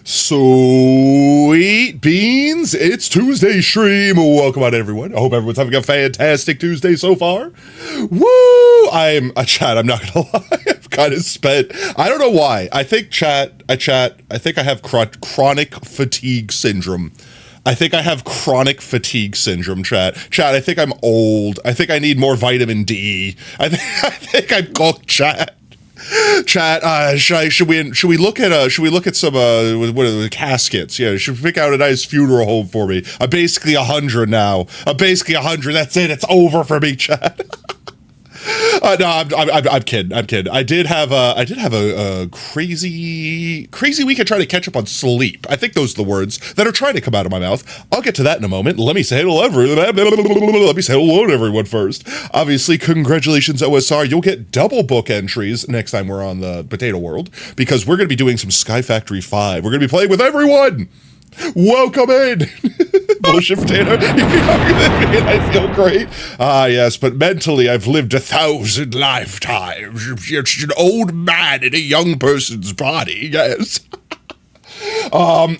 Sweet beans, it's Tuesday stream. Welcome on everyone. I hope everyone's having a fantastic Tuesday so far. Woo! I'm not gonna lie, I've kind of spent, I don't know why. I think I think I have chronic fatigue syndrome. I think I have chronic fatigue syndrome, chat. Chat, I think I'm old. I think I need more vitamin D. I think I'm cooked, chat. Chat, should we look at some what are the caskets? Yeah, should pick out a nice funeral home for me. I'm basically 100 now. I'm basically 100. That's it. It's over for me, chat. No, I'm kidding. I did have a crazy week. I tried to catch up on sleep. I think those are the words that are trying to come out of my mouth. I'll get to that in a moment. Let me say hello to everyone first. Obviously, congratulations, OSR. You'll get double book entries next time we're on the Potato World, because we're going to be doing some SkyFactory5. We're going to be playing with everyone. Welcome in. Bullshit potato. I feel great. Yes, but mentally I've lived 1,000 lifetimes. You're an old man in a young person's body. Yes. I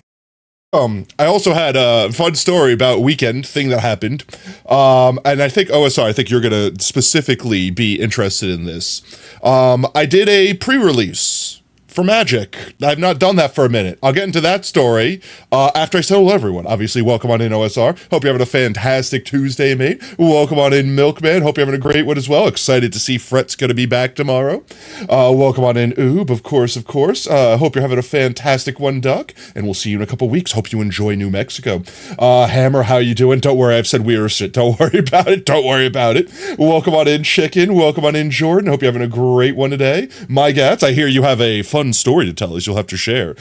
also had a fun story about a weekend thing that happened. And I think, OSR, I think you're going to specifically be interested in this. I did a pre-release for Magic. I've not done that for a minute. I'll get into that story after I settle everyone. Obviously, welcome on in, OSR. Hope you're having a fantastic Tuesday, mate. Welcome on in, Milkman. Hope you're having a great one as well. Excited to see Fret's going to be back tomorrow. Welcome on in, Oob, of course. Hope you're having a fantastic one, Duck. And we'll see you in a couple weeks. Hope you enjoy New Mexico. Hammer, how you doing? Don't worry, I've said weird shit. Don't worry about it. Welcome on in, Chicken. Welcome on in, Jordan. Hope you're having a great one today. My Gats, I hear you have a fun story to tell us. You'll have to share,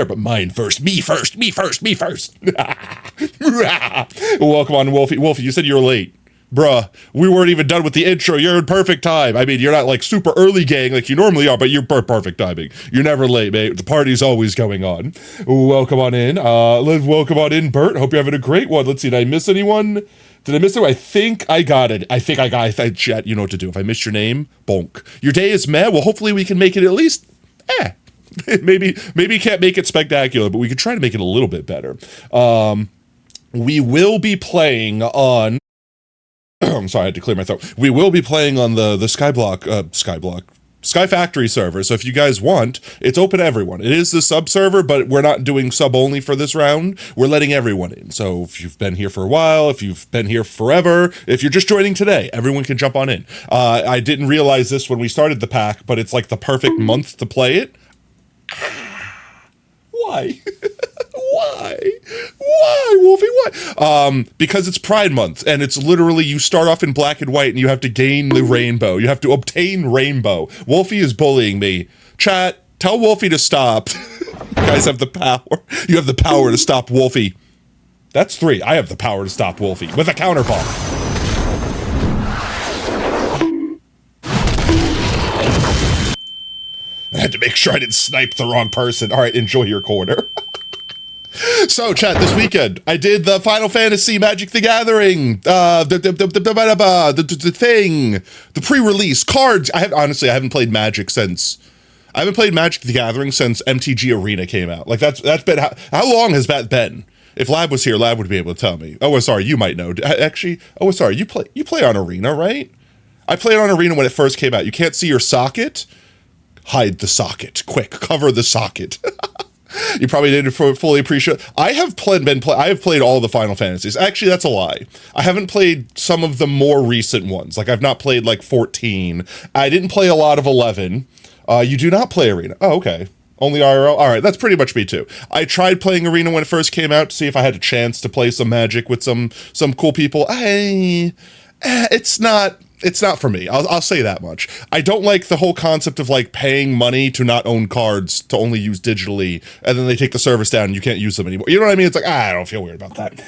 but mine first. Me first. Welcome on, Wolfie. Wolfie, you said you were late. Bruh, we weren't even done with the intro. You're in perfect time. I mean, you're not like super early gang like you normally are, but you're perfect timing. You're never late, mate. The party's always going on. Welcome on in. Welcome on in, Bert. Hope you're having a great one. Let's see, did I miss anyone? I think I got it. I chat, you know what to do. If I missed your name, bonk. Your day is meh. Well, hopefully we can make it at least maybe can't make it spectacular, but we could try to make it a little bit better. We will be playing on I'm sorry, I had to clear my throat. We will be playing on the SkyFactory server. So if you guys want, it's open to everyone. It is the sub server, but we're not doing sub only for this round. We're letting everyone in. So if you've been here for a while, if you've been here forever, if you're just joining today, everyone can jump on in. I didn't realize this when we started the pack, but it's like the perfect month to play it. Why? Why, Wolfie? Why? Because it's Pride Month, and it's literally, you start off in black and white, and you have to gain the rainbow. You have to obtain rainbow. Wolfie is bullying me. Chat, tell Wolfie to stop. You guys have the power. You have the power to stop Wolfie. That's 3. I have the power to stop Wolfie with a counterbomb. I had to make sure I didn't snipe the wrong person. All right, enjoy your corner. So, chat, this weekend, I did the Final Fantasy Magic the Gathering, the thing, the pre-release, cards. I haven't played Magic since the Gathering since MTG Arena came out. Like, that's been, how long has that been? If Lab was here, Lab would be able to tell me. OSR, you might know. Actually, OSR, you play on Arena, right? I played on Arena when it first came out. You can't see your socket? Hide the socket. Quick, cover the socket. You probably didn't fully appreciate. I have played all the Final Fantasies. Actually, that's a lie. I haven't played some of the more recent ones. Like, I've not played like 14. I didn't play a lot of 11. You do not play Arena. Oh, okay. Only IRL? All right, that's pretty much me too. I tried playing Arena when it first came out to see if I had a chance to play some Magic with some cool people. It's not for me. I'll say that much. I don't like the whole concept of like paying money to not own cards to only use digitally, and then they take the service down and you can't use them anymore. You know what I mean? It's like, I don't feel weird about that.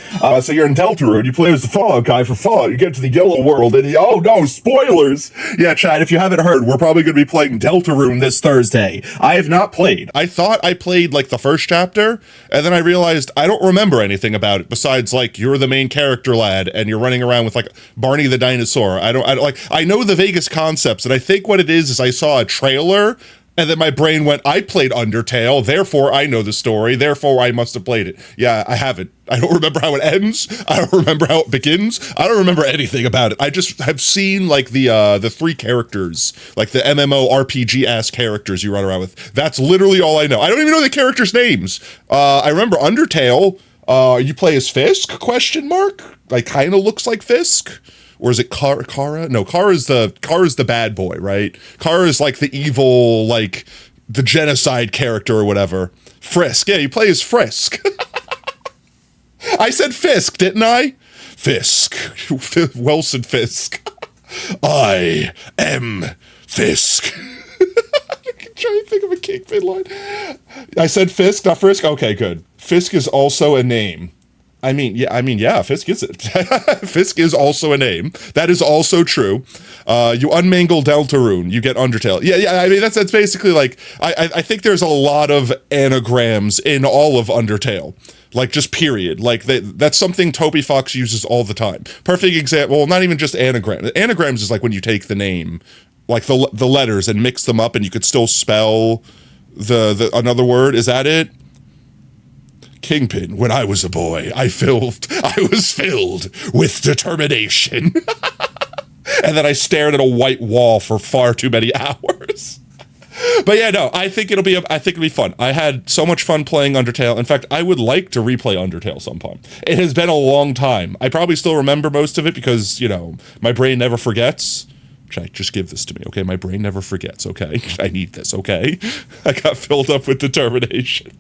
So you're in Deltarune, you play as the Fallout guy for Fallout, you get to the yellow world, and oh no, spoilers! Yeah, Chad, if you haven't heard, we're probably going to be playing Deltarune this Thursday. I have not played. I thought I played like the first chapter, and then I realized I don't remember anything about it besides like you're the main character lad and you're running around with like Barney the dinosaur. I don't like, I know the Vegas concepts, and I think what it is I saw a trailer And then my brain went, I played Undertale, therefore I know the story, therefore I must have played it. Yeah, I haven't. I don't remember how it ends. I don't remember how it begins. I don't remember anything about it. I just have seen like the 3 characters, like the MMO RPG ass characters you run around with. That's literally all I know. I don't even know the characters' names. I remember Undertale. You play as Fisk? Question mark. Like kind of looks like Fisk. Or is it Kara? No, Kara's the bad boy, right? Kara is like the evil, like the genocide character or whatever. Frisk, yeah, you play as Frisk. I said Fisk, didn't I? Fisk, Wilson Fisk. I am Fisk. I'm trying to think of a Kingpin line. I said Fisk, not Frisk. Okay, good. Fisk is also a name. I mean, yeah, Fisk is it. Fisk is also a name. That is also true. You unmangle Deltarune, you get Undertale. Yeah, I mean, that's basically like, I think there's a lot of anagrams in all of Undertale. Like, just period. Like, that's something Toby Fox uses all the time. Perfect example, well, not even just anagrams. Anagrams is like when you take the name, like the letters and mix them up and you could still spell another word. Is that it? Kingpin, when I was a boy, I was filled with determination. And then I stared at a white wall for far too many hours. But yeah, no, I think it'll be fun. I had so much fun playing Undertale. In fact, I would like to replay Undertale sometime. It has been a long time. I probably still remember most of it because, you know, my brain never forgets. Just give this to me, okay? My brain never forgets, okay? I need this, okay? I got filled up with determination.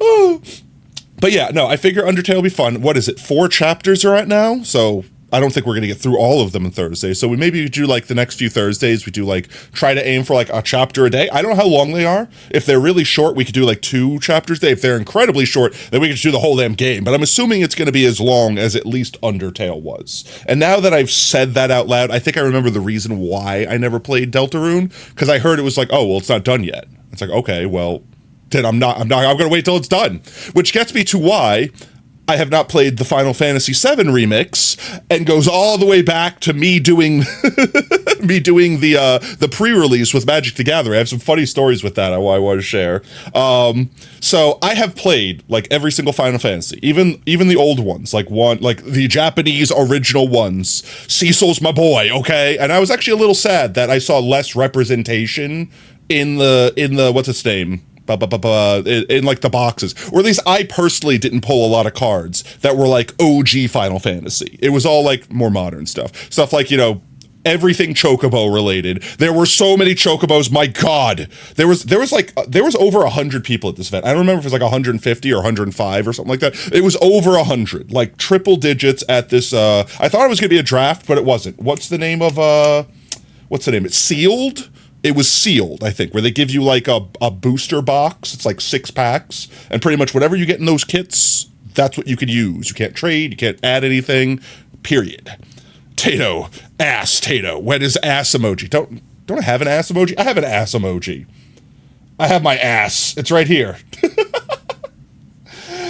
Oh. But yeah, no, I figure Undertale will be fun. What is it? 4 chapters are out now, so I don't think we're gonna get through all of them on Thursday. So we maybe do like the next few Thursdays. We do like try to aim for like a chapter a day. I don't know how long they are. If they're really short, we could do like 2 chapters a day. If they're incredibly short, then we could do the whole damn game. But I'm assuming it's gonna be as long as at least Undertale was. And now that I've said that out loud, I think I remember the reason why I never played Deltarune, because I heard it was like, oh well, it's not done yet. It's like, okay, well. Then I'm gonna wait till it's done. Which gets me to why I have not played the Final Fantasy VII remix, and goes all the way back to me doing the pre-release with Magic the Gathering. I have some funny stories with that I want to share. So I have played like every single Final Fantasy, even the old ones, like the Japanese original ones. Cecil's my boy, okay? And I was actually a little sad that I saw less representation in the what's its name? In like the boxes, or at least I personally didn't pull a lot of cards that were like OG Final Fantasy. It was all like more modern stuff like, you know, everything Chocobo related. There were so many Chocobos, my god. There was over 100 people at this event. I don't remember if it was like 150 or 105 or something like that. It was over 100, like triple digits at this. I thought it was gonna be a draft, but it wasn't. What's the name? It's sealed. It was sealed, I think, where they give you like a booster box. It's like 6 packs, and pretty much whatever you get in those kits, that's what you could use. You can't trade, you can't add anything, period. Tato, ass Tato. When is ass emoji? Don't I have an ass emoji? I have an ass emoji. I have my ass. It's right here.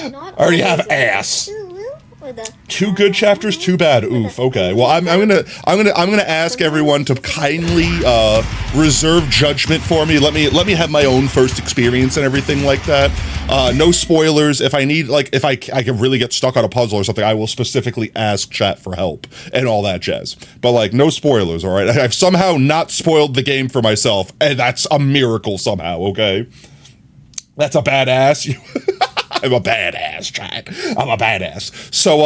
I already have ass. 2 good chapters, too bad. Oof. Okay. Well, I'm gonna ask everyone to kindly reserve judgment for me. Let me have my own first experience and everything like that. No spoilers. If I need, like, if I can really get stuck on a puzzle or something, I will specifically ask chat for help and all that jazz. But like, no spoilers. All right. I've somehow not spoiled the game for myself, and that's a miracle somehow. Okay. That's a badass. I'm a badass, chat. I'm a badass. So,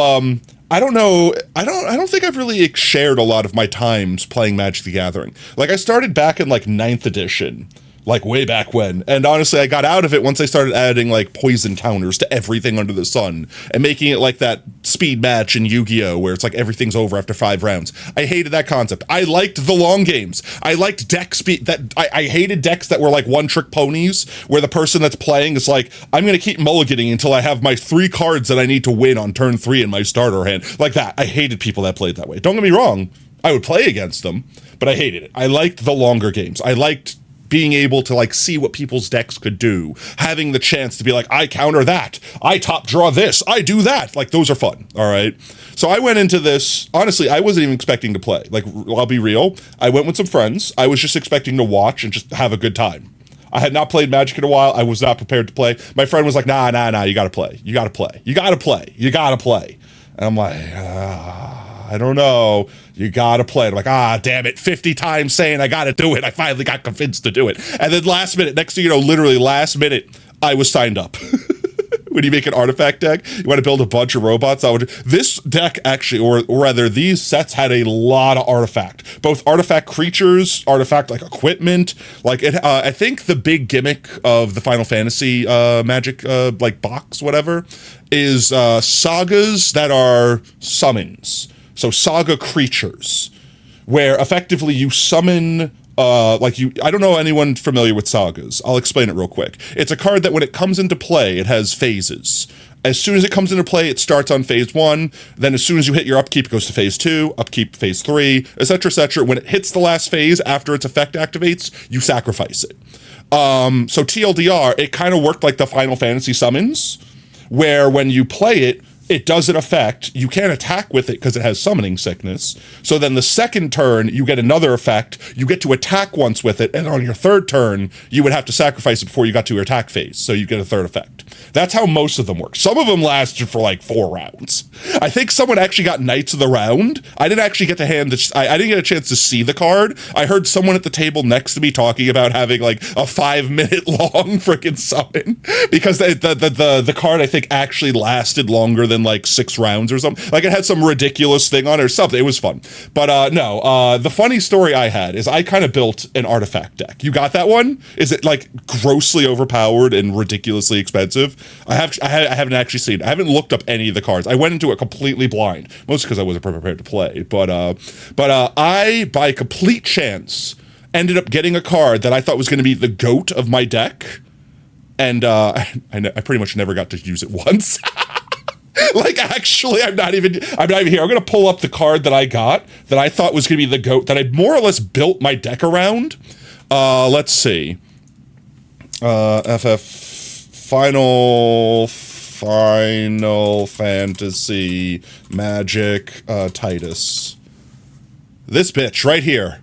I don't know. I don't think I've really shared a lot of my times playing Magic the Gathering. Like, I started back in like 9th edition, like way back when. And honestly, I got out of it once I started adding like poison counters to everything under the sun and making it like that speed match in Yu-Gi-Oh! Where it's like everything's over after 5 rounds. I hated that concept. I liked the long games. I liked deck speed. I hated decks that were like one-trick ponies, where the person that's playing is like, I'm gonna keep mulliganing until I have my 3 cards that I need to win on turn 3 in my starter hand. Like that. I hated people that played that way. Don't get me wrong. I would play against them, but I hated it. I liked the longer games. I liked being able to like see what people's decks could do, having the chance to be like, I counter that, I top draw this, I do that. Like, those are fun. All right. So I went into this, honestly, I wasn't even expecting to play. Like, I'll be real. I went with some friends. I was just expecting to watch and just have a good time. I had not played Magic in a while. I was not prepared to play. My friend was like, nah, you gotta play. You gotta play. You gotta play. You gotta play. And I'm like, I don't know. You gotta play. And I'm like, damn it, 50 times saying I gotta do it. I finally got convinced to do it. And then last minute, next thing you know, literally last minute, I was signed up. When you make an artifact deck, you want to build a bunch of robots. This deck actually, or rather, these sets had a lot of artifact, both artifact creatures, artifact like equipment. Like it, I think the big gimmick of the Final Fantasy Magic like box, whatever, is sagas that are summons. So saga creatures, where effectively you summon. I don't know anyone familiar with sagas. I'll explain it real quick. It's a card that when it comes into play, it has phases. As soon as it comes into play, it starts on phase 1. Then as soon as you hit your upkeep, it goes to phase 2, upkeep phase 3, etc., etc. When it hits the last phase after its effect activates, you sacrifice it. So TLDR, it kind of worked like the Final Fantasy summons, where when you play it, it does an effect. You can't attack with it because it has summoning sickness. So then the second turn, you get another effect. You get to attack once with it, and on your third turn, you would have to sacrifice it before you got to your attack phase. So you get a third effect. That's how most of them work. Some of them lasted for like 4 rounds. I think someone actually got Knights of the Round. I didn't actually get to I didn't get a chance to see the card. I heard someone at the table next to me talking about having like a 5-minute long freaking summon because the card I think actually lasted longer than like 6 rounds or something. Like it had some ridiculous thing on it or something. It was fun. But no, the funny story I had is I kind of built an artifact deck. You got that one? Is it like grossly overpowered and ridiculously expensive? I haven't actually seen it. I haven't looked up any of the cards. I went into it completely blind, mostly because I wasn't prepared to play. But I, by complete chance, ended up getting a card that I thought was going to be the GOAT of my deck. And I pretty much never got to use it once. Like, actually, I'm not even here. I'm going to pull up the card that I got that I thought was going to be the GOAT that I more or less built my deck around. Let's see. Final Fantasy Magic Titus. This bitch right here.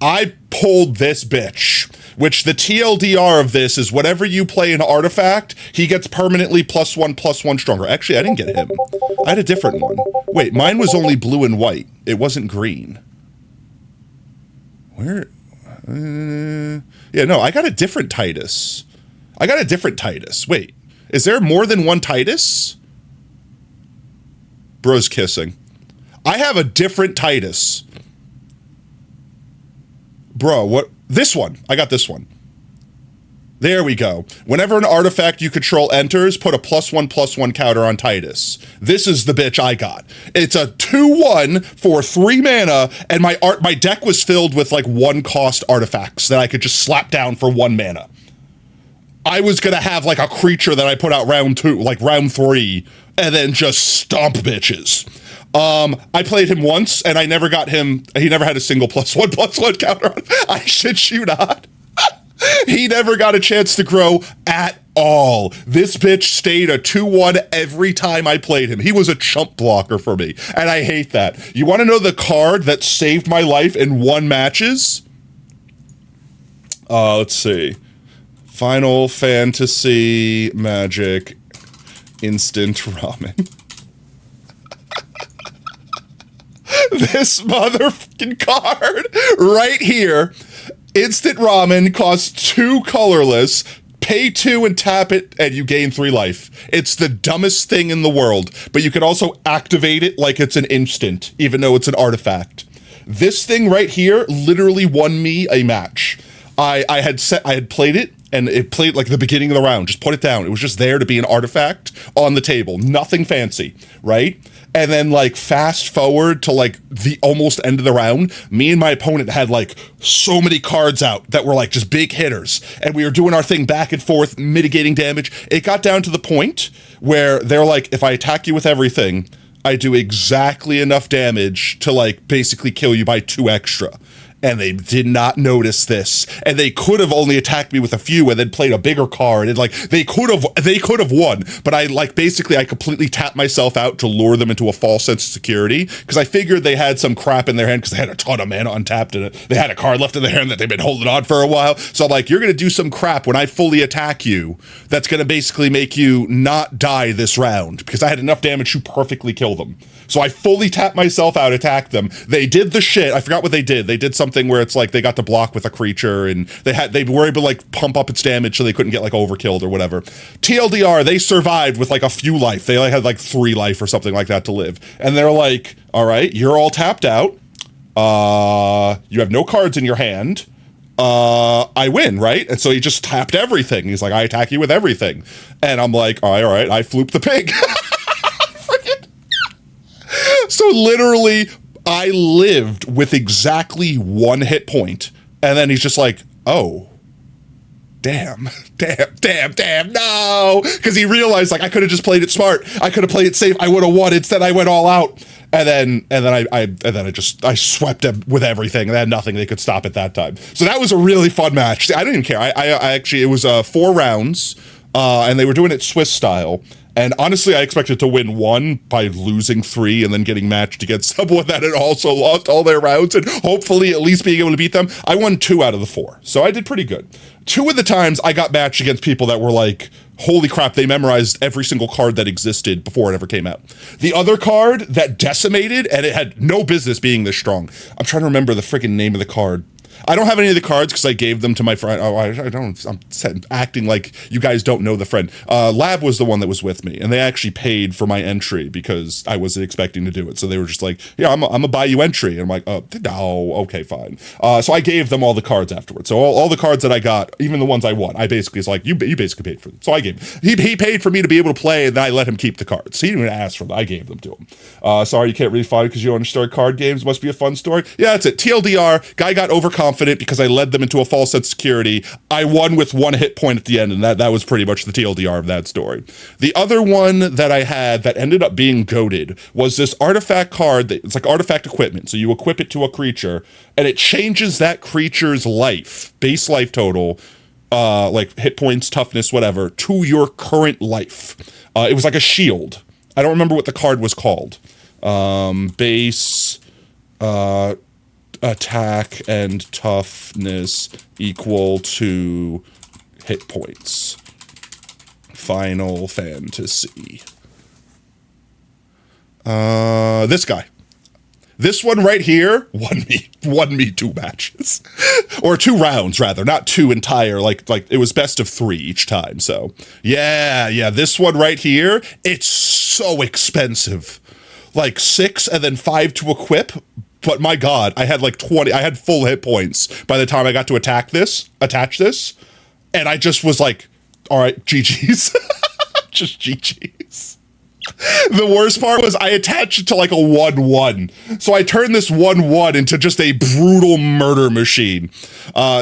I pulled this bitch, which the TLDR of this is whenever you play an artifact, he gets permanently +1/+1 stronger. Actually, I didn't get him. I had a different one. Wait, mine was only blue and white. It wasn't green. Where? Yeah, no, I got a different Titus. Wait, is there more than one Titus? Bro's kissing. I have a different Titus. Bro, what? This one. I got this one. There we go. Whenever an artifact you control enters, put a +1/+1 counter on Titus. This is the bitch I got. It's a 2/1 for 3 mana, and my deck was filled with like 1-cost artifacts that I could just slap down for 1 mana. I was gonna have like a creature that I put out round 2, like round 3, and then just stomp bitches. I played him once, and I never got him. He never had a single +1/+1 counter on. I shit you not. He never got a chance to grow at all. This bitch stayed a 2/1 every time I played him. He was a chump blocker for me, and I hate that. You want to know the card that saved my life in 1 matches? Let's see. Final Fantasy Magic Instant Ramen. This motherfucking card right here. Instant Ramen costs 2 colorless. Pay 2 and tap it, and you gain 3 life. It's the dumbest thing in the world, but you can also activate it like it's an instant, even though it's an artifact. This thing right here literally won me a match. I had played it, and it played like the beginning of the round. Just put it down. It was just there to be an artifact on the table. Nothing fancy, right? And then like fast forward to like the almost end of the round, me and my opponent had like so many cards out that were like just big hitters. And we were doing our thing back and forth, mitigating damage. It got down to the point where they're like, if I attack you with everything, I do exactly enough damage to like basically kill you by 2 extra. and they did not notice this, and they could have only attacked me with a few and then played a bigger card, and like they could have won, but I like basically I completely tapped myself out to lure them into a false sense of security, because I figured they had some crap in their hand because they had a ton of mana untapped and they had a card left in their hand that they've been holding on for a while. So I'm like, you're gonna do some crap when I fully attack you that's gonna basically make you not die this round, because I had enough damage to perfectly kill them. So I fully tapped myself out, attacked them. They did the shit. I forgot what they did. They did something where it's like they got to block with a creature, and they were able to like pump up its damage so they couldn't get like overkilled or whatever. TLDR, they survived with like a few life. They like had like 3 life or something like that to live. And they're like, all right, you're all tapped out. You have no cards in your hand. I win, right? And so he just tapped everything. He's like, I attack you with everything. And I'm like, all right, I flooped the pig. So literally, I lived with exactly 1 hit point, and then he's just like, oh, damn, no, because he realized like I could have just played it smart, I could have played it safe, I would have won. Instead, I went all out, and then I swept them with everything, and they had nothing they could stop at that time. So that was a really fun match. I didn't even care. I actually, it was 4 rounds, and they were doing it Swiss style. And honestly, I expected to win 1 by losing 3 and then getting matched against someone that had also lost all their rounds and hopefully at least being able to beat them. I won 2 out of the 4, so I did pretty good. 2 of the times I got matched against people that were like, holy crap, they memorized every single card that existed before it ever came out. The other card that decimated, and it had no business being this strong. I'm trying to remember the freaking name of the card. I don't have any of the cards because I gave them to my friend. Oh, I don't. I'm acting like you guys don't know the friend. Lab was the one that was with me, and they actually paid for my entry because I wasn't expecting to do it. So they were just like, "Yeah, I'm gonna buy you entry." And I'm like, "Oh, no, okay, fine." So I gave them all the cards afterwards. So all the cards that I got, even the ones I won, I basically was like, "You basically paid for them." So I gave. He paid for me to be able to play, and then I let him keep the cards. He didn't even ask for them. I gave them to him. Sorry, you can't really find it because you don't understand card games. Must be a fun story. Yeah, that's it. TLDR. Guy got overconfident because I led them into a false sense of security. I won with 1 hit point at the end, and that was pretty much the TLDR of that story. The other one that I had that ended up being goated was this artifact card. It's like artifact equipment. So you equip it to a creature, and it changes that creature's life, base life total, like hit points, toughness, whatever, to your current life. It was like a shield. I don't remember what the card was called. Base... attack and toughness equal to hit points. Final Fantasy. This guy. This one right here won me 2 matches. Or 2 rounds, rather, not 2 entire, like it was best of 3 each time. So yeah, this one right here, it's so expensive. Like 6 and then 5 to equip. But my God, I had like 20, I had full hit points by the time I got to attach this. And I just was like, all right, GG's. Just GG's. The worst part was I attached it to like a 1/1. So I turned this 1/1 into just a brutal murder machine.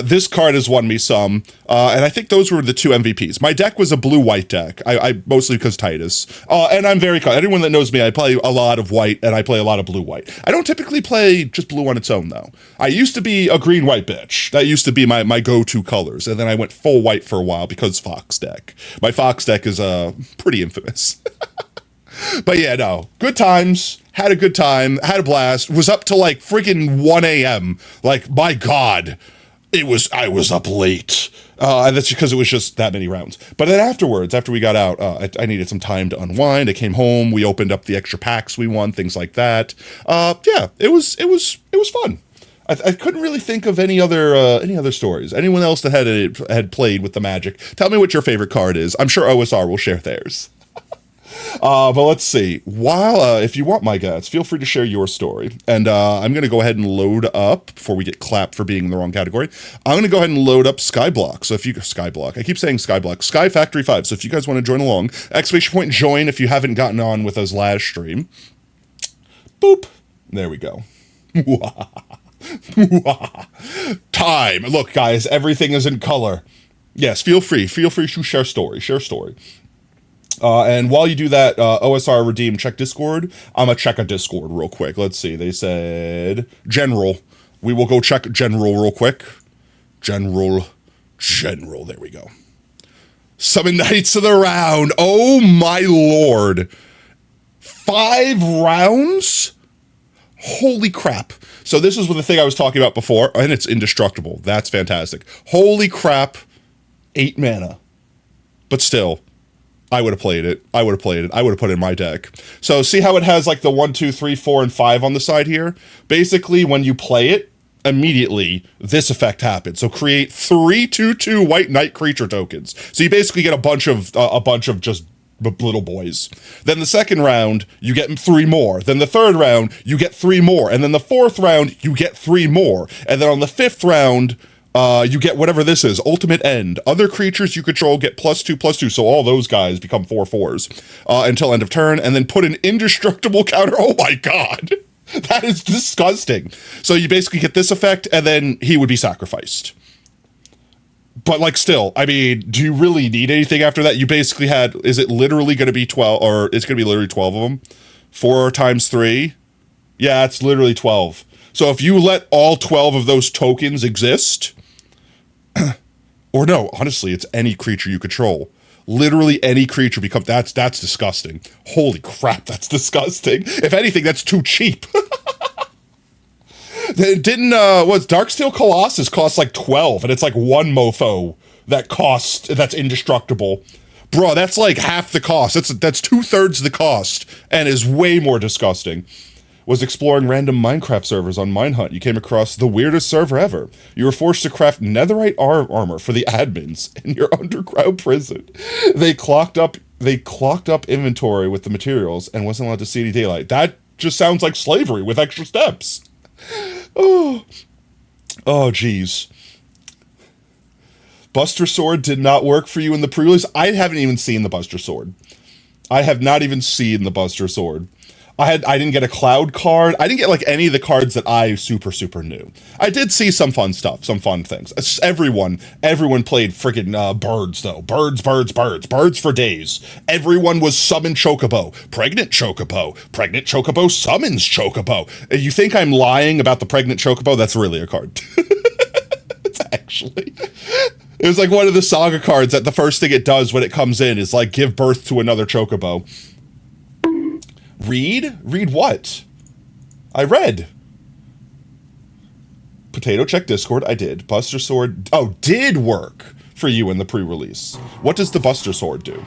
This card has won me some. And I think those were the 2 MVPs. My deck was a blue-white deck. I mostly because Titus. And I'm very, anyone that knows me, I play a lot of white and I play a lot of blue-white. I don't typically play just blue on its own though. I used to be a green-white bitch. That used to be my go-to colors. And then I went full white for a while because Fox deck. My Fox deck is pretty infamous. But yeah, no, good times, had a good time, had a blast, was up till like freaking 1 a.m. Like, my God, I was up late. And that's because it was just that many rounds. But then afterwards, after we got out, I needed some time to unwind. I came home, we opened up the extra packs we won, things like that. Yeah, it was fun. I couldn't really think of any other stories. Anyone else that had played with the Magic, tell me what your favorite card is. I'm sure OSR will share theirs. But let's see. While, if you want, my guys, feel free to share your story. And I'm going to go ahead and load up, before we get clapped for being in the wrong category, I'm going to go ahead and load up Skyblock. So if you, Skyblock, I keep saying Skyblock, SkyFactory5. So if you guys want to join along, exclamation point join if you haven't gotten on with us last stream. Boop. There we go. Time. Look, guys, everything is in color. Yes, feel free to share story. And while you do that, OSR redeem, check Discord. I'm gonna check a Discord real quick. Let's see. They said general. We will go check General real quick. General, there we go. Summon Knights of the Round. Oh my lord. 5 rounds? Holy crap. So this is the thing I was talking about before, and it's indestructible. That's fantastic. Holy crap. 8 mana. But still, I would have played it. I would have put it in my deck. So see how it has like the 1, 2, 3, 4, and 5 on the side here? Basically, when you play it, immediately this effect happens. So create 3 2/2 white knight creature tokens. So you basically get a bunch of just little boys. Then the second round, you get 3 more. Then the third round, you get 3 more. And then the fourth round, you get 3 more. And then on the 5th round, you get whatever this is, Ultimate End. Other creatures you control get +2/+2, so all those guys become 4/4s until end of turn, and then put an indestructible counter. Oh my god! That is disgusting. So you basically get this effect, and then he would be sacrificed. But like still, I mean, do you really need anything after that? You basically had, is it literally going to be 12, or it's going to be literally 12 of them? 4 times 3? Yeah, it's literally 12. So if you let all 12 of those tokens exist, or no, honestly, it's any creature you control. Literally any creature becomes, that's disgusting. Holy crap, that's disgusting. If anything, that's too cheap. Didn't, Darksteel Colossus cost like 12, and it's like 1 mofo that's indestructible. Bro, that's like half the cost. That's 2/3 the cost, and is way more disgusting. Was exploring random Minecraft servers on Minehunt. You came across the weirdest server ever. You were forced to craft netherite armor for the admins in your underground prison. They clocked up inventory with the materials and wasn't allowed to see any daylight. That just sounds like slavery with extra steps. Oh, geez. Buster Sword did not work for you in the pre-release. I haven't even seen the Buster Sword. I have not even seen the Buster Sword. I didn't get a cloud card. I didn't get like any of the cards that I super knew. I did see some fun stuff, some fun things. Everyone played friggin' birds though. Birds for days. Everyone was summon Chocobo. Pregnant Chocobo summons Chocobo. You think I'm lying about the pregnant Chocobo? That's really a card. It's actually. It was like one of the saga cards that the first thing it does when it comes in is like give birth to another Chocobo. Read what? I read. Potato, check Discord. I did. Buster Sword. Oh, did work for you in the pre-release. What does the Buster Sword do?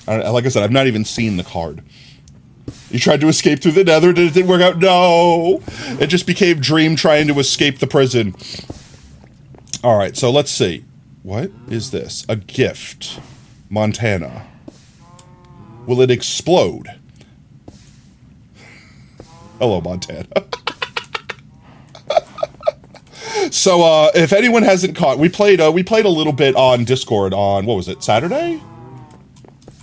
Like I said, I've not even seen the card. You tried to escape through the nether. It didn't work out. No. It just became Dream trying to escape the prison. All right, so let's see. What is this? A gift. Montana. Will it explode? Hello, Montana. So, if anyone hasn't caught, we played a little bit on Discord on, what was it, Saturday?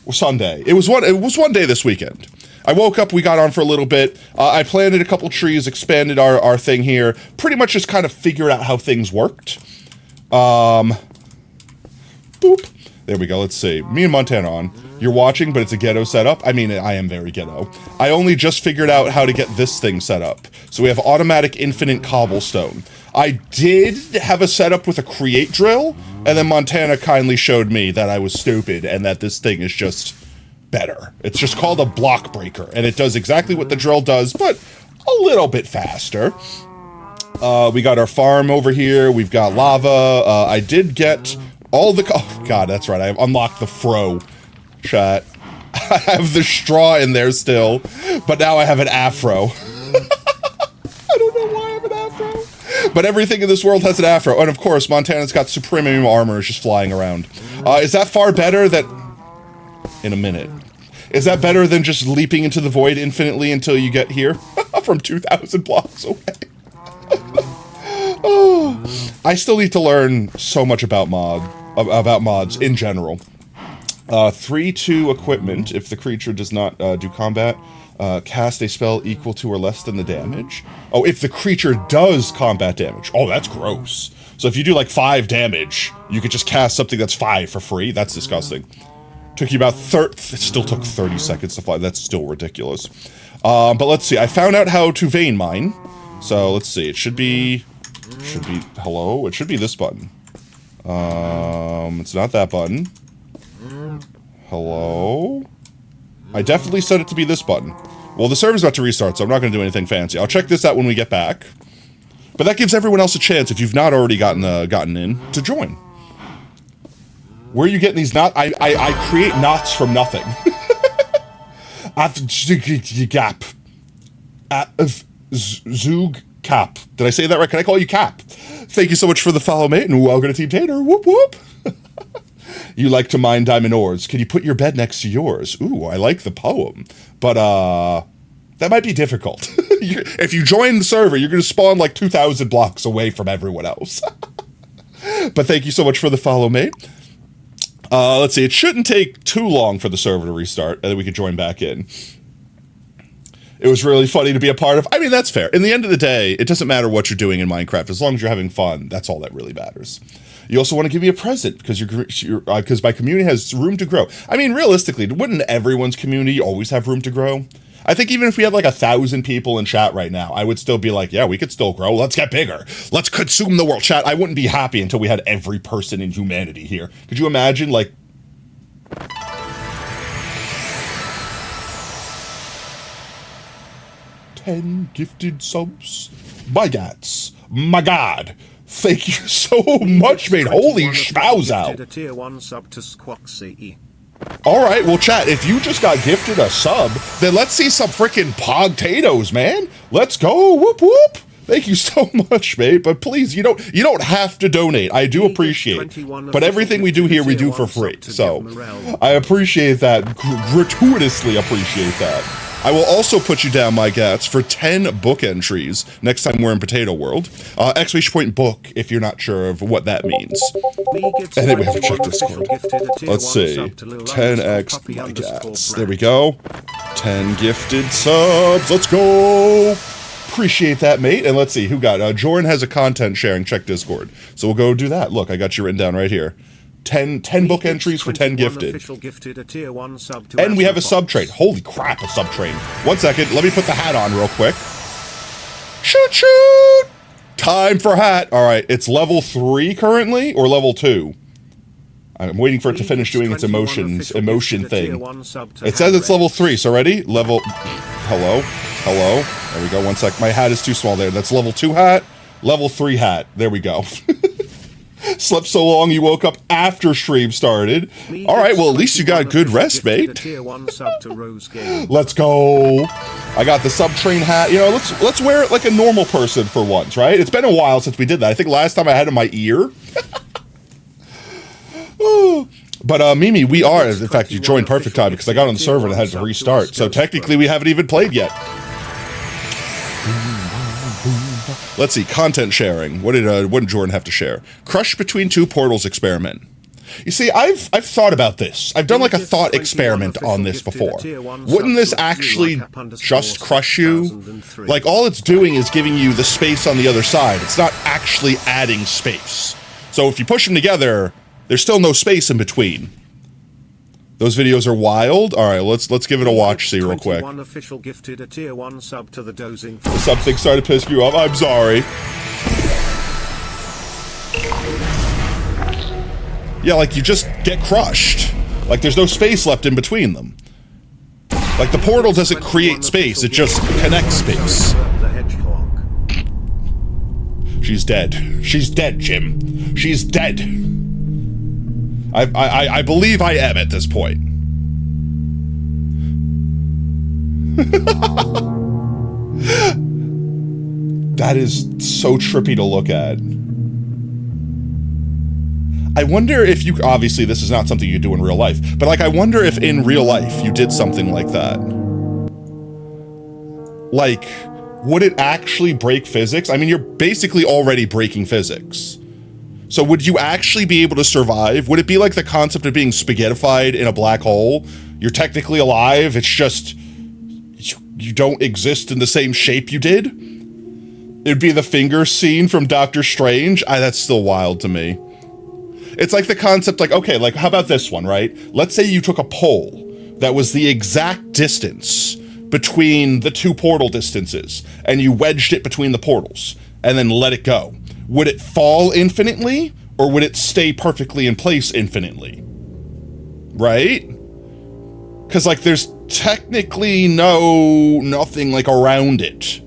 Or Sunday. It was one day this weekend. I woke up, we got on for a little bit. I planted a couple trees, expanded our thing here. Pretty much just kind of figured out how things worked. Boop. There we go, let's see. Me and Montana on. You're watching, but it's a ghetto setup. I mean, I am very ghetto. I only just figured out how to get this thing set up. So we have automatic infinite cobblestone. I did have a setup with a create drill, and then Montana kindly showed me that I was stupid and that this thing is just better. It's just called a block breaker, and it does exactly what the drill does, but a little bit faster. We got our farm over here. We've got lava. I did get all the... Oh, God, that's right. I unlocked the fro. Chat. I have the straw in there still, but now I have an afro. I don't know why I have an afro. But everything in this world has an afro. And of course, Montana's got supreme armor just flying around. Is that far better that... In a minute. Is that better than just leaping into the void infinitely until you get here? From 2,000 blocks away. Oh, I still need to learn so much about mods in general. 3/2 equipment. If the creature does not do combat, cast a spell equal to or less than the damage. Oh, if the creature does combat damage. Oh, that's gross. So if you do like 5 damage, you could just cast something that's 5 for free. That's disgusting. Took you about it still took 30 seconds to fly. That's still ridiculous. But let's see. I found out how to vein mine. So let's see. It should be hello. It should be this button. It's not that button. Hello. I definitely set it to be this button. Well, the server's about to restart, so I'm not going to do anything fancy. I'll check this out when we get back. But that gives everyone else a chance, if you've not already gotten in, to join. Where are you getting these knots? I create knots from nothing. Gap. Zoog Cap. Did I say that right? Can I call you Cap? Thank you so much for the follow, mate, and welcome to Team Tater. Whoop whoop. You like to mine diamond ores. Can you put your bed next to yours? Ooh, I like the poem. But, that might be difficult. If you join the server, you're going to spawn like 2,000 blocks away from everyone else. But thank you so much for the follow, mate. Let's see. It shouldn't take too long for the server to restart, and then we can join back in. It was really funny to be a part of. I mean, that's fair. In the end of the day, it doesn't matter what you're doing in Minecraft. As long as you're having fun, that's all that really matters. You also want to give me a present because my community has room to grow. I mean, realistically, wouldn't everyone's community always have room to grow? I think even if we had like 1,000 people in chat right now, I would still be like, yeah, we could still grow. Let's get bigger. Let's consume the world. Chat, I wouldn't be happy until we had every person in humanity here. Could you imagine, like... "10 gifted subs? My gats. My god. Thank you so much, mate. Holy schmouz out. Alright, well, chat, if you just got gifted a sub, then let's see some freaking pogtatoes, man. Let's go. Whoop, whoop. Thank you so much, mate. But please, you don't have to donate. I do appreciate it. But everything we do here, we do for free. So, I appreciate that. Gratuitously appreciate that. I will also put you down, my gats, for 10 book entries next time we're in Potato World. Exclamation point book, if you're not sure of what that means. And then we have to check Discord. Let's see. 10x my gats. There we go. 10 gifted subs. Let's go. Appreciate that, mate. And let's see, who got Jordan has a content sharing. Check Discord. So we'll go do that. Look, I got you written down right here. 10 book entries for 10 gifted. And we have a sub train. Holy crap, a sub train. 1 second, let me put the hat on real quick. Shoot, shoot! Time for hat. All right, it's level 3 currently, or level 2? I'm waiting for it to finish doing its emotion thing. It says it's level 3, so ready? Level... Hello? Hello? There we go, 1 sec. My hat is too small there. That's level 2 hat, level 3 hat. There we go. Slept so long you woke up after stream started. Alright, well at least you got good rest, mate. Let's go. I got the sub-train hat. You know, let's wear it like a normal person for once, right? It's been a while since we did that. I think last time I had it in my ear. But Mimi, we are, in fact, you joined perfect time because I got on the server and I had to restart. So technically we haven't even played yet. Let's see, content sharing. What did Jordan have to share? Crush between two portals experiment. You see, I've thought about this. I've done like a thought experiment on this before. Wouldn't this actually just crush you? Like, all it's doing is giving you the space on the other side. It's not actually adding space. So if you push them together, there's still no space in between. Those videos are wild. All right, let's give it a watch, see real quick. Official gifted a tier 1 sub to the dozing. Something started to piss you off. I'm sorry. Yeah, like you just get crushed. Like there's no space left in between them. Like the portal doesn't create space; it just connects space. She's dead. She's dead, Jim. She's dead. I believe I am at this point. That is so trippy to look at. I wonder if you, obviously this is not something you do in real life, but like I wonder if in real life you did something like that. Like, would it actually break physics? I mean, you're basically already breaking physics. So would you actually be able to survive? Would it be like the concept of being spaghettified in a black hole? You're technically alive, it's just you don't exist in the same shape you did? It'd be the finger scene from Doctor Strange. That's still wild to me. It's like the concept, like, okay, like how about this one, right? Let's say you took a pole that was the exact distance between the two portal distances, and you wedged it between the portals, and then let it go, would it fall infinitely, or would it stay perfectly in place infinitely? Right? Because, like, there's technically nothing, like, around it.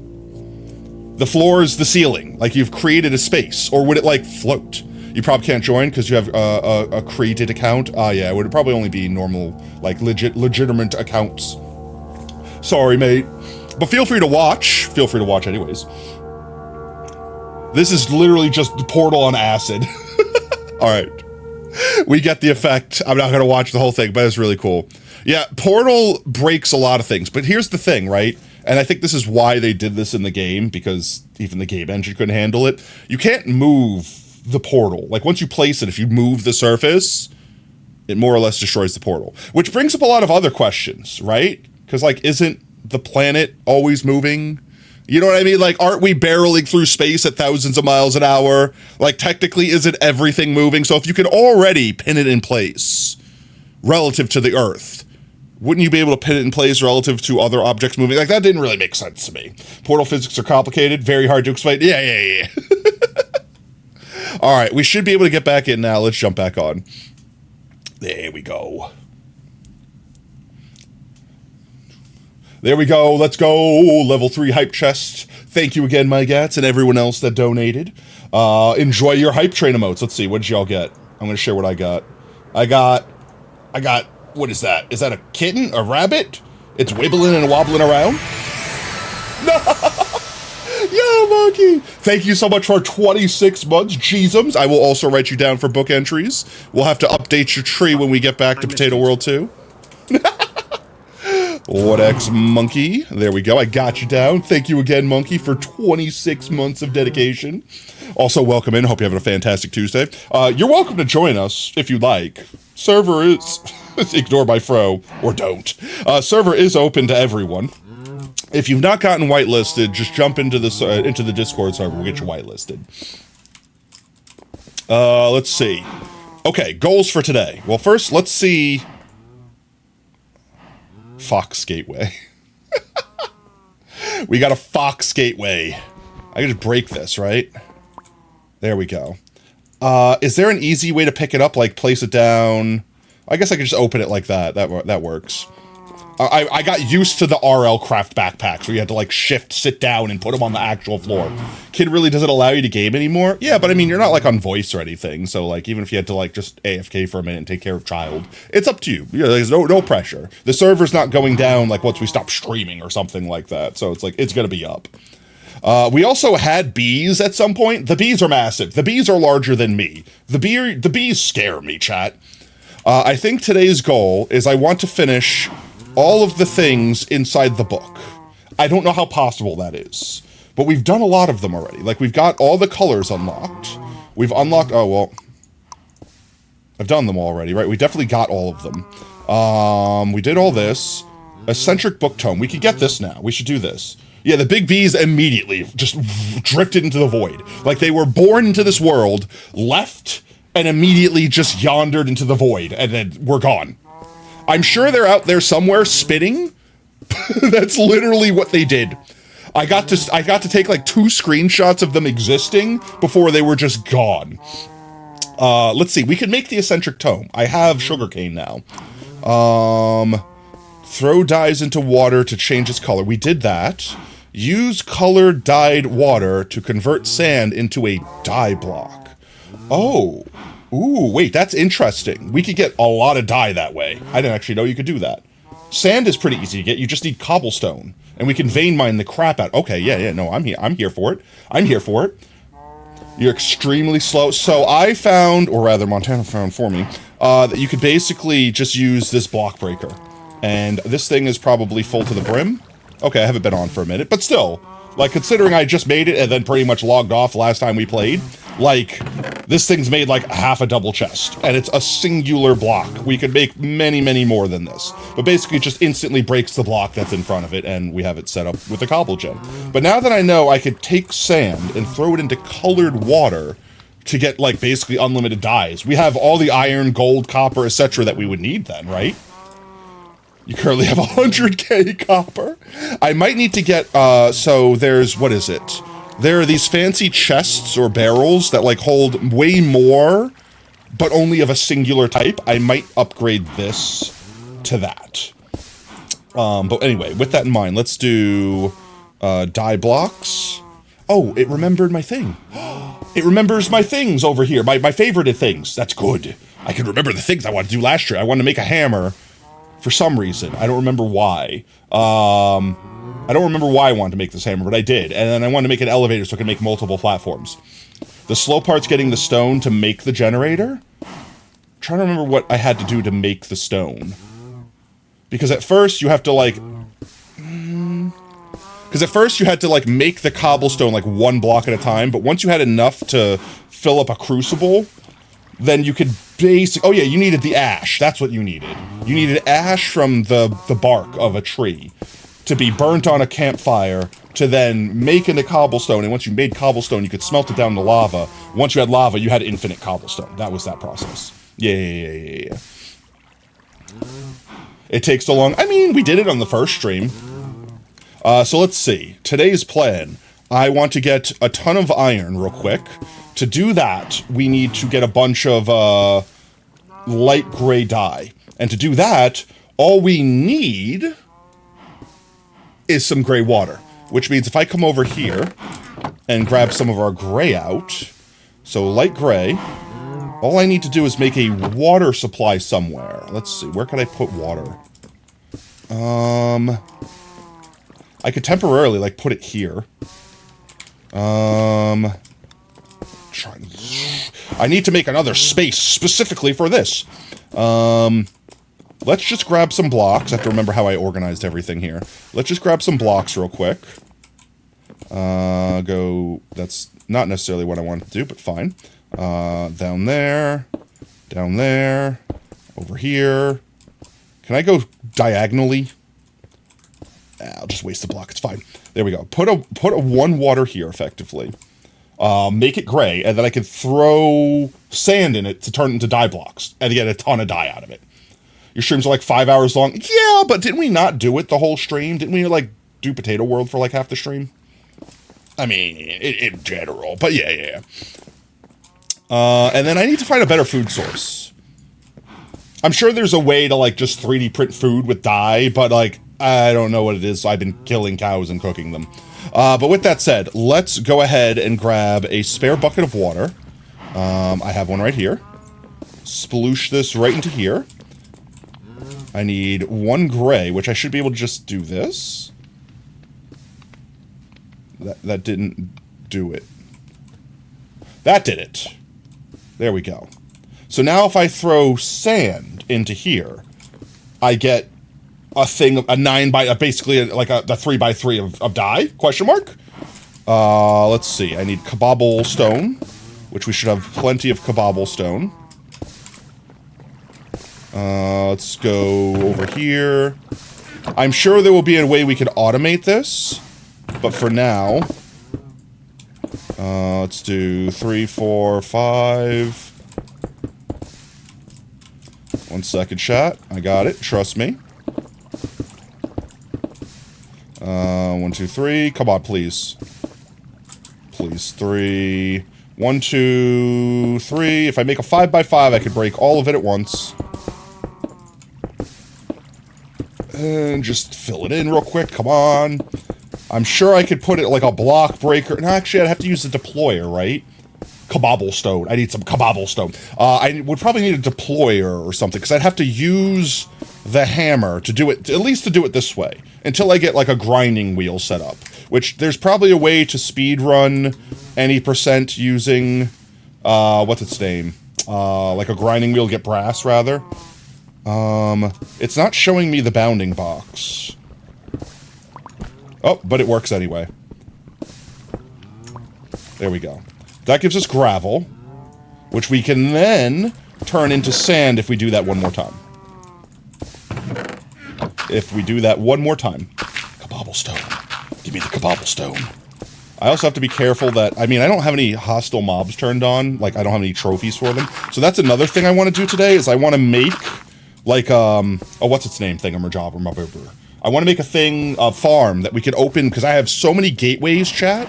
The floor is the ceiling. Like, you've created a space. Or would it, like, float? You probably can't join because you have a created account. Yeah, it would probably only be normal, like, legitimate accounts. Sorry, mate. But feel free to watch. Feel free to watch anyways. This is literally just the portal on acid. Alright. We get the effect. I'm not going to watch the whole thing, but it's really cool. Yeah, Portal breaks a lot of things. But here's the thing, right? And I think this is why they did this in the game, because even the game engine couldn't handle it. You can't move the portal. Like, once you place it, if you move the surface, it more or less destroys the portal. Which brings up a lot of other questions, right? Because, like, isn't the planet always moving? You know what I mean? Like, aren't we barreling through space at thousands of miles an hour? Like, technically, isn't everything moving? So if you can already pin it in place relative to the Earth, wouldn't you be able to pin it in place relative to other objects moving? Like, that didn't really make sense to me. Portal physics are complicated, very hard to explain. Yeah. All right, we should be able to get back in now. Let's jump back on. There we go. There we go. Let's go. Level 3 hype chest. Thank you again, my gats, and everyone else that donated. Enjoy your hype train emotes. Let's see. What did y'all get? I'm going to share what I got. I got, what is that? Is that a kitten? A rabbit? It's wibbling and wobbling around? No! Yo, monkey! Thank you so much for 26 months, Jeezums. I will also write you down for book entries. We'll have to update your tree when we get back to Potato World 2. What X Monkey? There we go. I got you down. Thank you again, Monkey, for 26 months of dedication. Also, welcome in. Hope you're having a fantastic Tuesday. You're welcome to join us if you like. Server is... Ignore my fro, or don't. Server is open to everyone. If you've not gotten whitelisted, just jump into the Discord server. We'll get you whitelisted. Let's see. Okay, goals for today. Well, first, let's see... Fox Gateway. We got a Fox Gateway. I can just break this, right? There we go. Is there an easy way to pick it up? Like, place it down... I guess I could just open it like that. That works. I got used to the RL Craft backpacks where you had to, like, shift, sit down, and put them on the actual floor. Kid really doesn't allow you to game anymore? Yeah, but I mean, you're not, like, on voice or anything, so, like, even if you had to, like, just AFK for a minute and take care of child, it's up to you. Yeah, there's no pressure. The server's not going down, like, once we stop streaming or something like that, so it's, like, it's gonna be up. We also had bees at some point. The bees are massive. The bees are larger than me. The bees scare me, chat. I think today's goal is I want to finish all of the things inside the book. I don't know how possible that is, but we've done a lot of them already. Like, we've got all the colors unlocked. We've unlocked, oh, well, I've done them already, right? We definitely got all of them. We did all this. Eccentric book tome. We could get this now. We should do this. Yeah, the big bees immediately just drifted into the void. Like, they were born into this world, left, and immediately just yondered into the void, and then we're gone. I'm sure they're out there somewhere spitting. That's literally what they did. I got to take like 2 screenshots of them existing before they were just gone. Let's see. We can make the eccentric tome. I have sugarcane now. Throw dyes into water to change its color. We did that. Use colored dyed water to convert sand into a dye block. Oh. Ooh, wait, that's interesting. We could get a lot of dye that way. I didn't actually know you could do that. Sand is pretty easy to get. You just need cobblestone. And we can vein mine the crap out. Okay, yeah, no, I'm here for it. I'm here for it. You're extremely slow. So I found, or rather Montana found for me, that you could basically just use this block breaker. And this thing is probably full to the brim. Okay, I haven't been on for a minute, but still. Like, considering I just made it and then pretty much logged off last time we played, like, this thing's made like half a double chest, and it's a singular block. We could make many, many more than this. But basically, it just instantly breaks the block that's in front of it, and we have it set up with a cobble gem. But now that I know I could take sand and throw it into colored water to get, like, basically unlimited dyes, we have all the iron, gold, copper, etc. that we would need then, right? You currently have 100k copper. I might need to get, so there's, what is it? There are these fancy chests or barrels that, like, hold way more, but only of a singular type. I might upgrade this to that. But anyway, with that in mind, let's do, dye blocks. Oh, it remembered my thing. It remembers my things over here, my favorited things. That's good. I can remember the things I wanted to do last year. I wanted to make a hammer. For some reason. I don't remember why. I don't remember why I wanted to make this hammer, but I did. And then I wanted to make an elevator so I could make multiple platforms. The slow part's getting the stone to make the generator. I'm trying to remember what I had to do to make the stone. Because at first you have to, like... Because at first you had to, like, make the cobblestone, like, one block at a time. But once you had enough to fill up a crucible... then you could basically... Oh yeah, you needed the ash. That's what you needed. You needed ash from the bark of a tree to be burnt on a campfire to then make into cobblestone. And once you made cobblestone, you could smelt it down to lava. Once you had lava, you had infinite cobblestone. That was that process. Yeah. It takes so long. I mean, we did it on the first stream. So let's see. Today's plan. I want to get a ton of iron real quick. To do that, we need to get a bunch of light gray dye. And to do that, all we need is some gray water. Which means if I come over here and grab some of our gray out, so light gray, all I need to do is make a water supply somewhere. Let's see, where can I put water? I could temporarily, like, put it here. I need to make another space specifically for this. Let's just grab some blocks. I have to remember how I organized everything here. Let's just grab some blocks real quick. That's not necessarily what I wanted to do, but fine. Down there, over here. Can I go diagonally? I'll just waste the block, it's fine. There we go. Put a one water here, effectively. Make it gray, and then I can throw sand in it to turn it into dye blocks, and get a ton of dye out of it. Your streams are like 5 hours long. Yeah, but didn't we not do it the whole stream? Didn't we, like, do Potato World for, like, half the stream? I mean, in general, but yeah. And then I need to find a better food source. I'm sure there's a way to, like, just 3D print food with dye, but, like, I don't know what it is, so I've been killing cows and cooking them. But with that said, let's go ahead and grab a spare bucket of water. I have one right here. Sploosh this right into here. I need one gray, which I should be able to just do this. That didn't do it. That did it. There we go. So now if I throw sand into here, I get a thing, basically like the 3x3 of dye, question mark? Let's see, I need cobblestone, which we should have plenty of cobblestone. Let's go over here. I'm sure there will be a way we could automate this, but for now, let's do 3, 4, 5. 1 second, chat. I got it, trust me. 1, 2, 3. Come on, please. Please, 3. 1, 2, 3. If I make a 5x5, I could break all of it at once. And just fill it in real quick. Come on. I'm sure I could put it like a block breaker. No, actually, I'd have to use the deployer, right? Cobblestone. I need some cobblestone. I would probably need a deployer or something, because I'd have to use the hammer to do it, at least to do it this way, until I get like a grinding wheel set up, which there's probably a way to speed run any percent using, what's its name? Like a grinding wheel, get brass, rather. It's not showing me the bounding box. Oh, but it works anyway. There we go. That gives us gravel, which we can then turn into sand if we do that one more time. If we do that one more time. Cobblestone. Give me the cobblestone. I also have to be careful that, I mean, I don't have any hostile mobs turned on. Like, I don't have any trophies for them. So that's another thing I want to do today, is I want to make Like, oh, what's its name? Thingamajobber. I want to make a farm that we can open, because I have so many gateways, chat.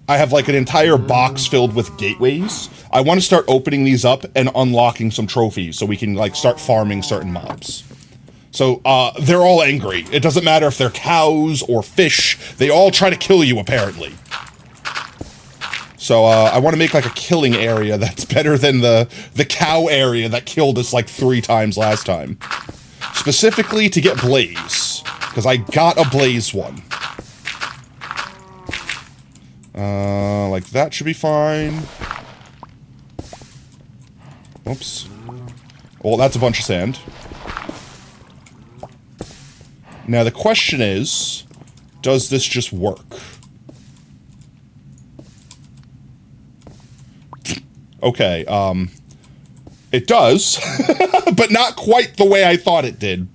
I have like an entire box filled with gateways. I want to start opening these up and unlocking some trophies so we can like start farming certain mobs. So, they're all angry. It doesn't matter if they're cows or fish. They all try to kill you, apparently. So, I want to make like a killing area that's better than the cow area that killed us like 3 times last time. Specifically to get Blaze, because I got a Blaze one. Like that should be fine. Oops. Well, that's a bunch of sand. Now the question is, does this just work? Okay, it does, but not quite the way I thought it did.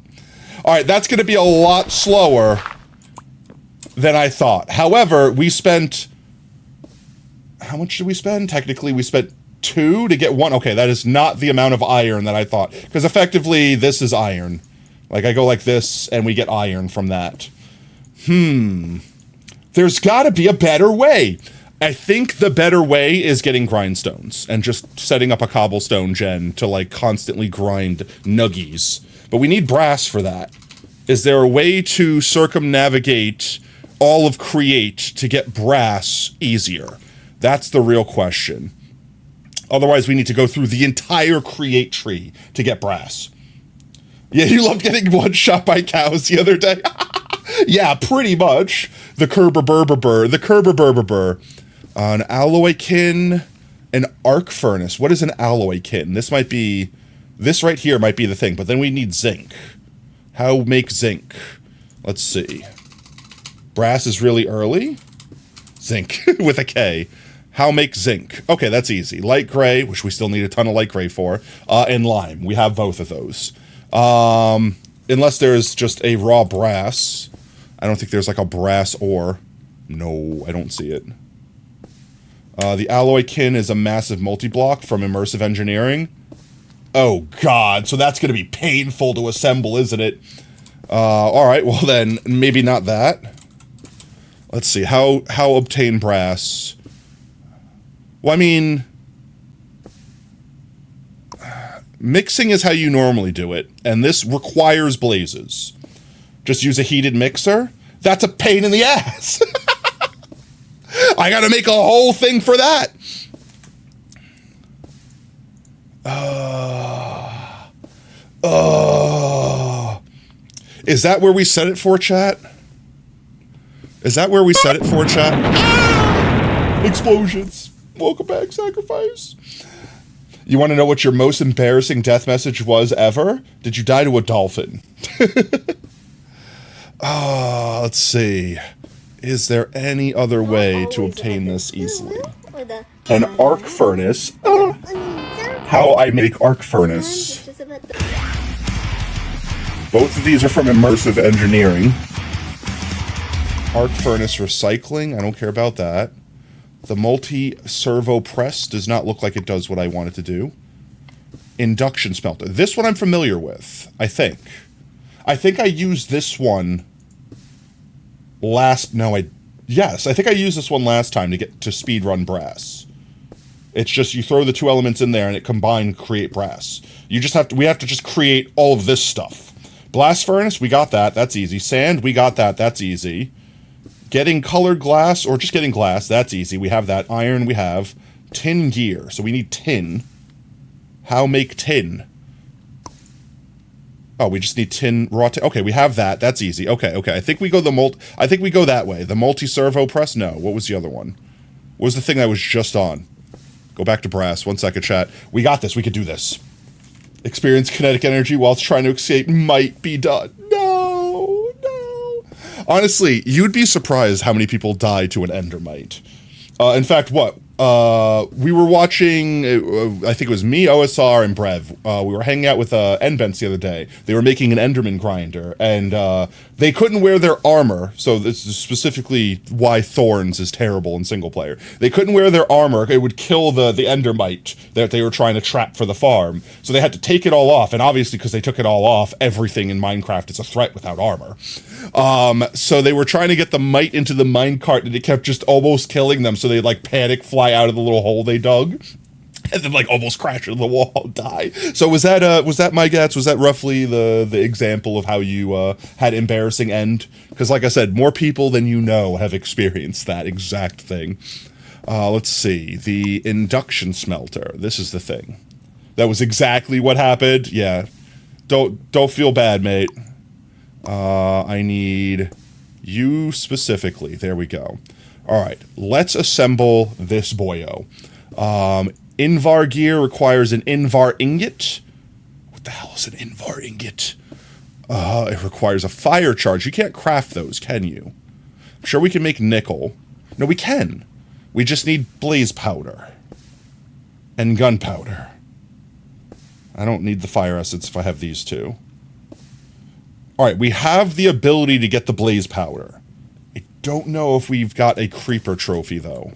Alright, that's gonna be a lot slower than I thought. However, we spent... How much did we spend? Technically, we spent 2 to get 1. Okay, that is not the amount of iron that I thought. Because effectively, this is iron. Like, I go like this, and we get iron from that. There's gotta be a better way. I think the better way is getting grindstones and just setting up a cobblestone gen to like constantly grind nuggies. But we need brass for that. Is there a way to circumnavigate all of Create to get brass easier? That's the real question. Otherwise, we need to go through the entire Create tree to get brass. Yeah, you loved getting one shot by cows the other day. Yeah, pretty much. The Kerber. An alloy kin, an arc furnace. What is an alloy kin? This might be, this right here might be the thing, but then we need zinc. How make zinc? Let's see. Brass is really early. Zinc, with a K. How make zinc? Okay, that's easy. Light gray, which we still need a ton of light gray for, and lime. We have both of those. Unless there's just a raw brass. I don't think there's like a brass ore. No, I don't see it. The alloy kin is a massive multi-block from immersive engineering. Oh god, so that's going to be painful to assemble, isn't it? Alright, well then, maybe not that. Let's see, how obtain brass? Well, I mean... Mixing is how you normally do it, and this requires blazes. Just use a heated mixer? That's a pain in the ass! I gotta make a whole thing for that! Is that where we set it for, chat? Is that where we set it for, chat? Explosions! Welcome back, Sacrifice! You want to know what your most embarrassing death message was ever? Did you die to a dolphin? Let's see. Is there any other way to obtain this easily? An arc furnace? How I make arc furnace. Both of these are from immersive engineering. Arc furnace recycling, I don't care about that. The multi-servo press does not look like it does what I want it to do. Induction smelter. This one I'm familiar with, I think. I think I used this one last... No, Yes, I think I used this one last time to get to speedrun brass. It's just you throw the 2 elements in there and it combined create brass. You just have to... We have to just create all of this stuff. Blast furnace, we got that. That's easy. Sand, we got that. That's easy. Getting colored glass, or just getting glass, that's easy. We have that. Iron, we have. Tin gear, so we need tin. How make tin? Oh, we just need tin, raw tin. Okay, we have that. That's easy. Okay. I think we go I think we go that way. The multi-servo press? No. What was the other one? What was the thing I was just on? Go back to brass. 1 second, chat. We got this. We could do this. Experience kinetic energy whilst trying to escape might be done. No. Honestly, you'd be surprised how many people die to an endermite. In fact, what? we were watching, I think it was me, OSR, and Brev. We were hanging out with Nbents the other day. They were making an Enderman grinder, and they couldn't wear their armor, so this is specifically why Thorns is terrible in single player. They couldn't wear their armor, it would kill the Endermite that they were trying to trap for the farm. So they had to take it all off, and obviously because they took it all off, everything in Minecraft is a threat without armor. So they were trying to get the mite into the minecart, and it kept just almost killing them, so they like panic fly out of the little hole they dug, and then like almost crash into the wall, die. So was that my guess? Was that roughly the example of how you had embarrassing end? Because like I said, more people than you know have experienced that exact thing. Let's see, the induction smelter. This is the thing. That was exactly what happened. Yeah, don't feel bad, mate. I need you specifically. There we go. All right, let's assemble this boyo. Invar gear requires an Invar ingot. What the hell is an Invar ingot? It requires a fire charge. You can't craft those, can you? I'm sure we can make nickel. No, we can. We just need blaze powder. And gunpowder. I don't need the fire essence if I have these two. Alright, we have the ability to get the blaze powder. I don't know if we've got a creeper trophy, though.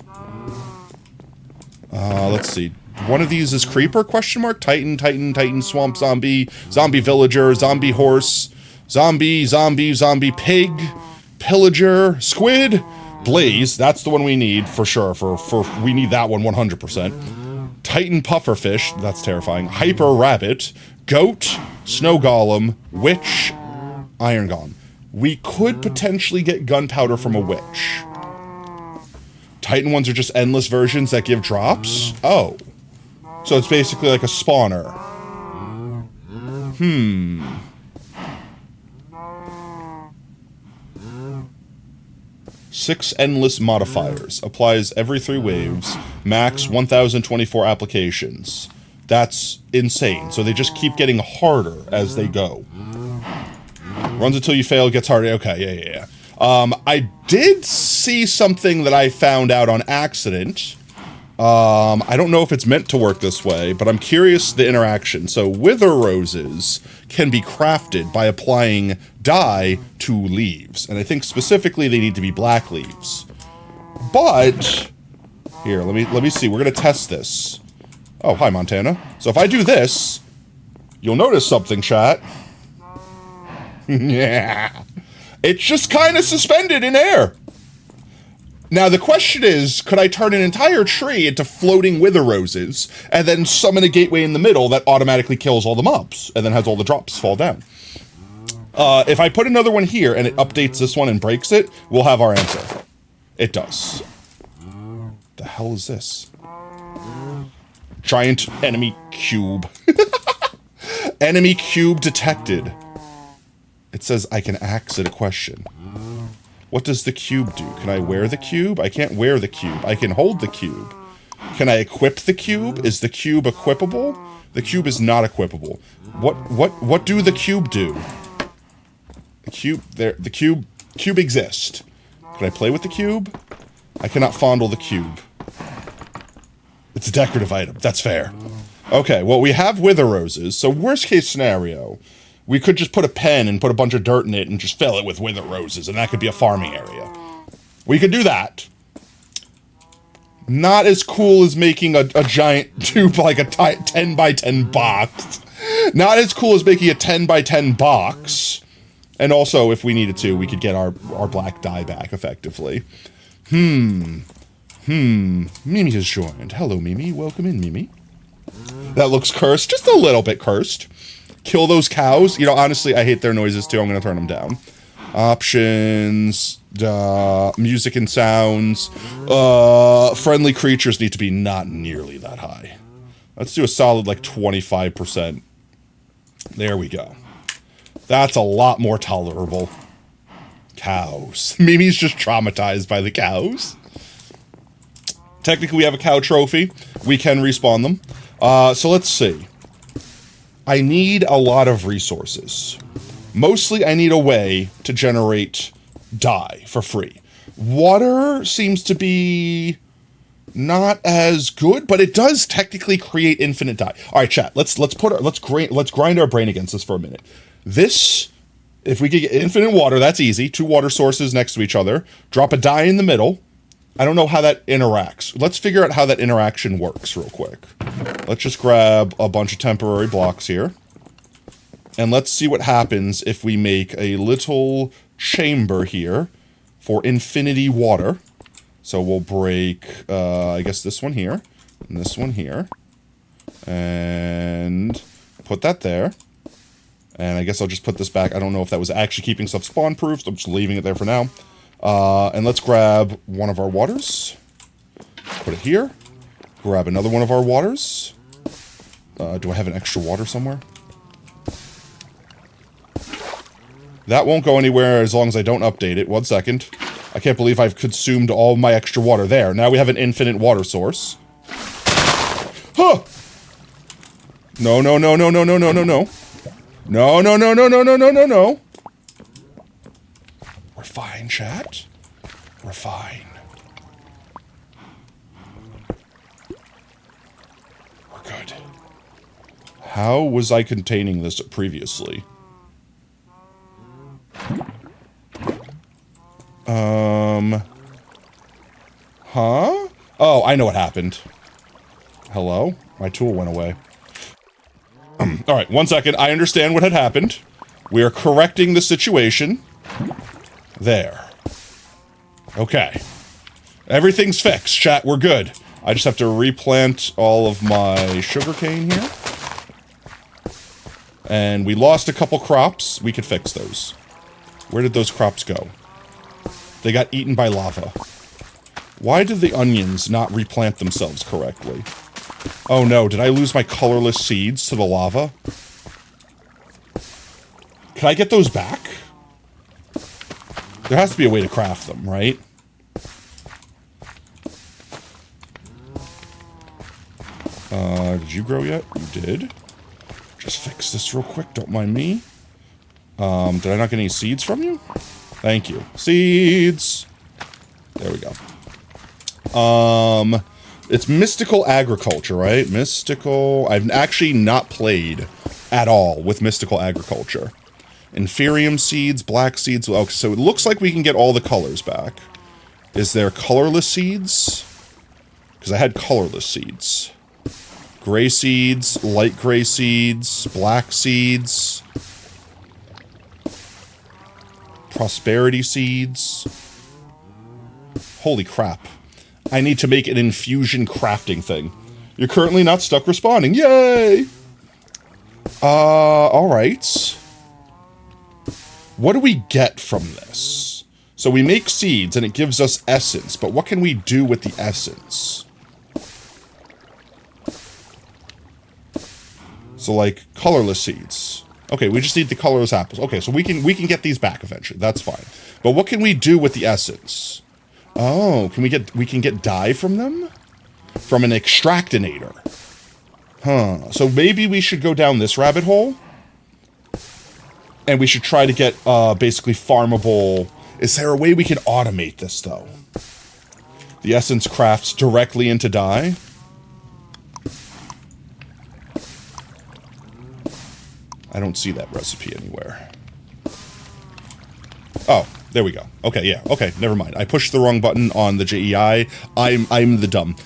Let's see. One of these is creeper, question mark? Titan, Titan, Titan, swamp zombie, zombie villager, zombie horse, zombie pig, pillager, squid, blaze. That's the one we need, for sure. We need that one 100%. Titan pufferfish, that's terrifying. Hyper rabbit, goat, snow golem, witch, iron golem. We could potentially get gunpowder from a witch. Titan ones are just endless versions that give drops? Oh. So it's basically like a spawner. 6 endless modifiers. Applies every 3 waves. Max 1024 applications. That's insane. So they just keep getting harder as they go. Runs until you fail, gets harder. Okay, yeah. I did see something that I found out on accident. I don't know if it's meant to work this way, but I'm curious the interaction. So wither roses can be crafted by applying dye to leaves. And I think specifically they need to be black leaves. But here, let me see. We're going to test this. Oh, hi, Montana. So if I do this, you'll notice something, chat. Yeah. It's just kind of suspended in air. Now, the question is, could I turn an entire tree into floating wither roses and then summon a gateway in the middle that automatically kills all the mobs and then has all the drops fall down? If I put another one here and it updates this one and breaks it, we'll have our answer. It does. The hell is this? Giant enemy cube. Enemy cube detected. It says I can axe it a question. What does the cube do? Can I wear the cube? I can't wear the cube. I can hold the cube. Can I equip the cube? Is the cube equipable? The cube is not equipable. What do the cube do? The cube exists. Can I play with the cube? I cannot fondle the cube. It's a decorative item. That's fair. Okay, well, we have wither roses, so worst case scenario, we could just put a pen and put a bunch of dirt in it and just fill it with wither roses, and that could be a farming area. We could do that. Not as cool as making a giant tube, like a 10 by 10 box. Not as cool as making a 10 by 10 box. And also, if we needed to, we could get our black dye back, effectively. Mimi has joined. Hello, Mimi. Welcome in, Mimi. That looks cursed. Just a little bit cursed. Kill those cows. You know, honestly, I hate their noises, too. I'm going to turn them down. Options. Music and sounds. Friendly creatures need to be not nearly that high. Let's do a solid, like, 25%. There we go. That's a lot more tolerable. Cows. Mimi's just traumatized by the cows. Technically, we have a cow trophy. We can respawn them. So let's see. I need a lot of resources. Mostly, I need a way to generate dye for free. Water seems to be not as good, but it does technically create infinite dye. All right, chat. Let's grind our brain against this for a minute. This, if we could get infinite water, that's easy. 2 water sources next to each other. Drop a dye in the middle. I don't know how that interacts. Let's figure out how that interaction works real quick. Let's just grab a bunch of temporary blocks here. And let's see what happens if we make a little chamber here for infinity water. So we'll break, I guess this one here, and this one here, and put that there. And I guess I'll just put this back. I don't know if that was actually keeping stuff spawn-proof, so I'm just leaving it there for now. And let's grab one of our waters, put it here, grab another one of our waters. Do I have an extra water somewhere? That won't go anywhere as long as I don't update it. 1 second. I can't believe I've consumed all my extra water there. Now we have an infinite water source. Huh! No, no, no, no, no, no, no, no, no. No, no, no, no, no, no, no, no, no. We're fine, chat. We're fine. We're good. How was I containing this previously? Huh? Oh, I know what happened. Hello? My tool went away. Alright, 1 second. I understand what had happened. We are correcting the situation. There. Okay. Everything's fixed, chat. We're good. I just have to replant all of my sugarcane here. And we lost a couple crops. We could fix those. Where did those crops go? They got eaten by lava. Why did the onions not replant themselves correctly? Oh no, did I lose my colorless seeds to the lava? Can I get those back? There has to be a way to craft them, right? Did you grow yet? You did. Just fix this real quick, don't mind me. Did I not get any seeds from you? Thank you. Seeds! There we go. It's mystical agriculture, right? Mystical... I've actually not played at all with mystical agriculture. Inferium seeds, black seeds... Okay, so it looks like we can get all the colors back. Is there colorless seeds? Because I had colorless seeds. Gray seeds, light gray seeds, black seeds... Prosperity seeds. Holy crap. I need to make an infusion crafting thing. You're currently not stuck responding. Yay! Alright. What do we get from this? So we make seeds and it gives us essence, but what can we do with the essence? So like colorless seeds. Okay, we just need the colorless apples. Okay, so we can get these back eventually. That's fine. But what can we do with the essence? Oh, we can get dye from them? From an extractinator. Huh. So maybe we should go down this rabbit hole? And we should try to get basically farmable... Is there a way we can automate this though? The essence crafts directly into dye? I don't see that recipe anywhere. Oh, there we go. Okay, yeah. Okay, never mind. I pushed the wrong button on the JEI. I'm the dumb.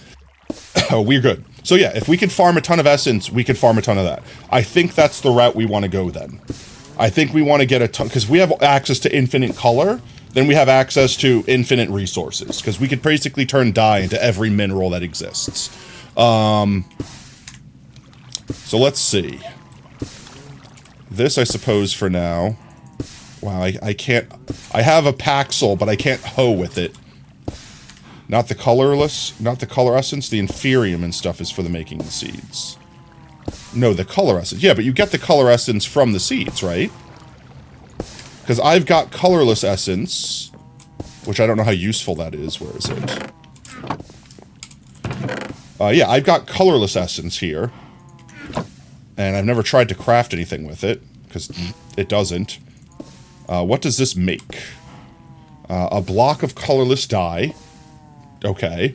We're good. So yeah, if we could farm a ton of essence, we could farm a ton of that. I think that's the route we want to go then. I think we want to get a ton, because we have access to infinite color, then we have access to infinite resources, because we could basically turn dye into every mineral that exists. So let's see. This, I suppose, for now. Wow, I can't... I have a Paxel, but I can't hoe with it. Not the colorless, not the color essence. The inferium and stuff is for the making the seeds. No, the color essence. Yeah, but you get the color essence from the seeds, right? Because I've got colorless essence, which I don't know how useful that is. Where is it? Yeah, I've got colorless essence here. And I've never tried to craft anything with it, because it doesn't. What does this make? A block of colorless dye. Okay.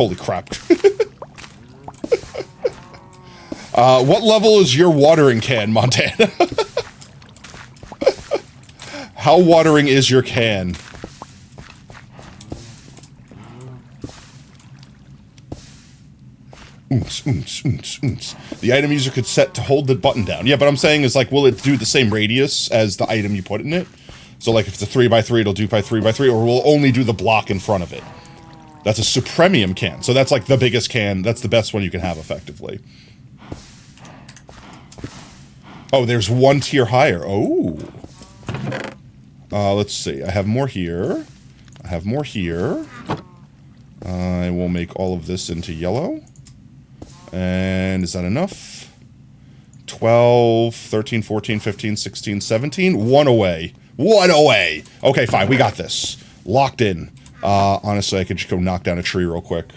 Holy crap. What level is your watering can, Montana? How watering is your can? Oons, oons, oons, oons. The item user could set to hold the button down. Yeah, but I'm saying is like, will it do the same radius as the item you put in it? So like if it's a 3x3, it'll do by 3x3, or will only do the block in front of it? That's a Supremium can. So that's like the biggest can. That's the best one you can have effectively. Oh, there's one tier higher. Oh. Let's see. I have more here. I have more here. I will make all of this into yellow. And is that enough? 12, 13, 14, 15, 16, 17. One away. One away. Okay, fine. We got this. Locked in. Honestly, I could just go knock down a tree real quick.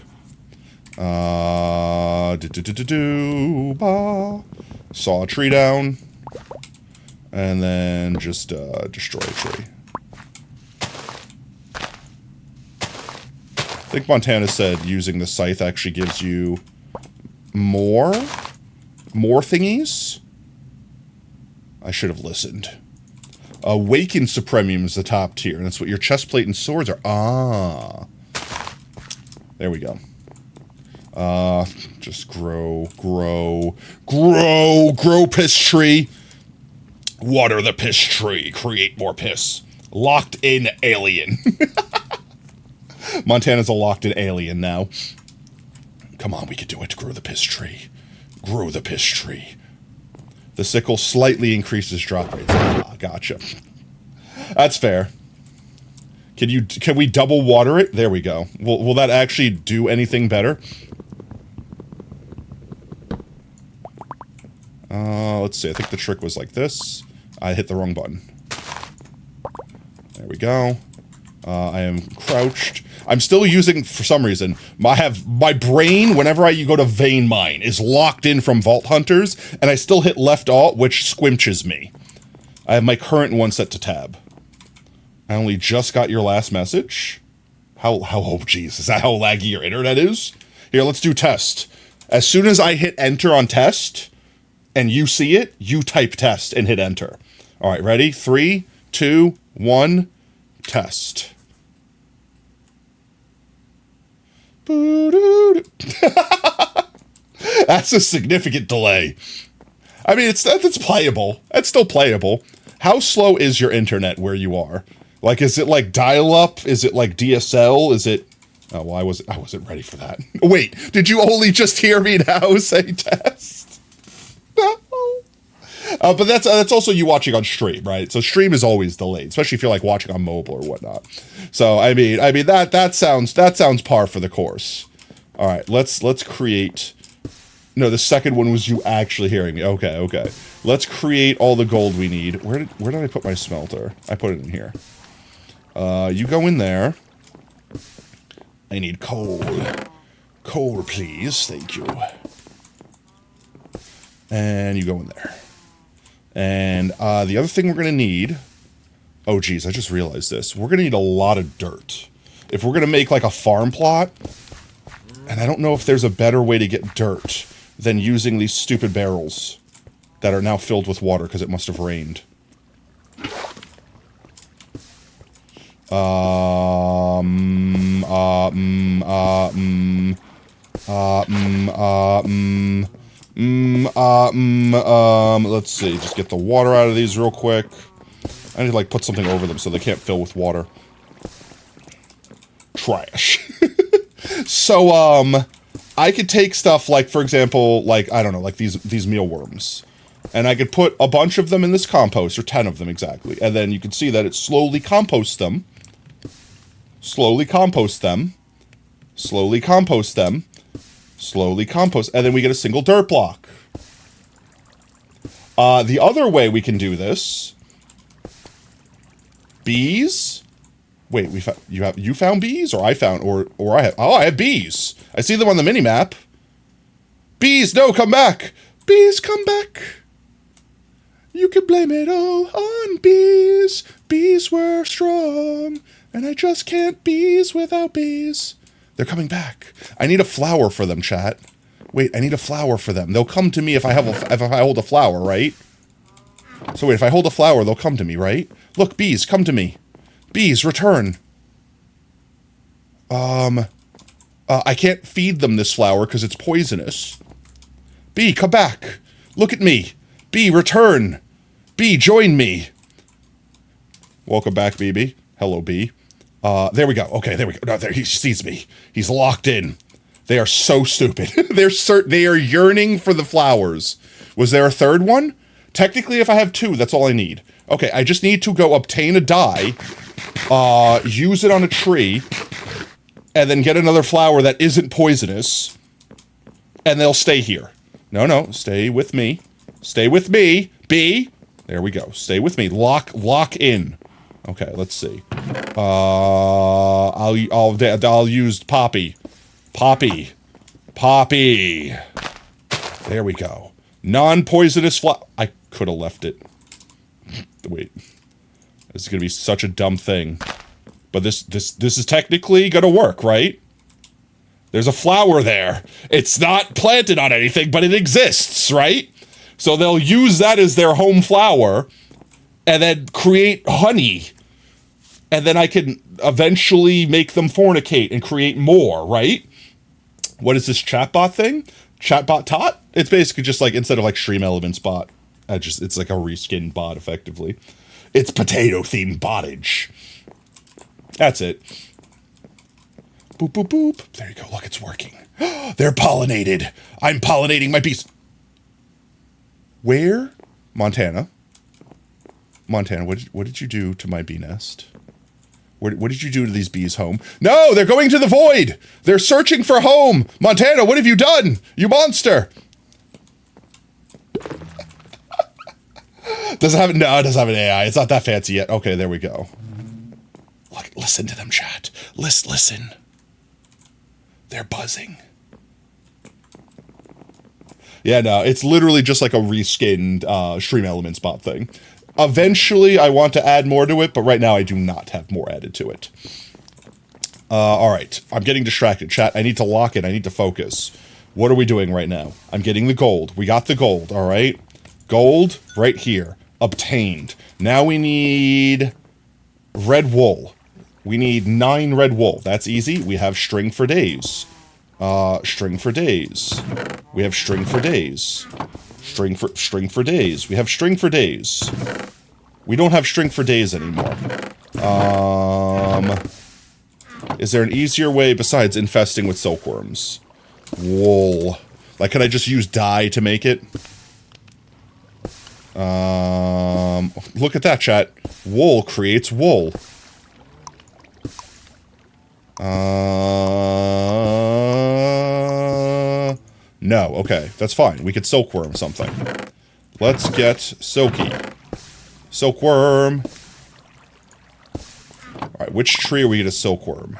Saw a tree down. And then just destroy a tree. I think Montana said using the scythe actually gives you more thingies. I should have listened. Awakened Supremium is the top tier, and that's what your chest plate and swords are. Ah. There we go. Just grow piss tree. Water the piss tree. Create more piss. Locked in alien. Montana's a locked in alien now. Come on, we can do it. Grow the piss tree. Grow the piss tree. The sickle slightly increases drop rates. Ah, gotcha. That's fair. Can we double water it? There we go. Will that actually do anything better? Let's see. I think the trick was like this. I hit the wrong button. There we go. I am crouched. I'm still using, for some reason, my brain, whenever I go to vein mine, is locked in from Vault Hunters, and I still hit left alt, which squinches me. I have my current one set to tab. I only just got your last message. Oh geez, is that how laggy your internet is? Here, let's do test. As soon as I hit enter on test, and you see it, you type test and hit enter. All right, ready? 3, 2, 1, test. That's a significant delay. I mean, that's playable. That's still playable. How slow is your internet where you are? Like, is it like dial-up? Is it like DSL? Is it... Oh, well, I wasn't ready for that. Wait, did you only just hear me now say test? No. But that's also you watching on stream, right? So stream is always delayed, especially if you're like watching on mobile or whatnot. So I mean that sounds par for the course. All right, let's create. No, the second one was you actually hearing me. Okay. Let's create all the gold we need. Where did I put my smelter? I put it in here. You go in there. I need coal. Coal, please. Thank you. And you go in there. And the other thing we're going to need... Oh, geez, I just realized this. We're going to need a lot of dirt. If we're going to make, like, a farm plot... And I don't know if there's a better way to get dirt than using these stupid barrels that are now filled with water because it must have rained. Let's see, just get the water out of these real quick. I need to, like, put something over them so they can't fill with water. Trash. So, I could take stuff like, for example, like, I don't know, like these mealworms. And I could put a bunch of them in this compost, or 10 of them exactly. And then you can see that it slowly composts them. Slowly compost them. Slowly compost them. Slowly compost. And then we get a single dirt block. The other way we can do this... Bees? Wait, you found bees? Or I found... Or I have... Oh, I have bees! I see them on the mini-map. Bees, no, come back! Bees, come back! You can blame it all on bees. Bees were strong. And I just can't bees without bees. They're coming back. I need a flower for them, chat. Wait, I need a flower for them. They'll come to me if I hold a flower, right? So wait, if I hold a flower, they'll come to me, right? Look, bees, come to me. Bees, return. I can't feed them this flower because it's poisonous. Bee, come back. Look at me. Bee, return. Bee, join me. Welcome back, BB. Hello, Bee. There we go. Okay, there we go. No, there, he sees me. He's locked in. They are so stupid. They are yearning for the flowers. Was there a third one? Technically, if I have two, that's all I need. Okay, I just need to go obtain a dye, use it on a tree, and then get another flower that isn't poisonous, and they'll stay here. No, stay with me. Stay with me. Bee. There we go. Stay with me. Lock in. Okay, let's see. I'll use Poppy. Poppy. There we go. Non-poisonous flower. I could have left it. Wait. This is gonna be such a dumb thing. But this is technically gonna work, right? There's a flower there. It's not planted on anything, but it exists, right? So they'll use that as their home flower, and then create honey. And then I can eventually make them fornicate and create more, right? What is this chatbot thing? Chatbot tot? It's basically just like, instead of like Stream Elements bot, it's like a reskinned bot, effectively. It's potato-themed bottage. That's it. Boop, boop, boop. There you go. Look, it's working. They're pollinated. I'm pollinating my bees. Where? Montana. Montana, what did you do to my bee nest? What did you do to these bees' home? No, they're going to the void. They're searching for home. Montana, what have you done? You monster. Does it have, no, it doesn't have an AI. It's not that fancy yet. Okay, there we go. Look, listen to them, chat. Listen. They're buzzing. Yeah, no, it's literally just like a reskinned Stream Elements bot thing. Eventually, I want to add more to it, but right now I do not have more added to it. Alright, I'm getting distracted. Chat, I need to lock in. I need to focus. What are we doing right now? I'm getting the gold. We got the gold, alright? Gold, right here. Obtained. Now we need red wool. We need 9 red wool. That's easy. We have string for days. String for days. We have string for days. String for days. We have string for days. We don't have string for days anymore. Is there an easier way besides infesting with silkworms? Wool. Like, can I just use dye to make it? Look at that, chat. Wool creates wool. No, okay, that's fine. We could silkworm something. Let's get silky. Silkworm. Alright, which tree are we gonna silkworm?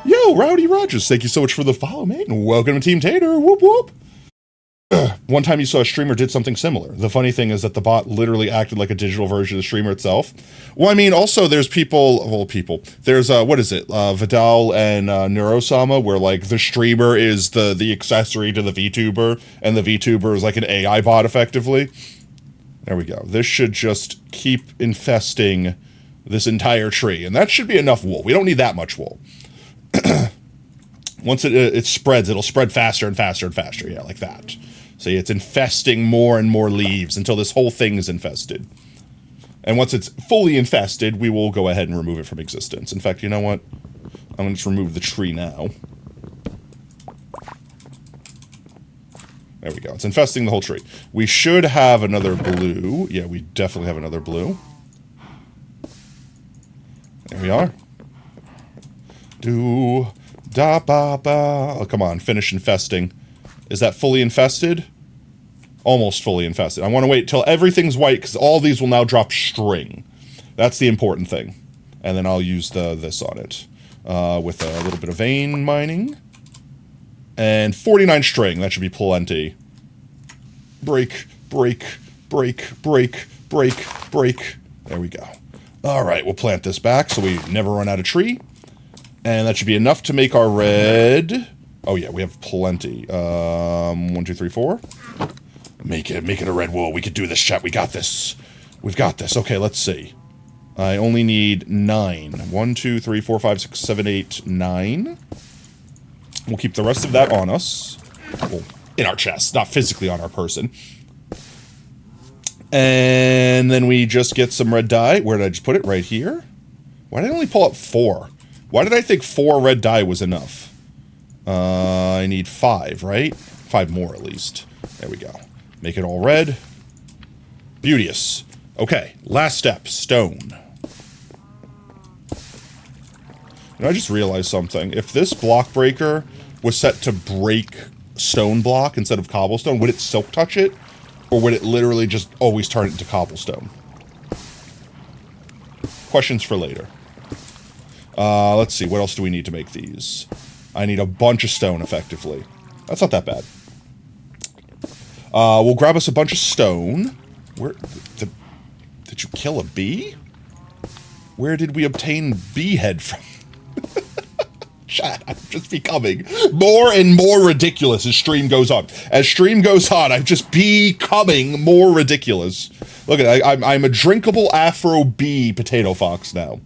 Yo, Rowdy Rogers, thank you so much for the follow, mate, and welcome to Team Tater, whoop whoop! One time you saw a streamer did something similar. The funny thing is that the bot literally acted like a digital version of the streamer itself. Well, I mean, also there's there's, what is it, Vidal and Neurosama, where, like, the streamer is the accessory to the VTuber, and the VTuber is like an AI bot, effectively. There we go. This should just keep infesting this entire tree, and that should be enough wool. We don't need that much wool. Once it spreads, it'll spread faster and faster and faster, yeah, like that. See, it's infesting more and more leaves until this whole thing is infested. And once it's fully infested, we will go ahead and remove it from existence. In fact, you know what? I'm going to just remove the tree now. There we go. It's infesting the whole tree. We should have another blue. Yeah, we definitely have another blue. There we are. Oh, come on, finish infesting. Is that fully infested? Almost fully infested. I want to wait till everything's white, because all these will now drop string. That's the important thing. And then I'll use this on it. With a little bit of vein mining. And 49 string, that should be plenty. Break. There we go. All right, we'll plant this back so we never run out of tree. And that should be enough to make our red. Oh yeah, we have plenty. 1, 2, 3, 4. Make it a red wool. We could do this, chat. We got this. We've got this. Okay, let's see. I only need 9. 1, 2, 3, 4, 5, 6, 7, 8, 9. We'll keep the rest of that on us. Well, in our chest, not physically on our person. And then we just get some red dye. Where did I just put it? Right here? Why did I only pull up 4? Why did I think 4 red dye was enough? I need 5, right? 5 more at least. There we go. Make it all red. Beauteous. Okay, last step, stone. And I just realized something. If this block breaker was set to break stone block instead of cobblestone, would it silk touch it? Or would it literally just always turn it into cobblestone? Questions for later. Let's see, what else do we need to make these? I need a bunch of stone, effectively. That's not that bad. We'll grab us a bunch of stone. Where... Did you kill a bee? Where did we obtain bee head from? Chat, I'm just becoming more and more ridiculous as stream goes on. As stream goes on, I'm just becoming more ridiculous. Look at it, I'm a drinkable Afro bee potato fox now.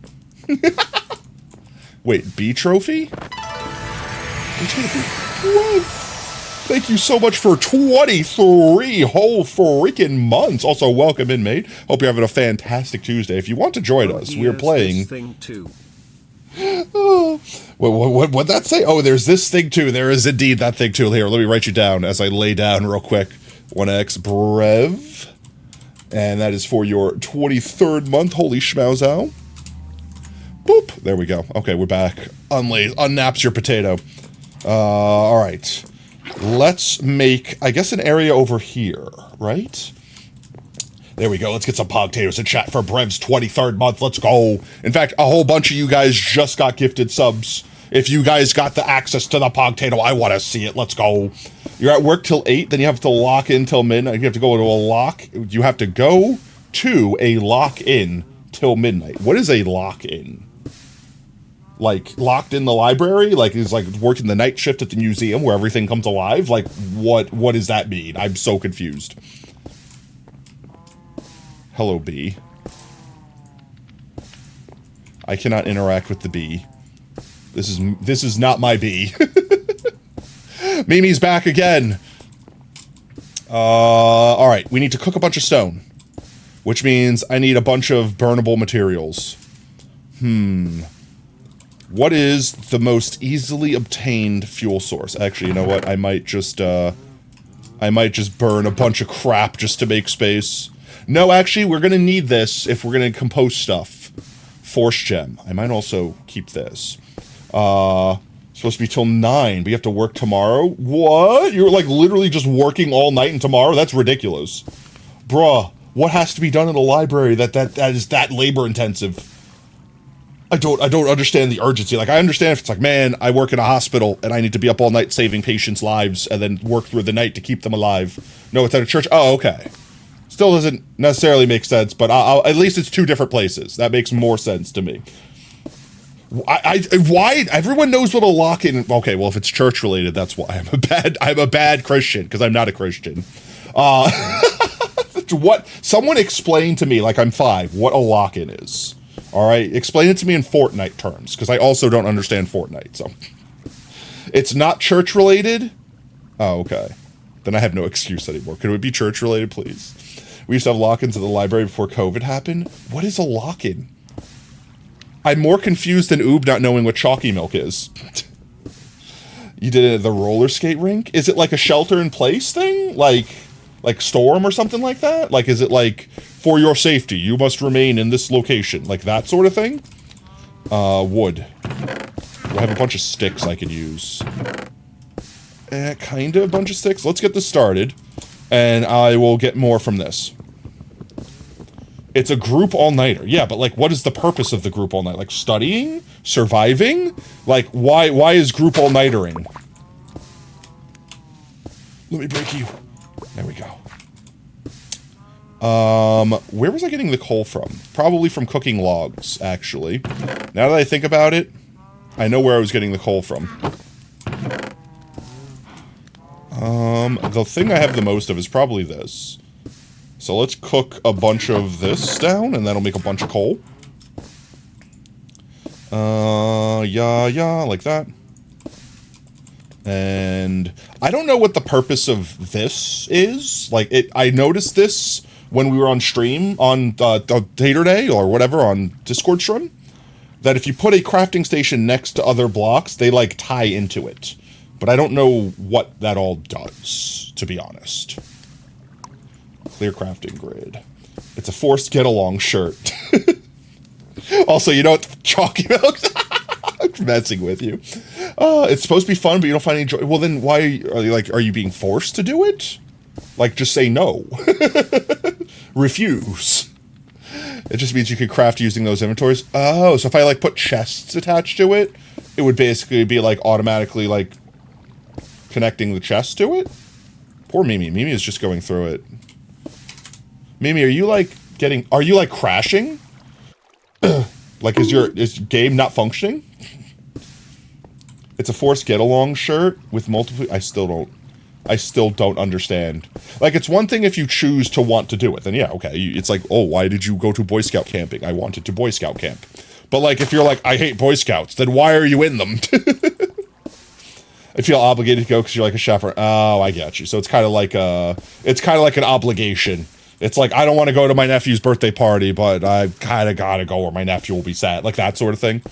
Wait, bee trophy? What? Thank you so much for 23 whole freaking months. Also, welcome in, mate. Hope you're having a fantastic Tuesday. If you want to join us, we are playing... Thing too. Oh, what'd that say? Oh, there's this thing too. There is indeed that thing too. Here, let me write you down as I lay down real quick. 1x brev. And that is for your 23rd month. Holy schmauzow. Boop. There we go. Okay, we're back. Unnaps your potato. Alright. Let's make, I guess, an area over here, right? There we go. Let's get some potatoes in chat for Brev's 23rd month. Let's go. In fact, a whole bunch of you guys just got gifted subs. If you guys got the access to the potato, I want to see it. Let's go. You're at work till 8, then you have to lock in till midnight. You have to go to a lock. You have to go to a lock-in till midnight. What is a lock-in? Like, locked in the library? Like, it's like working the night shift at the museum where everything comes alive? Like, what does that mean? I'm so confused. Hello, bee. I cannot interact with the bee. This is not my bee. Mimi's back again. Alright, we need to cook a bunch of stone. Which means I need a bunch of burnable materials. What is the most easily obtained fuel source? Actually, you know what? I might just burn a bunch of crap just to make space. No, actually, we're gonna need this if we're gonna compose stuff. Force gem. I might also keep this. Supposed to be till 9, but you have to work tomorrow? What? You're like literally just working all night and tomorrow? That's ridiculous. Bruh, what has to be done in a library that is that labor intensive? I don't understand the urgency. Like, I understand if it's like, man, I work in a hospital and I need to be up all night saving patients' lives and then work through the night to keep them alive. No, it's at a church. Oh, okay. Still doesn't necessarily make sense, but at least it's 2 different places. That makes more sense to me. Why? Everyone knows what a lock-in... Okay, well, if it's church-related, that's why. I'm a bad Christian, because I'm not a Christian. What? Someone explain to me, like I'm 5, what a lock-in is. Alright? Explain it to me in Fortnite terms, because I also don't understand Fortnite, so... It's not church-related? Oh, okay. Then I have no excuse anymore. Could it be church-related, please? We used to have lock-ins at the library before COVID happened. What is a lock-in? I'm more confused than Oob not knowing what chalky milk is. You did it at the roller skate rink? Is it like a shelter-in-place thing? Like Storm or something like that? Like, is it like, for your safety, you must remain in this location? Like that sort of thing? Wood. I have a bunch of sticks I could use. Kind of a bunch of sticks. Let's get this started. And I will get more from this. It's a group all-nighter. Yeah, but like, what is the purpose of the group all-night? Like, studying? Surviving? Like, why is group all-nightering? Let me break you. There we go. Where was I getting the coal from? Probably from cooking logs, actually. Now that I think about it, I know where I was getting the coal from. The thing I have the most of is probably this. So let's cook a bunch of this down, and that'll make a bunch of coal. Yeah, like that. And I don't know what the purpose of this is. Like, I noticed this when we were on stream on Tater Day or whatever on Discord stream, that if you put a crafting station next to other blocks, they like tie into it. But I don't know what that all does, to be honest. Clear crafting grid. It's a forced get-along shirt. Also, you know what? Chalky milk. I'm messing with you. It's supposed to be fun, but you don't find any joy. Well, then why are you being forced to do it? Like, just say no. Refuse. It just means you could craft using those inventories. Oh, so if I like put chests attached to it, it would basically be like automatically like connecting the chest to it. Poor Mimi. Mimi is just going through it. Mimi, are you like crashing? Like, is game not functioning? It's a forced get-along shirt with multiple... I still don't understand. Like, it's one thing if you choose to want to do it. Then, yeah, okay. It's like, oh, why did you go to Boy Scout camping? I wanted to Boy Scout camp. But, like, if you're like, I hate Boy Scouts, then why are you in them? I feel obligated to go because you're like a chaperone. Oh, I get you. So it's kind of like an obligation. It's like, I don't want to go to my nephew's birthday party, but I kind of got to go where my nephew will be sad. Like that sort of thing.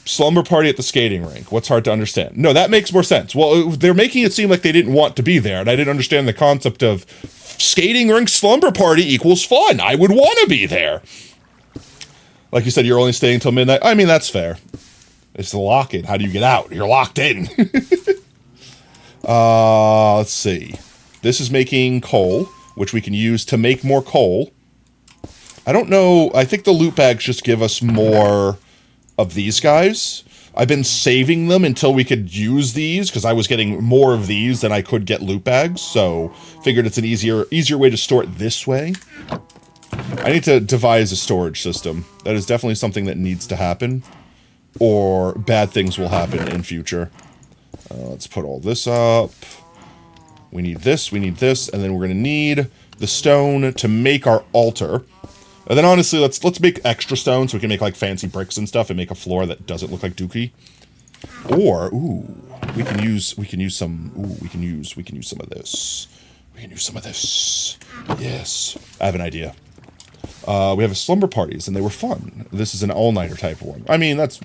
Slumber party at the skating rink. What's hard to understand? No, that makes more sense. Well, they're making it seem like they didn't want to be there, and I didn't understand the concept of skating rink slumber party equals fun. I would want to be there. Like you said, you're only staying until midnight. I mean, that's fair. It's the lock-in. How do you get out? You're locked in. Let's see. This is making coal, which we can use to make more coal. I don't know. I think the loot bags just give us more of these guys. I've been saving them until we could use these, because I was getting more of these than I could get loot bags, so figured it's an easier way to store it this way. I need to devise a storage system. That is definitely something that needs to happen, or bad things will happen in future. Let's put all this up. We need this, and then we're going to need the stone to make our altar. And then honestly, let's make extra stone so we can make like fancy bricks and stuff and make a floor that doesn't look like dookie. Or, ooh, we can use some of this. We can use some of this. Yes. I have an idea. We have slumber parties, and they were fun. This is an all-nighter type one. I mean, let's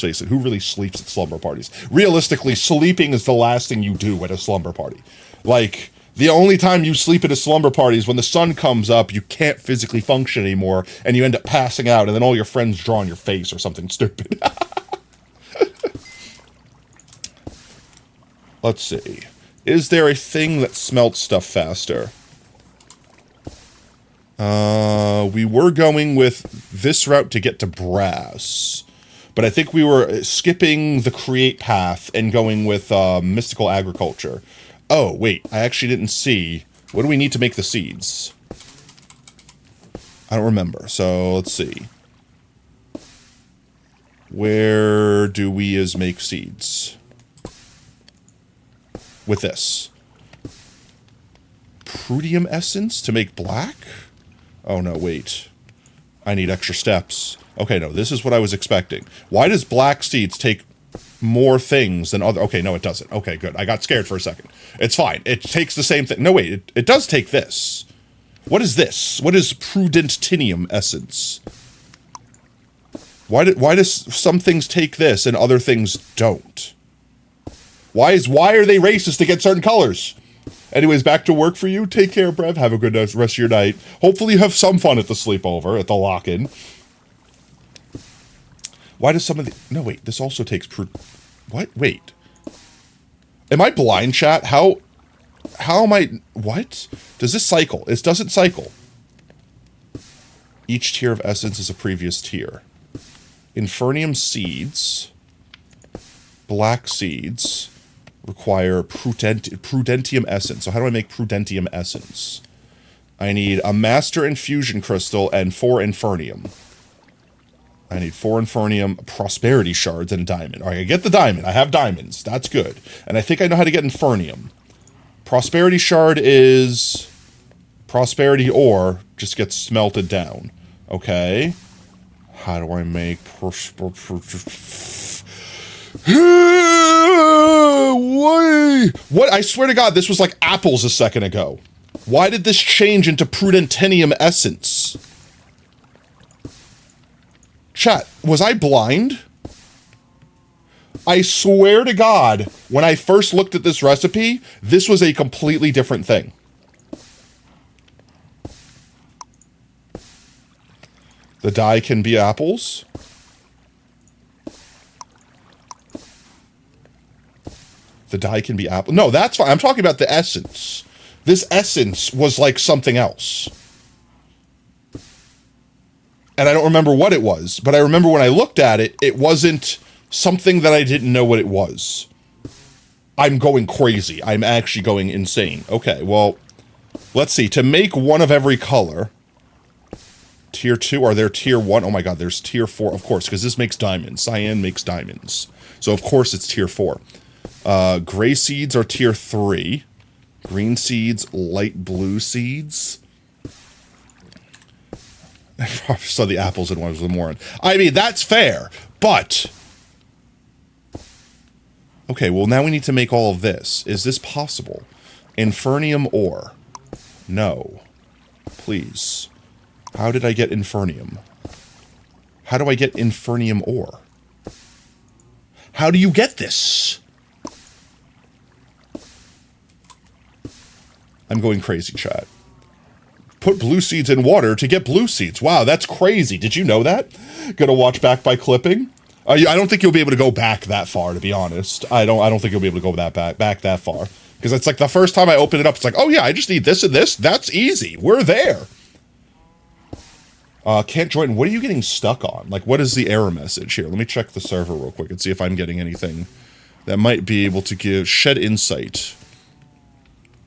face it, who really sleeps at slumber parties? Realistically, sleeping is the last thing you do at a slumber party. Like, the only time you sleep at a slumber party is when the sun comes up, you can't physically function anymore, and you end up passing out, and then all your friends draw on your face or something stupid. Let's see. Is there a thing that smelts stuff faster? We were going with this route to get to brass, but I think we were skipping the create path and going with mystical agriculture. Oh, wait, I actually didn't see. What do we need to make the seeds? I don't remember, so let's see. Where do we make seeds? With this. Prudium essence to make black? Oh, no, wait. I need extra steps. Okay, no, this is what I was expecting. Why does black seeds take more things than other... Okay, no, it doesn't. Okay, good. I got scared for a second. It's fine. It takes the same thing. No, wait, it does take this. What is this? What is prudentinium essence? Why does some things take this and other things don't? Why are they racist to get certain colors? Anyways, back to work for you. Take care, Brev. Have a good rest of your night. Hopefully you have some fun at the sleepover, at the lock-in. Why does some of the... No, wait. This also takes... What? Wait. Am I blind, chat? How am I... What? Does this cycle? It doesn't cycle. Each tier of essence is a previous tier. Infernium seeds. Black seeds. Require prudentium essence. So how do I make prudentium essence? I need a master infusion crystal and 4 infernium. I need 4 infernium, prosperity shards, and a diamond. All right, I get the diamond. I have diamonds. That's good. And I think I know how to get infernium. Prosperity shard is prosperity ore, just gets smelted down. Okay. How do I make What? I swear to God, this was like apples a second ago. Why did this change into prudentinium essence? Chat, was I blind? I swear to God, when I first looked at this recipe, this was a completely different thing. The dye can be apples. The dye can be apple. No, that's fine. I'm talking about the essence. This essence was like something else. And I don't remember what it was, but I remember when I looked at it, it wasn't something that I didn't know what it was. I'm going crazy. I'm actually going insane. Okay, well, let's see. To make one of every color, tier 2, are there tier 1? Oh my God, there's tier 4, of course, because this makes diamonds. Cyan makes diamonds. So of course it's tier 4. Gray seeds are tier 3. Green seeds, light blue seeds. I probably saw the apples in one of the morning. I mean, that's fair, but... Okay, well, now we need to make all of this. Is this possible? Infernium ore. No. Please. How did I get infernium? How do I get infernium ore? How do you get this? I'm going crazy, chat. Put blue seeds in water to get blue seeds. Wow, that's crazy. Did you know that? Gonna watch back by clipping? I don't think you'll be able to go back that far, to be honest. I don't think you'll be able to go back that far. Because it's like the first time I open it up, it's like, oh yeah, I just need this and this. That's easy. We're there. Can't join. What are you getting stuck on? Like, what is the error message here? Let me check the server real quick and see if I'm getting anything that might be able to give shed insight.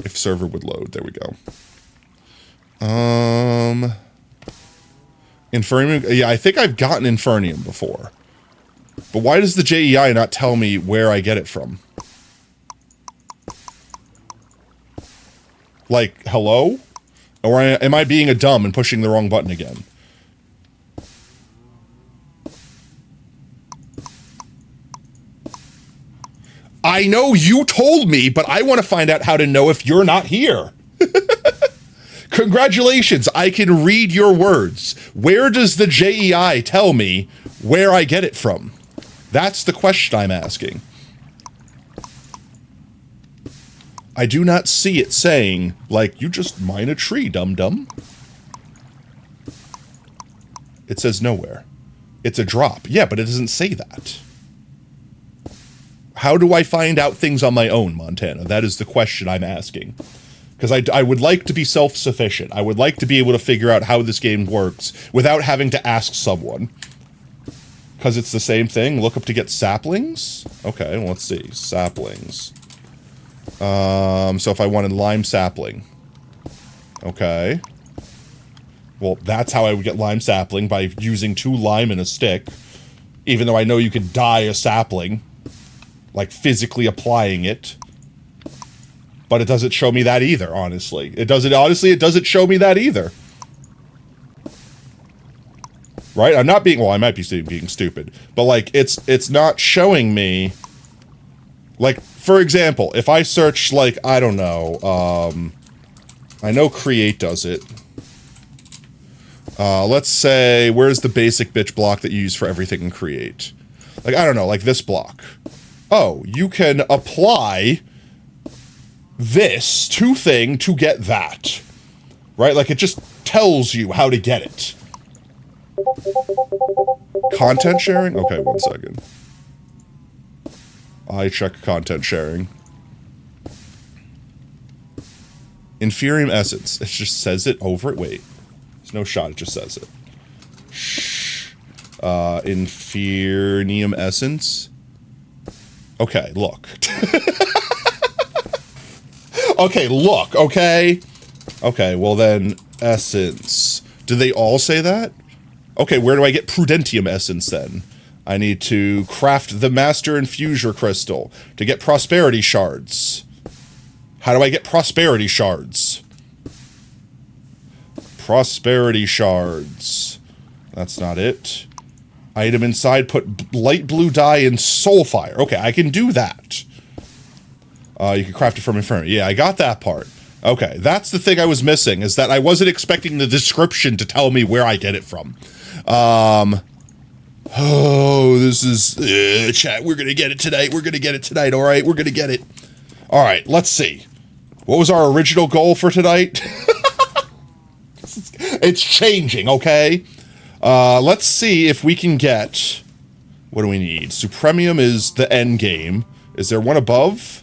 If server would load. There we go. Infernium. Yeah, I think I've gotten Infernium before. But why does the JEI not tell me where I get it from? Like, hello? Or am I being a dumb and pushing the wrong button again? I know you told me, but I want to find out how to know if you're not here. Congratulations, I can read your words. Where does the JEI tell me where I get it from? That's the question I'm asking. I do not see it saying, like, you just mine a tree, dum-dum. It says nowhere. It's a drop. Yeah, but it doesn't say that. How do I find out things on my own, Montana? That is the question I'm asking. Because I would like to be self-sufficient. I would like to be able to figure out how this game works without having to ask someone. Because it's the same thing. Look up to get saplings? Okay, well, let's see. Saplings. So if I wanted lime sapling. Okay. Well, that's how I would get lime sapling, by using 2 lime and a stick. Even though I know you could dye a sapling. Like, physically applying it. But it doesn't show me that either, honestly. It doesn't show me that either. Right? I'm not being, well, I might be being stupid. But, like, it's not showing me... Like, for example, if I search, like, I don't know, I know Create does it. Let's say, where's the basic bitch block that you use for everything in Create? Like, I don't know, like this block. Oh, you can apply this to thing to get that. Right? Like, it just tells you how to get it. Content sharing? Okay, 1 second. I check content sharing. Inferium essence. It just says it over it. Wait. There's no shot. It just says it. Shh. Inferium essence. Okay, look. Okay, look, okay? Okay, well then, essence. Do they all say that? Okay, where do I get Prudentium essence then? I need to craft the Master Infuser Crystal to get Prosperity Shards. How do I get Prosperity Shards? Prosperity Shards. That's not it. Item inside, put light blue dye in Soulfire. Okay, I can do that. You can craft it from Inferno. Yeah, I got that part. Okay, that's the thing I was missing, is that I wasn't expecting the description to tell me where I get it from. Oh, this is... chat, we're gonna get it tonight. We're gonna get it tonight, alright? We're gonna get it. Alright, let's see. What was our original goal for tonight? It's changing, okay? Let's see if we can get... What do we need? Supremium is the end game. Is there one above?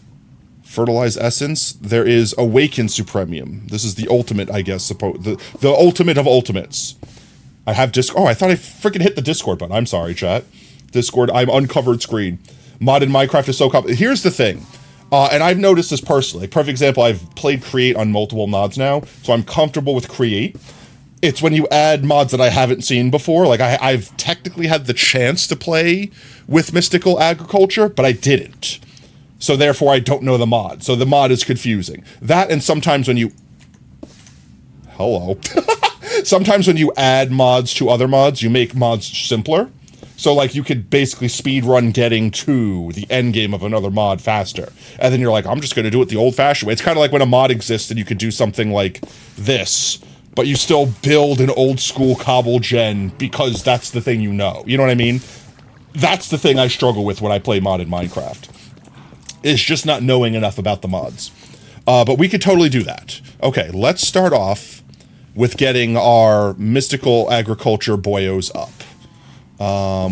Fertilize Essence. There is Awaken Supremium. This is the ultimate, I guess, the ultimate of ultimates. I have Discord. Oh, I thought I freaking hit the Discord button. I'm sorry, chat. Discord, I'm uncovered screen. Modded Minecraft is so complicated. Here's the thing. And I've noticed this personally. Perfect example, I've played Create on multiple mods now, so I'm comfortable with Create. It's when you add mods that I haven't seen before. Like, I've technically had the chance to play with Mystical Agriculture, but I didn't. So therefore, I don't know the mod. So the mod is confusing. That, and sometimes when you... Hello. Sometimes when you add mods to other mods, you make mods simpler. So, like, you could basically speedrun getting to the end game of another mod faster. And then you're like, I'm just going to do it the old-fashioned way. It's kind of like when a mod exists and you could do something like this, but you still build an old-school cobble gen because that's the thing you know. You know what I mean? That's the thing I struggle with when I play modded Minecraft. It's just not knowing enough about the mods. But we could totally do that. Okay, let's start off with getting our Mystical Agriculture boyos up.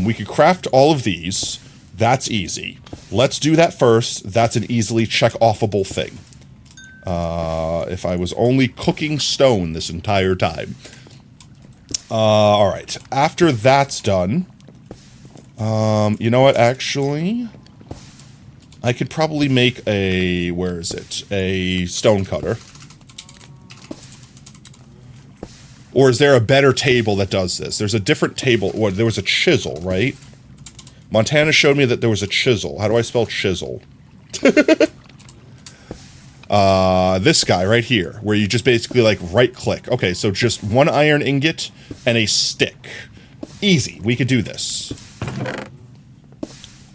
We could craft all of these. That's easy. Let's do that first. That's an easily check-offable thing. If I was only cooking stone this entire time. Alright. After that's done... you know what, actually... I could probably make a... Where is it? A stone cutter. Or is there a better table that does this? There's a different table. Or there was a chisel, right? Montana showed me that there was a chisel. How do I spell chisel? This guy right here, where you just basically, like, right-click. Okay, so just one iron ingot and a stick. Easy. We could do this.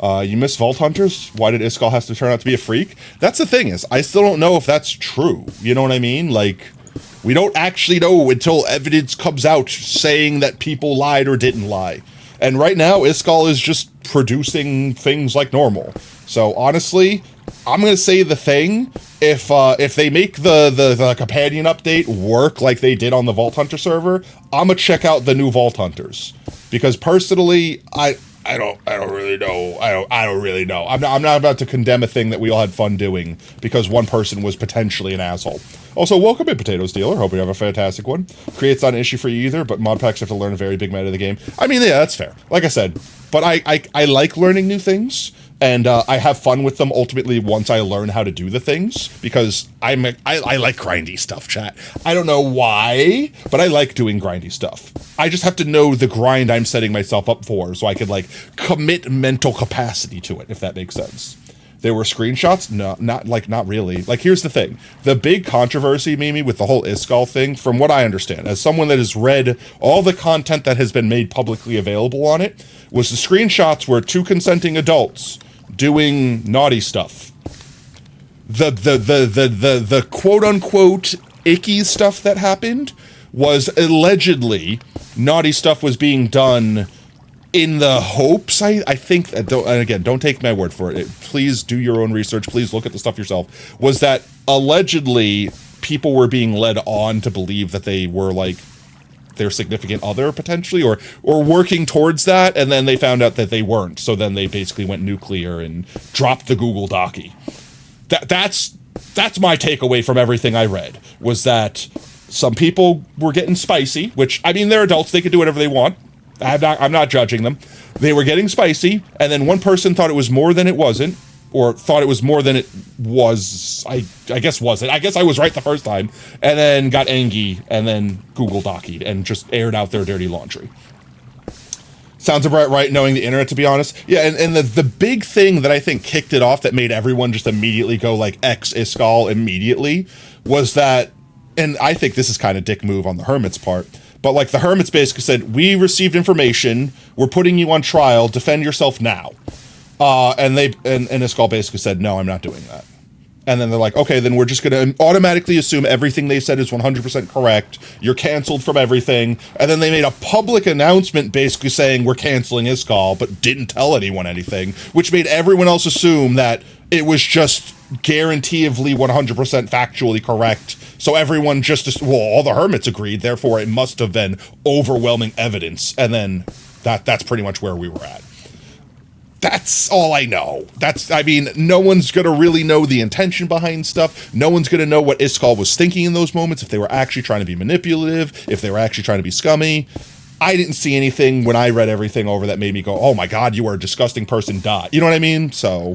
You miss Vault Hunters? Why did Iskall have to turn out to be a freak? That's the thing is, I still don't know if that's true. You know what I mean? Like... We don't actually know until evidence comes out saying that people lied or didn't lie. And right now, Iskall is just producing things like normal. So honestly, I'm gonna say the thing, if they make the companion update work like they did on the Vault Hunter server, I'm gonna check out the new Vault Hunters. Because personally, I don't really know. I don't really know. I'm not about to condemn a thing that we all had fun doing because one person was potentially an asshole. Also, welcome in, Potato Stealer. Hope you have a fantastic one. Create's not an issue for you either, but mod packs have to learn a very big meta of the game. I mean, yeah, that's fair. Like I said, but I like learning new things, and I have fun with them ultimately once I learn how to do the things, because I like grindy stuff, chat. I don't know why, but I like doing grindy stuff. I just have to know the grind I'm setting myself up for so I could, like, commit mental capacity to it, if that makes sense. There were screenshots? No, not really. Like, here's the thing. The big controversy, Mimi, with the whole Iskall thing, from what I understand, as someone that has read all the content that has been made publicly available on it, was the screenshots were two consenting adults doing naughty stuff. The quote-unquote icky stuff that happened was allegedly naughty stuff was being done in the hopes, I think, and again, don't take my word for it. Please do your own research. Please look at the stuff yourself. Was that allegedly people were being led on to believe that they were, like, their significant other, potentially, or working towards that, and then they found out that they weren't. So then they basically went nuclear and dropped the Google Docky. That's my takeaway from everything I read, was that some people were getting spicy, which, I mean, they're adults. They can do whatever they want. I'm not judging them. They were getting spicy, and then one person thought it was more than it wasn't, or thought it was more than it was. I guess wasn't. I guess I was right the first time, and then got angry, and then Google Docied and just aired out their dirty laundry. Sounds about right, knowing the internet, to be honest. Yeah, and the big thing that I think kicked it off that made everyone just immediately go like X Iskall immediately was that, and I think this is kind of dick move on the Hermit's part, but like the Hermits basically said, we received information, we're putting you on trial, defend yourself now. And Iskall basically said, no, I'm not doing that. And then they're like, okay, then we're just going to automatically assume everything they said is 100% correct. You're canceled from everything. And then they made a public announcement basically saying we're canceling Iskall, but didn't tell anyone anything, which made everyone else assume that it was just guaranteedly 100% factually correct. So everyone just, well, all the Hermits agreed, therefore it must have been overwhelming evidence. And then that's pretty much where we were at. That's all I know. I mean, no one's going to really know the intention behind stuff. No one's going to know what Iskall was thinking in those moments, if they were actually trying to be manipulative, if they were actually trying to be scummy. I didn't see anything when I read everything over that made me go, oh my God, you are a disgusting person, dot. You know what I mean? So,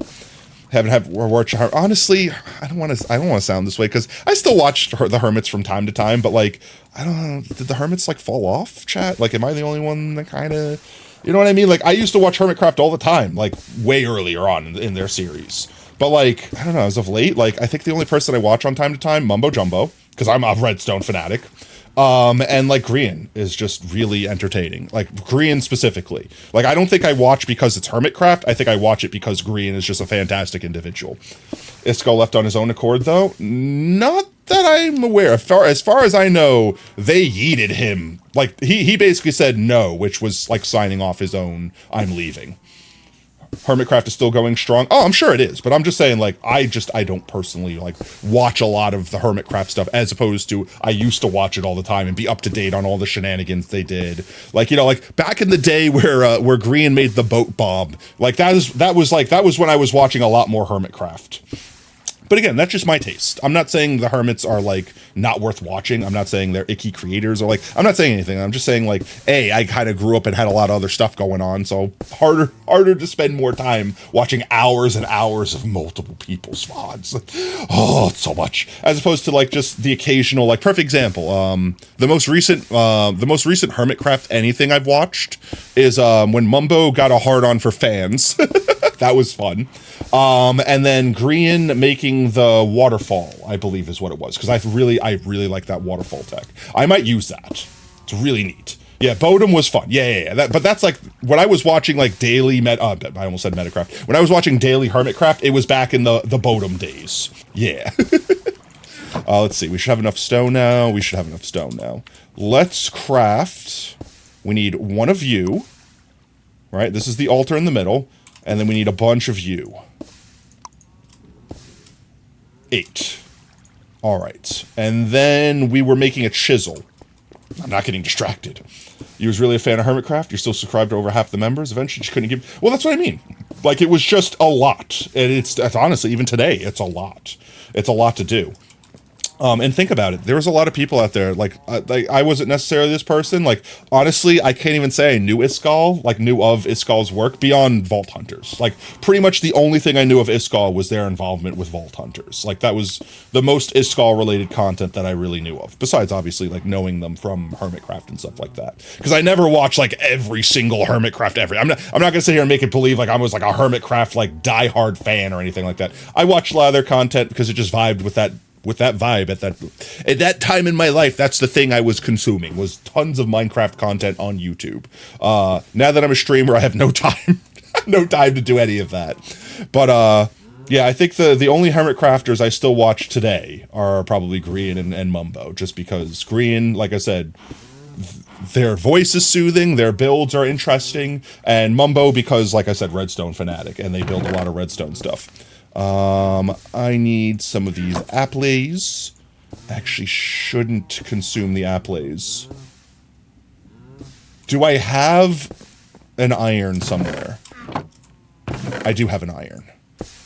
honestly, I don't want to sound this way, because I still watch the Hermits from time to time, but like, I don't know, did the Hermits like fall off, chat? Like, am I the only one that kind of... You know what I mean? Like, I used to watch Hermitcraft all the time, like, way earlier on in their series. But, like, I don't know, as of late, like, I think the only person I watch on time to time, Mumbo Jumbo, because I'm a Redstone fanatic, and, like, Grian is just really entertaining. Like, Grian specifically. Like, I don't think I watch because it's Hermitcraft, I think I watch it because Grian is just a fantastic individual. Iskall left on his own accord, though? Not that I'm aware. As far as I know, they yeeted him. Like, he basically said no, which was like signing off his own, I'm leaving. Hermitcraft is still going strong. Oh, I'm sure it is, but I'm just saying, like, I don't personally, like, watch a lot of the Hermitcraft stuff, as opposed to I used to watch it all the time and be up to date on all the shenanigans they did. Like, you know, like, back in the day where Grian made the boat bomb, like, that was when I was watching a lot more Hermitcraft. But again, that's just my taste. I'm not saying the Hermits are, like, not worth watching. I'm not saying they're icky creators, or, like, I'm not saying anything. I'm just saying, like, A, I kind of grew up and had a lot of other stuff going on, so harder to spend more time watching hours and hours of multiple people's VODs. Like, oh, it's so much. As opposed to, like, just the occasional, like, perfect example. The most recent Hermitcraft anything I've watched is when Mumbo got a hard-on for fans. That was fun. And then Grian making the waterfall, I believe is what it was, because I really like that waterfall tech. I might use that. It's really neat. Yeah, Bodum was fun. Yeah. But that's like when I was watching like daily I almost said Metacraft. When I was watching daily Hermitcraft, it was back in the Bodum days. Yeah. Let's see. We should have enough stone now. Let's craft. We need one of you. Right. This is the altar in the middle. And then we need a bunch of you. 8. All right. And then we were making a chisel. I'm not getting distracted. You was really a fan of Hermitcraft. You're still subscribed to over half the members. Eventually, you couldn't give... Well, that's what I mean. Like, it was just a lot. And it's honestly, even today, it's a lot. It's a lot to do. And think about it. There was a lot of people out there, like I wasn't necessarily this person. Like, honestly, I can't even say I knew Iskall, like, knew of Iskall's work beyond Vault Hunters. Like, pretty much the only thing I knew of Iskall was their involvement with Vault Hunters. Like, that was the most Iskall-related content that I really knew of. Besides, obviously, like, knowing them from Hermitcraft and stuff like that. Because I never watched, like, every single Hermitcraft ever. I'm not gonna sit here and make it believe, like, I was, like, a Hermitcraft, like, diehard fan or anything like that. I watched a lot of their content because it just vibed with that vibe at that time in my life. That's the thing I was consuming, was tons of Minecraft content on YouTube. Now that I'm a streamer, I have no time, to do any of that. But yeah, I think the only Hermitcrafters I still watch today are probably Grian and Mumbo, just because Grian, like I said, their voice is soothing, their builds are interesting, and Mumbo because, like I said, Redstone fanatic, and they build a lot of Redstone stuff. I need some of these apples. Actually, shouldn't consume the apples. Do I have an iron somewhere? I do have an iron.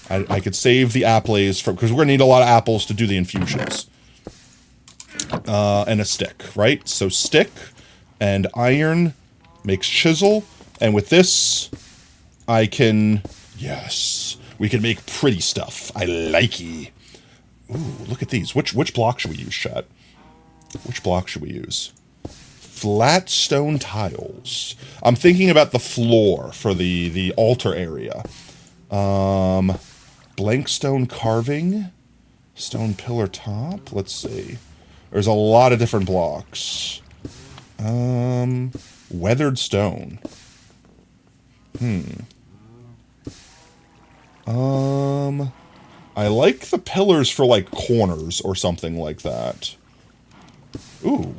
I could save the apples because we're gonna need a lot of apples to do the infusions. And a stick, right? So stick and iron makes chisel, and with this, I can... Yes. We can make pretty stuff. I like it. Ooh, look at these. Which block should we use, chat? Which block should we use? Flat stone tiles. I'm thinking about the floor for the altar area. Blank stone carving. Stone pillar top. Let's see. There's a lot of different blocks. Weathered stone. I like the pillars for, like, corners or something like that. Ooh.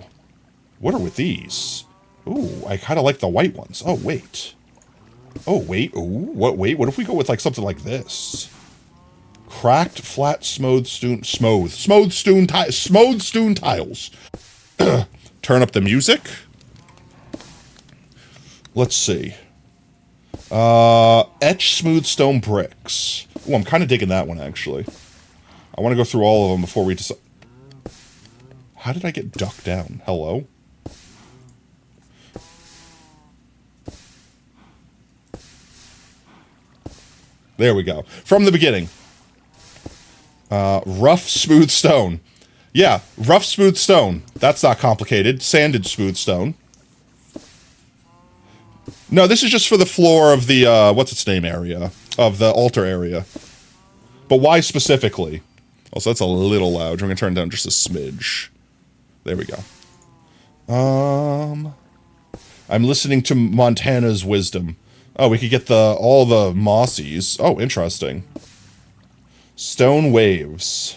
What are with these? Ooh, I kind of like the white ones. Oh, wait. Oh, wait. Ooh, wait, what if we go with, like, something like this? Cracked, flat, smooth stone tiles. Turn up the music. Let's see. Etch smooth stone bricks. Oh, I'm kind of digging that one, actually. I want to go through all of them before we decide. How did I get ducked down? Hello? There we go. From the beginning. Rough, smooth stone. Yeah, rough, smooth stone. That's not complicated. Sanded, smooth stone. No, this is just for the floor of the, what's its name area? Of the altar area. But why specifically? Also, that's a little loud. We're gonna turn it down just a smidge. There we go. I'm listening to Montana's wisdom. Oh, we could get all the mossies. Oh, interesting. Stone waves.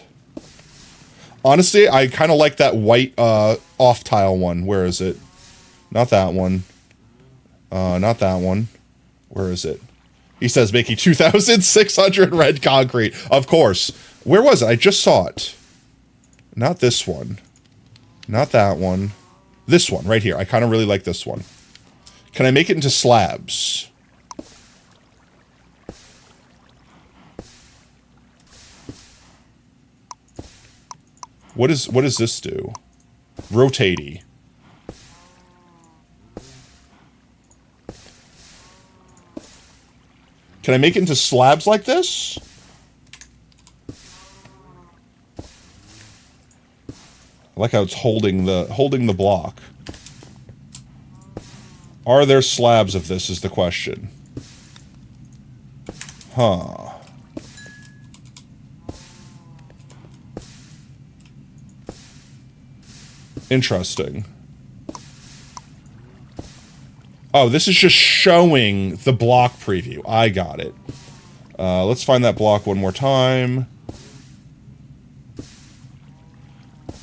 Honestly, I kind of like that white, off tile one. Where is it? Not that one. Not that one. Where is it? He says making 2,600 red concrete. Of course. Where was it? I just saw it. Not this one. Not that one. This one, right here. I kind of really like this one. Can I make it into slabs? What does this do? Rotatey. Can I make it into slabs like this? I like how it's holding the block. Are there slabs of this is the question. Huh. Interesting. Oh, this is just showing the block preview. I got it. Let's find that block one more time.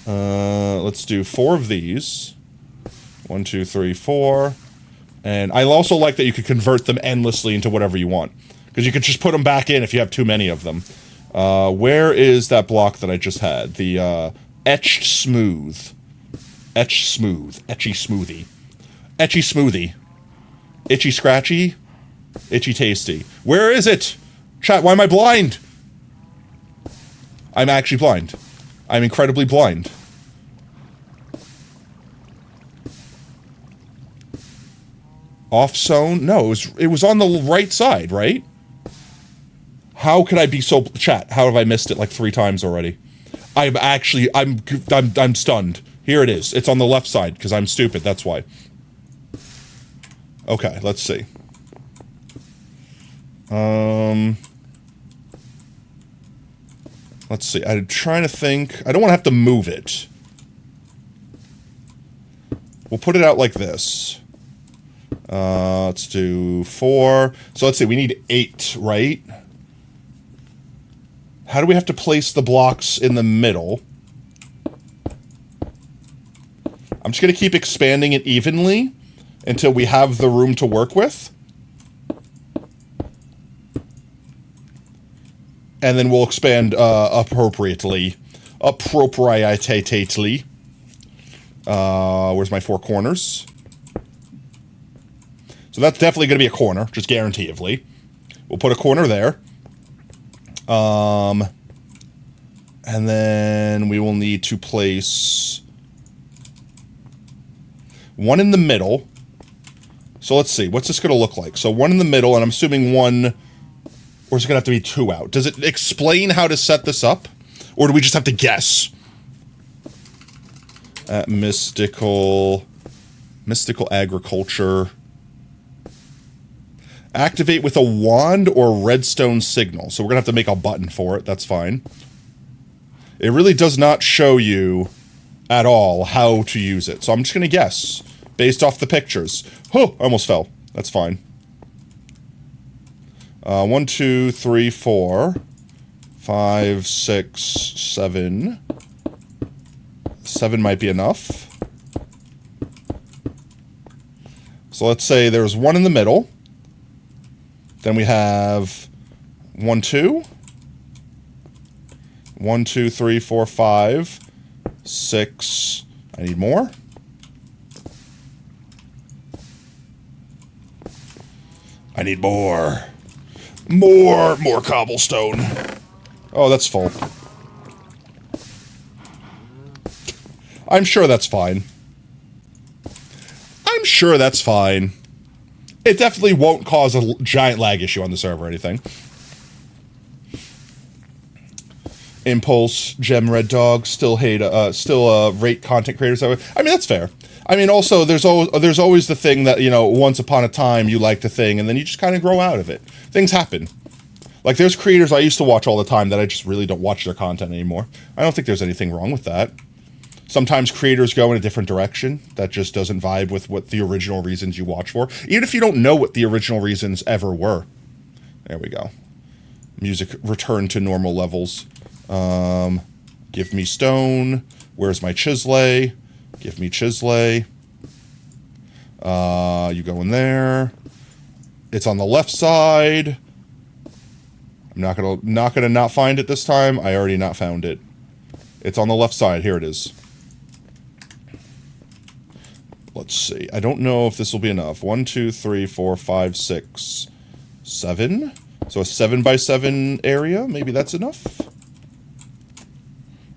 Let's do 4 of these. 1, 2, 3, 4. And I also like that you could convert them endlessly into whatever you want. Because you could just put them back in if you have too many of them. Where is that block that I just had? The, etched smooth. Etched smooth. Etchy smoothie. Etchy smoothie. Itchy scratchy. Itchy tasty. Where is it? Chat, why am I blind? I'm actually blind. I'm incredibly blind. Off zone? No, it was on the right side, right? How could I be so... Chat, how have I missed it like 3 times already? I'm stunned. Here it is. It's on the left side, because I'm stupid, that's why. Okay, let's see. Let's see. I'm trying to think. I don't want to have to move it. We'll put it out like this. Let's do 4. So let's see. We need 8, right? How do we have to place the blocks in the middle? I'm just going to keep expanding it evenly until we have the room to work with. And then we'll expand appropriately. Appropriately. Where's my 4 corners? So that's definitely going to be a corner, just guaranteedly. We'll put a corner there. And then we will need to place one in the middle. So let's see, what's this going to look like? So 1 in the middle, and I'm assuming 1 Or is it going to have to be 2 out? Does it explain how to set this up? Or do we just have to guess? Mystical agriculture. Activate with a wand or redstone signal. So we're going to have to make a button for it. That's fine. It really does not show you at all how to use it. So I'm just going to guess based off the pictures. Oh, I almost fell. That's fine. 1, 2, 3, 4, 5, 6, 7. 7 might be enough. So let's say there's 1 in the middle. Then we have 1, 2. 1, 2, 3, 4, 5, 6. I need more. I need more. More cobblestone. Oh, that's full. I'm sure that's fine. I'm sure that's fine. It definitely won't cause a giant lag issue on the server or anything. Impulse, Gem Red Dog, still rate content creators that way. I mean, that's fair. I mean, also, there's always the thing that, you know, once upon a time you liked a thing and then you just kind of grow out of it. Things happen. Like, there's creators I used to watch all the time that I just really don't watch their content anymore. I don't think there's anything wrong with that. Sometimes creators go in a different direction that just doesn't vibe with what the original reasons you watch for. Even if you don't know what the original reasons ever were. There we go. Music returned to normal levels. Give me stone. Where's my chisley? Give me chisley. You go in there. It's on the left side. I'm not gonna not find it this time. I already not found it. It's on the left side. Here it is. Let's see. I don't know if this will be enough. 1, 2, 3, 4, 5, 6, 7. So a 7 by 7 area. Maybe that's enough.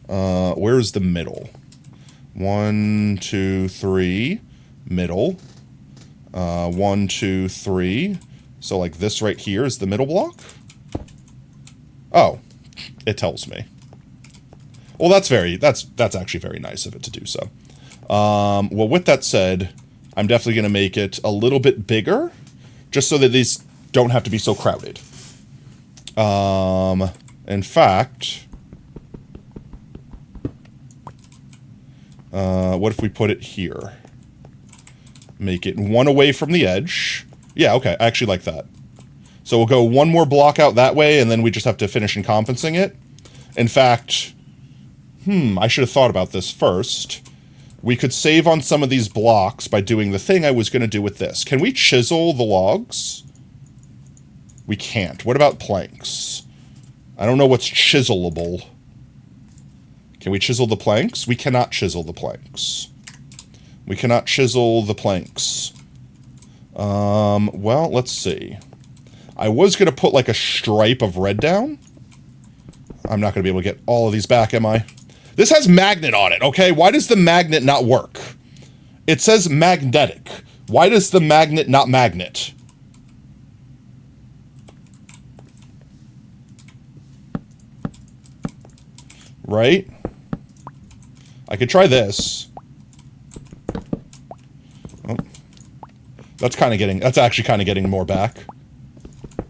Where's the middle? 1, 2, 3. Middle. 1, 2, 3. So like this right here is the middle block. Oh, it tells me. Well, that's actually very nice of it to do so. Well, with that said, I'm definitely going to make it a little bit bigger, just so that these don't have to be so crowded. In fact, what if we put it here? Make it 1 away from the edge. Yeah, okay, I actually like that. So we'll go 1 more block out that way, and then we just have to finish encompassing it. In fact, I should have thought about this first. We could save on some of these blocks by doing the thing I was going to do with this. Can we chisel the logs? We can't. What about planks? I don't know what's chiselable. Can we chisel the planks? We cannot chisel the planks. We cannot chisel the planks. Well, let's see. I was going to put like a stripe of red down. I'm not going to be able to get all of these back, am I? This has magnet on it, okay? Why does the magnet not work? It says magnetic. Why does the magnet not magnet? Right? I could try this. Oh. That's actually kind of getting more back.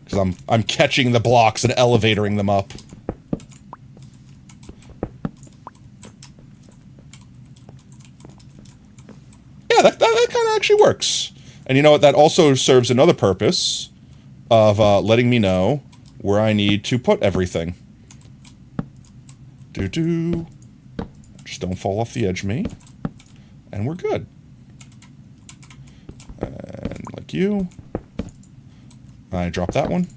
Because I'm catching the blocks and elevatoring them up. Yeah, that kind of actually works. And you know what? That also serves another purpose of letting me know where I need to put everything. Just don't fall off the edge, me. And we're good. And like you. I dropped that one.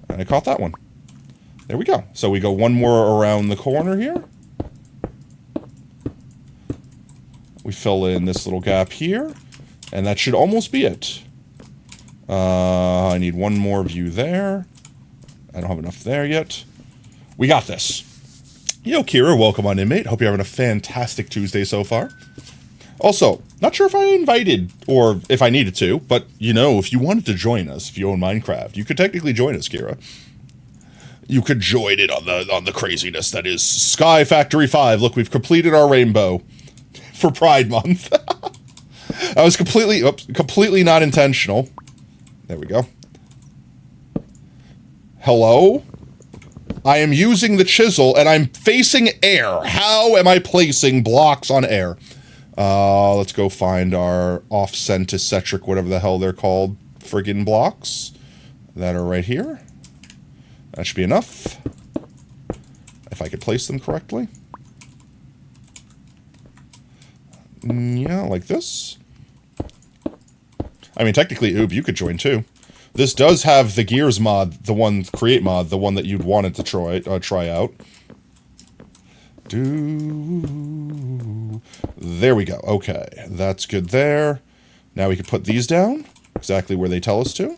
And I caught that one. There we go. So we go 1 more around the corner here. We fill in this little gap here. And that should almost be it. I need 1 more view there. I don't have enough there yet. We got this. Yo, Kira, welcome on in, mate. Hope you're having a fantastic Tuesday so far. Also, Not sure if I invited or if I needed to, but you know, if you wanted to join us, if you own Minecraft, you could technically join us, Kira. You could join it on the craziness that is SkyFactory5. Look, we've completed our rainbow for Pride Month. I was completely not intentional. There we go. Hello? I am using the chisel and I'm facing air. How am I placing blocks on air? Let's go find our off-centimetric, whatever the hell they're called, friggin' blocks that are right here. That should be enough. If I could place them correctly. Yeah, like this. I mean, technically, Oob, you could join too. This does have the Gears mod, the one create mod, the one that you'd wanted to try out. There we go. Okay, that's good there. Now we can put these down exactly where they tell us to.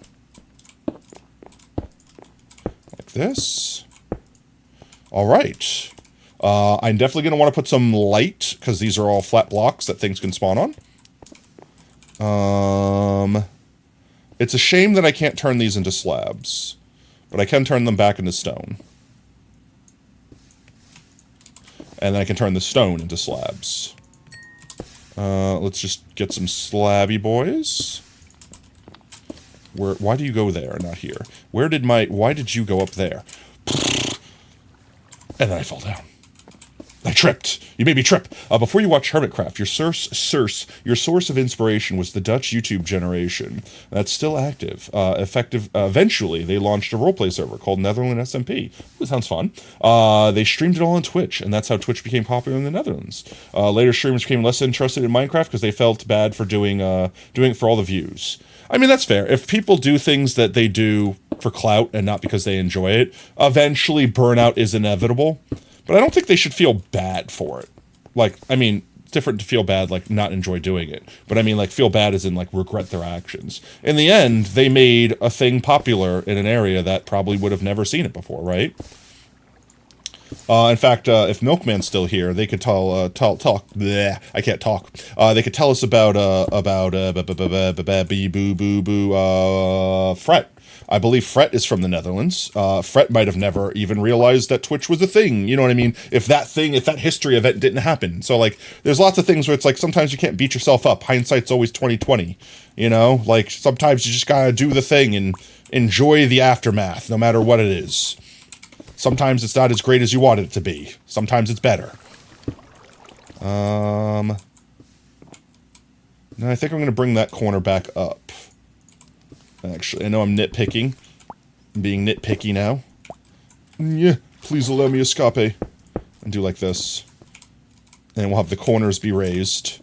Like this. All right. I'm definitely going to want to put some light because these are all flat blocks that things can spawn on. It's a shame that I can't turn these into slabs, but I can turn them back into stone. And then I can turn the stone into slabs. Let's just get some slabby boys. Why do you go there, not here? Why did you go up there? And then I fell down. I tripped. You made me trip. Before you watch Hermitcraft, your source of inspiration was the Dutch YouTube generation. That's still active. Eventually, they launched a roleplay server called Netherlands SMP. That sounds fun. They streamed it all on Twitch, and that's how Twitch became popular in the Netherlands. Later, streamers became less interested in Minecraft because they felt bad for doing it for all the views. I mean, that's fair. If people do things that they do for clout and not because they enjoy it, eventually burnout is inevitable. But I don't think they should feel bad for it. Like, I mean, it's different to feel bad, like, not enjoy doing it. But I mean, like, feel bad as in, like, regret their actions. In the end, they made a thing popular in an area that probably would have never seen it before, right? In fact, if Milkman's still here, they could talk. Bleh, I can't talk. They could tell us about Fret. I believe Fret is from the Netherlands. Fret might have never even realized that Twitch was a thing. You know what I mean? If that history event didn't happen. So, like, there's lots of things where it's like, sometimes you can't beat yourself up. Hindsight's always 20/20. You know? Like, sometimes you just gotta do the thing and enjoy the aftermath, no matter what it is. Sometimes it's not as great as you want it to be. Sometimes it's better. No, I think I'm gonna bring that corner back up. Actually, I know I'm nitpicking. I'm being nitpicky now. Yeah, please allow me escape. And do like this. And we'll have the corners be raised.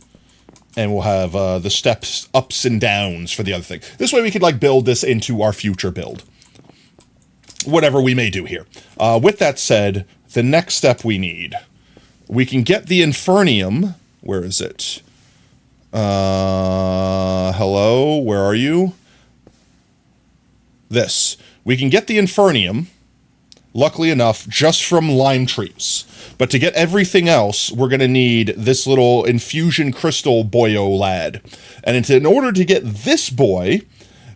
And we'll have the steps ups and downs for the other thing. This way we could, like, build this into our future build. Whatever we may do here. With that said, the next step we need. We can get the Infernium. Where is it? Hello? Where are you? This. We can get the Infernium, luckily enough, just from lime trees. But to get everything else, we're going to need this little infusion crystal boyo lad. And in order to get this boy,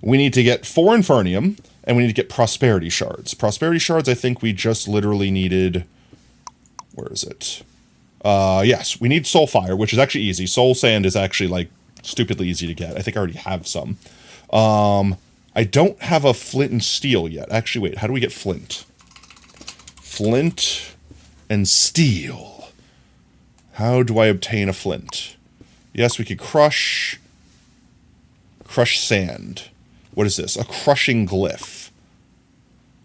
we need to get 4 Infernium, and we need to get prosperity shards. Prosperity shards, I think we just literally needed... Where is it? Yes, we need soul fire, which is actually easy. Soul sand is actually, like, stupidly easy to get. I think I already have some. I don't have a flint and steel yet. Actually, wait, how do we get flint? Flint and steel. How do I obtain a flint? Yes, we could crush sand. What is this? A crushing glyph.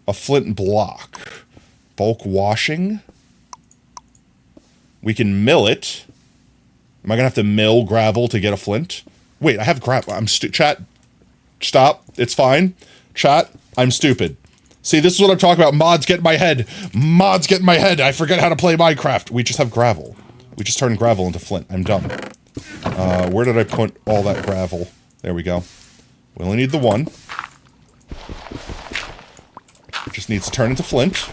A flint block. Bulk washing. We can mill it. Am I gonna have to mill gravel to get a flint? Wait, I have gravel. Chat. Stop. It's fine. Chat, I'm stupid. See, this is what I'm talking about. Mods get in my head. Mods get in my head. I forget how to play Minecraft. We just have gravel. We just turned gravel into flint. I'm dumb. Where did I put all that gravel? There we go. We only need the one. It just needs to turn into flint.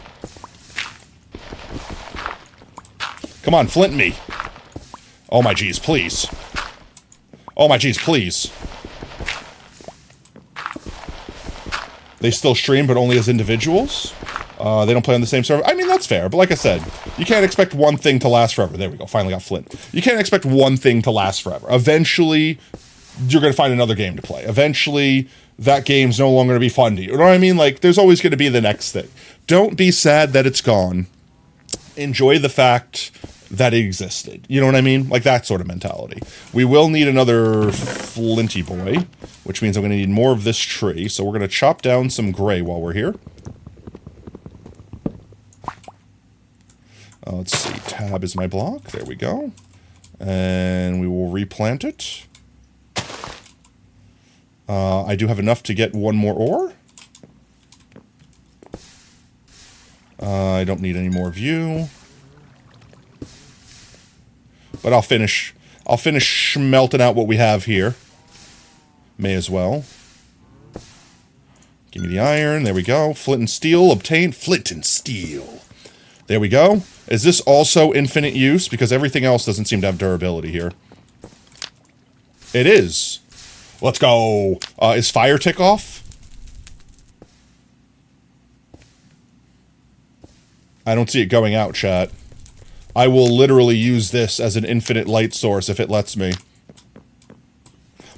Come on, flint me. Oh my geez, please. Oh my jeez, please. They still stream, but only as individuals. They don't play on the same server. I mean, that's fair, but like I said, you can't expect one thing to last forever. There we go, finally got Flint. You can't expect one thing to last forever. Eventually, you're going to find another game to play. Eventually, that game's no longer going to be fun to you. You know what I mean? Like, there's always going to be the next thing. Don't be sad that it's gone. Enjoy the fact that it existed. You know what I mean? Like, that sort of mentality. We will need another flinty boy, which means I'm going to need more of this tree. So we're going to chop down some gray while we're here. Let's see. Tab is my block. There we go. And we will replant it. I do have enough to get one more ore. I don't need any more of you. But I'll finish smelting out what we have here. May as well. Give me the iron. There we go. Flint and steel obtained. Flint and steel. There we go. Is this also infinite use? Because everything else doesn't seem to have durability here. It is. Let's go. Is fire tick off? I don't see it going out, chat. I will literally use this as an infinite light source if it lets me.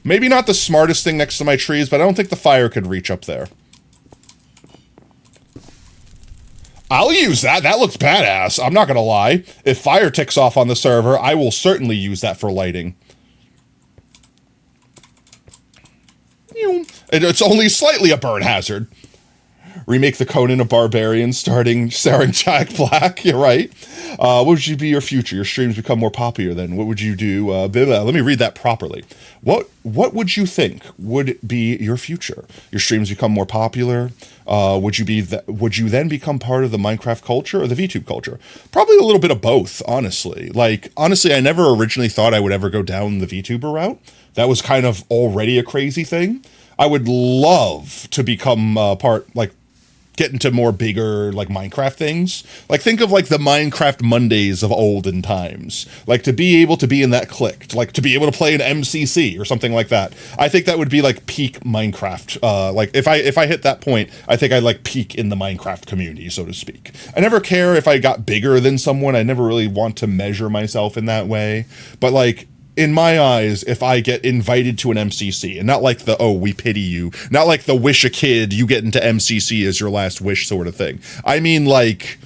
Maybe not the smartest thing next to my trees, but I don't think the fire could reach up there. I'll use that. That looks badass. I'm not gonna lie. If fire ticks off on the server, I will certainly use that for lighting. It's only slightly a burn hazard. Remake the Conan of Barbarians starring Jack Black. You're right. What would you be your future? Your streams become more popular then. What would you do? Let me read that properly. What would you think would be your future? Your streams become more popular. Would you then become part of the Minecraft culture or the VTube culture? Probably a little bit of both, honestly. Like, honestly, I never originally thought I would ever go down the VTuber route. That was kind of already a crazy thing. I would love to become get into more bigger, like, Minecraft things. Like, think of, like, the Minecraft Mondays of olden times. Like, to be able to be in that clique. Like, to be able to play an MCC or something like that. I think that would be, like, peak Minecraft. Like, if I hit that point, I think I'd, like, peak in the Minecraft community, so to speak. I never care if I got bigger than someone. I never really want to measure myself in that way. But, like, in my eyes, if I get invited to an MCC, and not like the, oh, we pity you, not like the wish a kid you get into MCC as your last wish sort of thing. I mean, like,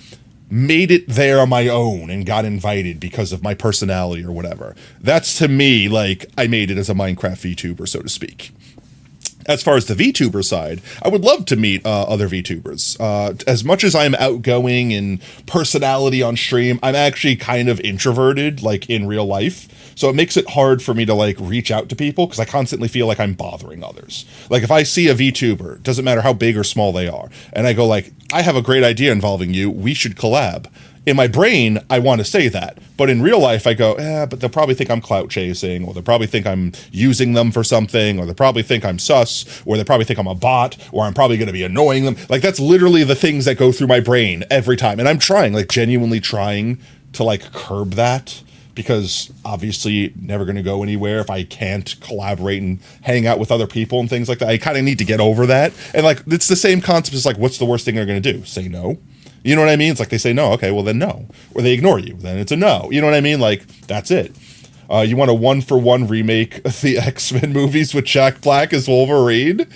made it there on my own and got invited because of my personality or whatever. That's, to me, like, I made it as a Minecraft VTuber, so to speak. As far as the VTuber side, I would love to meet other VTubers. As much as I'm outgoing and personality on stream, I'm actually kind of introverted, like, in real life. So it makes it hard for me to, like, reach out to people because I constantly feel like I'm bothering others. Like, if I see a VTuber, doesn't matter how big or small they are, and I go like, I have a great idea involving you, we should collab. In my brain, I want to say that. But in real life, I go, but they'll probably think I'm clout chasing, or they'll probably think I'm using them for something, or they'll probably think I'm sus, or they'll probably think I'm a bot, or I'm probably going to be annoying them. Like, that's literally the things that go through my brain every time. And I'm trying, like, genuinely trying to, like, curb that. Because obviously never going to go anywhere if I can't collaborate and hang out with other people and things like that. I kind of need to get over that. And, like, it's the same concept as, like, what's the worst thing they're going to do? Say no. You know what I mean? It's like they say no. Okay, well then no. Or they ignore you. Then it's a no. You know what I mean? Like, that's it. You want a 1-for-1 remake of the X-Men movies with Jack Black as Wolverine?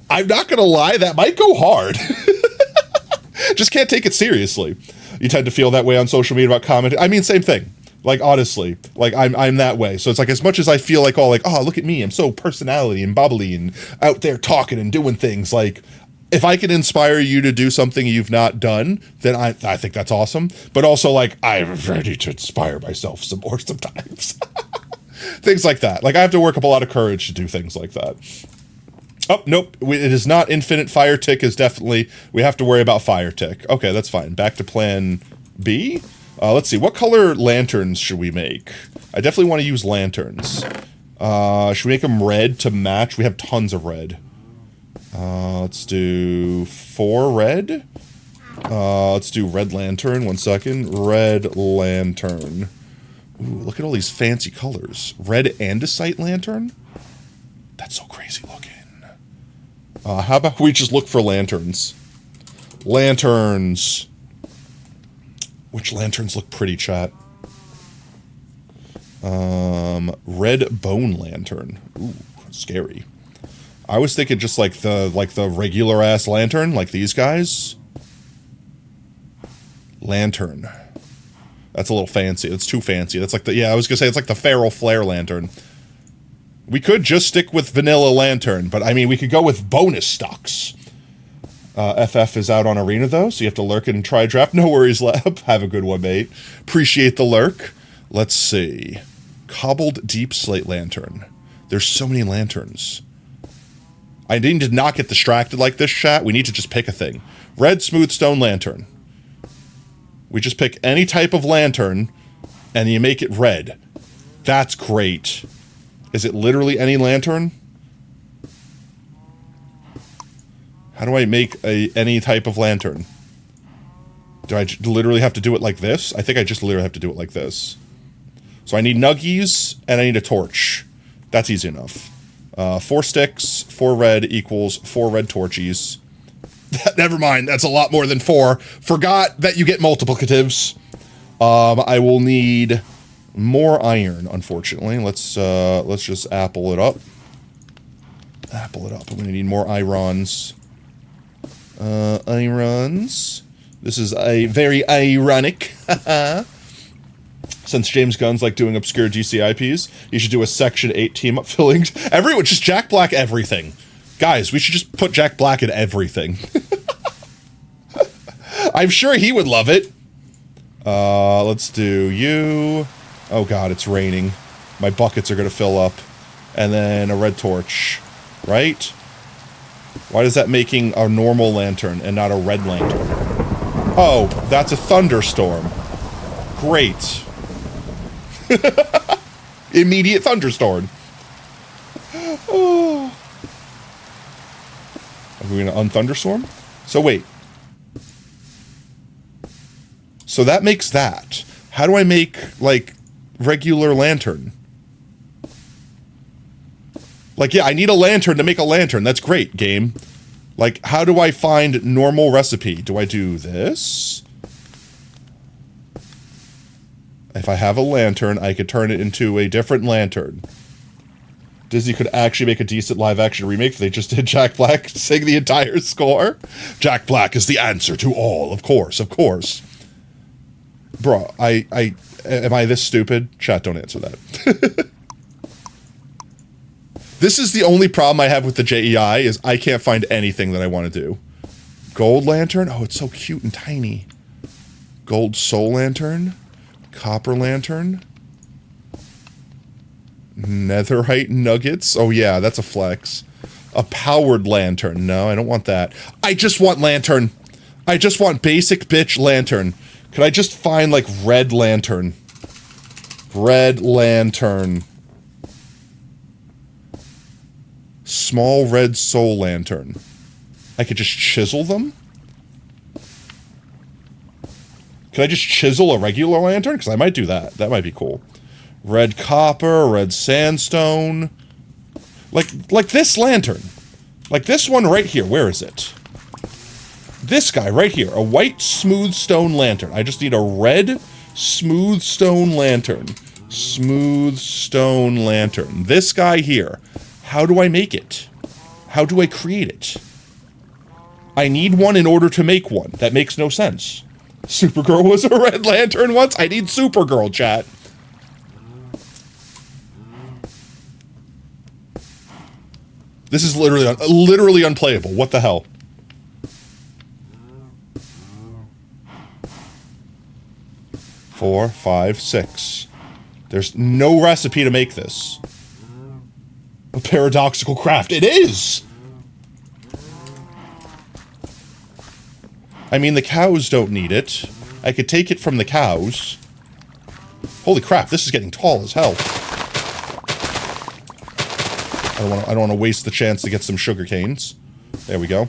I'm not going to lie. That might go hard. Just can't take it seriously. You tend to feel that way on social media about commenting. I mean, same thing. Like, honestly, like, I'm that way. So it's like, as much as I feel like, oh, look at me, I'm so personality and bubbly and out there talking and doing things, like, if I can inspire you to do something you've not done, then I think that's awesome. But also, like, I'm ready to inspire myself some more sometimes. Things like that. Like, I have to work up a lot of courage to do things like that. Oh, nope. It is not infinite. Fire tick is definitely, we have to worry about fire tick. Okay, that's fine. Back to plan B. Let's see, what color lanterns should we make? I definitely want to use lanterns. Should we make them red to match? We have tons of red. Let's do 4 red. Let's do red lantern. 1 second. Red lantern. Ooh, look at all these fancy colors. Red andesite lantern? That's so crazy looking. How about we just look for lanterns? Lanterns. Which lanterns look pretty, chat? Red bone lantern. Ooh, scary. I was thinking just like the regular ass lantern, like these guys. Lantern. That's a little fancy. That's too fancy. That's like the, yeah, I was gonna say it's like the feral flare lantern. We could just stick with vanilla lantern, but I mean we could go with bonus stocks. FF is out on arena though, so you have to lurk and try draft. No worries, Lab. Have a good one, mate. Appreciate the lurk. Let's see. Cobbled deep slate lantern. There's so many lanterns. I need to not get distracted like this, chat. We need to just pick a thing. Red smooth stone lantern. We just pick any type of lantern, and you make it red. That's great. Is it literally any lantern? How do I make any type of lantern? Do I literally have to do it like this? I think I just literally have to do it like this. So I need nuggies, and I need a torch. That's easy enough. 4 sticks, 4 red equals 4 red torchies. Never mind, that's a lot more than 4. Forgot that you get multiplicatives. I will need more iron, unfortunately. Let's just apple it up. Apple it up. I'm gonna need more irons. Irons. This is a very ironic. Since James Gunn's like doing obscure GCIPs, you should do a Section 8 team-up filling. Everyone, just Jack Black everything. Guys, we should just put Jack Black in everything. I'm sure he would love it. Let's do you. Oh god, it's raining. My buckets are gonna fill up. And then a red torch. Right? Why is that making a normal lantern and not a red lantern? Oh, that's a thunderstorm. Great. Immediate thunderstorm. Oh. Are we gonna unthunderstorm? So wait. So that makes that. How do I make, like, regular lantern? Like, yeah, I need a lantern to make a lantern. That's great, game. Like, how do I find normal recipe? Do I do this? If I have a lantern, I could turn it into a different lantern. Disney could actually make a decent live-action remake if they just did Jack Black sing the entire score. Jack Black is the answer to all, of course, of course. Bro, am I this stupid? Chat, don't answer that. This is the only problem I have with the JEI, is I can't find anything that I want to do. Gold lantern? Oh, it's so cute and tiny. Gold soul lantern? Copper lantern? Netherite nuggets? Oh yeah, that's a flex. A powered lantern. No, I don't want that. I just want lantern. I just want basic bitch lantern. Could I just find, like, red lantern? Red lantern. Small red soul lantern. I could just chisel them? Could I just chisel a regular lantern? Because I might do that. That might be cool. Red copper, red sandstone. Like this lantern. Like this one right here. Where is it? This guy right here. A white smooth stone lantern. I just need a red smooth stone lantern. Smooth stone lantern. This guy here. How do I make it? How do I create it? I need one in order to make one. That makes no sense. Supergirl was a red lantern once? I need Supergirl, chat. This is literally unplayable. What the hell? Four, 5, 6. There's no recipe to make this. A paradoxical craft. It is! I mean, the cows don't need it. I could take it from the cows. Holy crap, this is getting tall as hell. I don't want to waste the chance to get some sugar canes. There we go.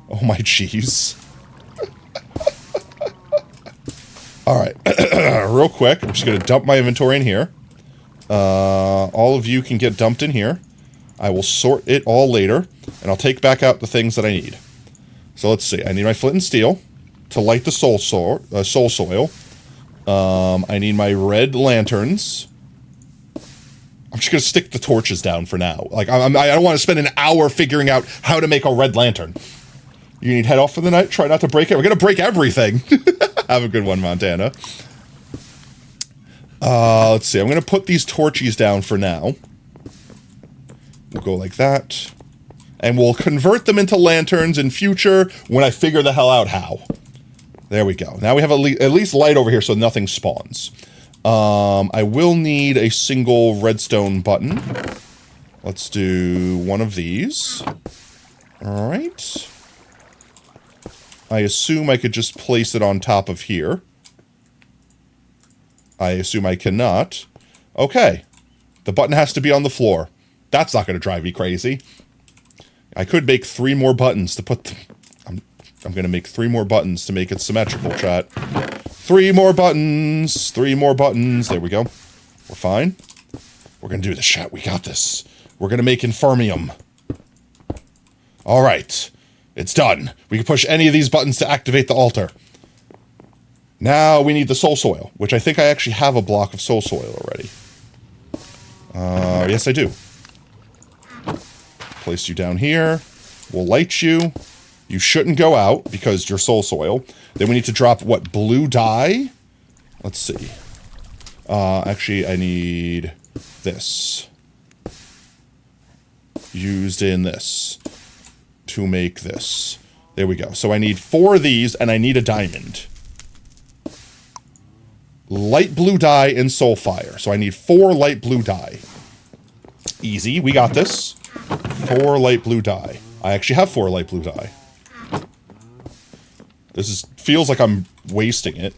Oh my jeez. All right, real quick, I'm just going to dump my inventory in here. All of you can get dumped in here. I will sort it all later, and I'll take back out the things that I need. So let's see. I need my flint and steel to light the soul soil. I need my red lanterns. I'm just going to stick the torches down for now. Like, I don't want to spend an hour figuring out how to make a red lantern. You need head off for the night. Try not to break it. We're going to break everything. Have a good one, Montana. Let's see. I'm going to put these torches down for now. We'll go like that. And we'll convert them into lanterns in future when I figure the hell out how. There we go. Now we have at least light over here so nothing spawns. I will need a single redstone button. Let's do one of these. All right. I assume I could just place it on top of here. I assume I cannot. Okay. The button has to be on the floor. That's not going to drive me crazy. I could make 3 more buttons to put... I'm going to make 3 more buttons to make it symmetrical, chat. 3 more buttons. 3 more buttons. There we go. We're fine. We're going to do this, chat. We got this. We're going to make Infermium. All right. It's done. We can push any of these buttons to activate the altar. Now we need the soul soil, which I think I actually have a block of soul soil already. Yes, I do. Place you down here. We'll light you. You shouldn't go out because you're soul soil. Then we need to drop, what, blue dye? Let's see. Actually, I need this. Used in this. To make this. There we go. So I need 4 of these, and I need a diamond. Light blue dye and soul fire. So I need 4 light blue dye. Easy. We got this. 4 light blue dye. I actually have 4 light blue dye. This feels like I'm wasting it.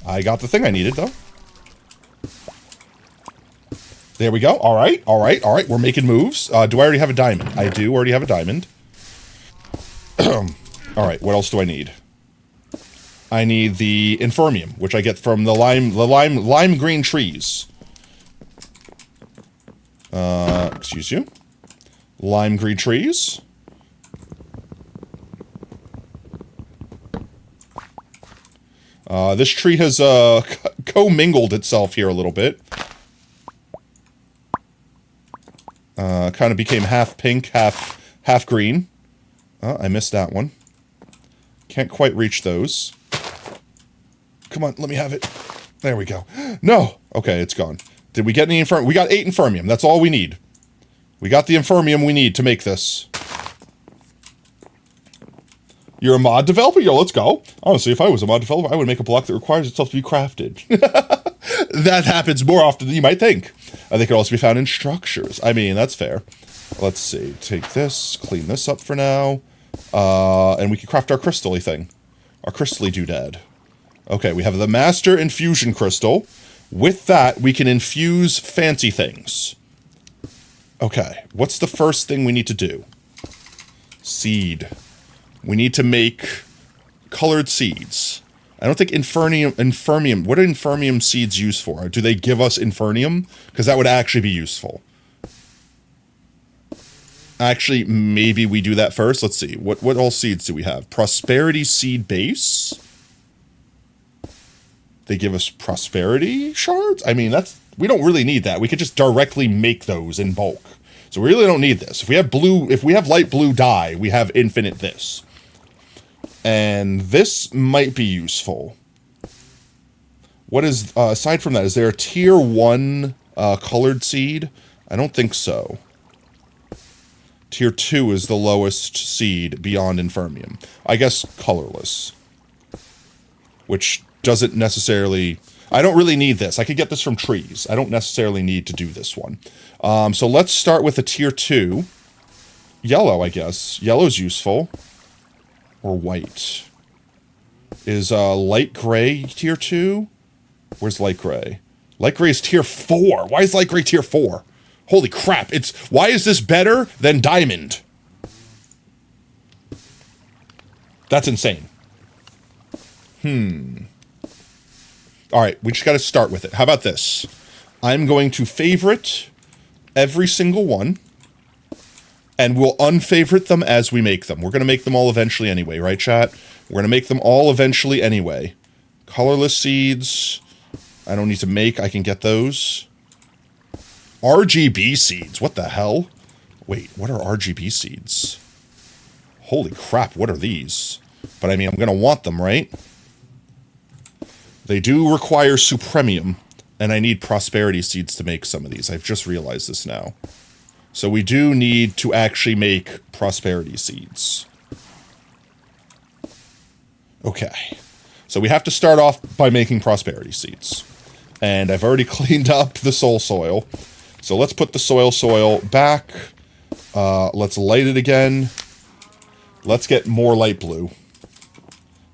I got the thing I needed, though. There we go. All right. All right. All right. We're making moves. Do I already have a diamond? I do already have a diamond. All right, what else do I need? I need the Infermium, which I get from the lime green trees. Excuse you. Lime green trees. This tree has commingled itself here a little bit. Kind of became half pink, half green. Oh, I missed that one. Can't quite reach those. Come on, let me have it. There we go. No! Okay, it's gone. Did we get any Infermium? We got 8 Infermium. That's all we need. We got the Infermium we need to make this. You're a mod developer? Yo, let's go. Honestly, if I was a mod developer, I would make a block that requires itself to be crafted. That happens more often than you might think. They could also be found in structures. I mean, that's fair. Let's see. Take this, clean this up for now. And we can craft our crystal-y thing. Our crystal-y doodad. Okay, we have the Master Infusion Crystal. With that, we can infuse fancy things. Okay, what's the first thing we need to do? Seed. We need to make colored seeds. I don't think Infermium... What are Infermium seeds used for? Do they give us Infernium? Because that would actually be useful. Actually, maybe we do that first. Let's see. What all seeds do we have? Prosperity seed base. They give us prosperity shards? I mean, we don't really need that. We could just directly make those in bulk. So we really don't need this. If we have light blue dye, we have infinite this. And this might be useful. What is, aside from that, is there a tier 1 colored seed? I don't think so. Tier 2 is the lowest seed beyond Infermium. I guess colorless. Which doesn't necessarily... I don't really need this. I could get this from trees. I don't necessarily need to do this one. So let's start with a tier 2. Yellow, I guess. Yellow's useful. Or white. Is light gray tier 2? Where's light gray? Light gray is tier 4. Why is light gray tier 4? Holy crap, why is this better than diamond? That's insane. All right, we just got to start with it. How about this? I'm going to favorite every single one, and we'll unfavorite them as we make them. We're going to make them all eventually anyway, right, chat? We're going to make them all eventually anyway. Colorless seeds, I don't need to make. I can get those. RGB seeds, what the hell? Wait, what are RGB seeds? Holy crap, what are these? But I mean, I'm going to want them, right? They do require supremium, and I need prosperity seeds to make some of these. I've just realized this now. So we do need to actually make prosperity seeds. Okay. So we have to start off by making prosperity seeds. And I've already cleaned up the soil. So let's put the soil back. Let's light it again. Let's get more light blue.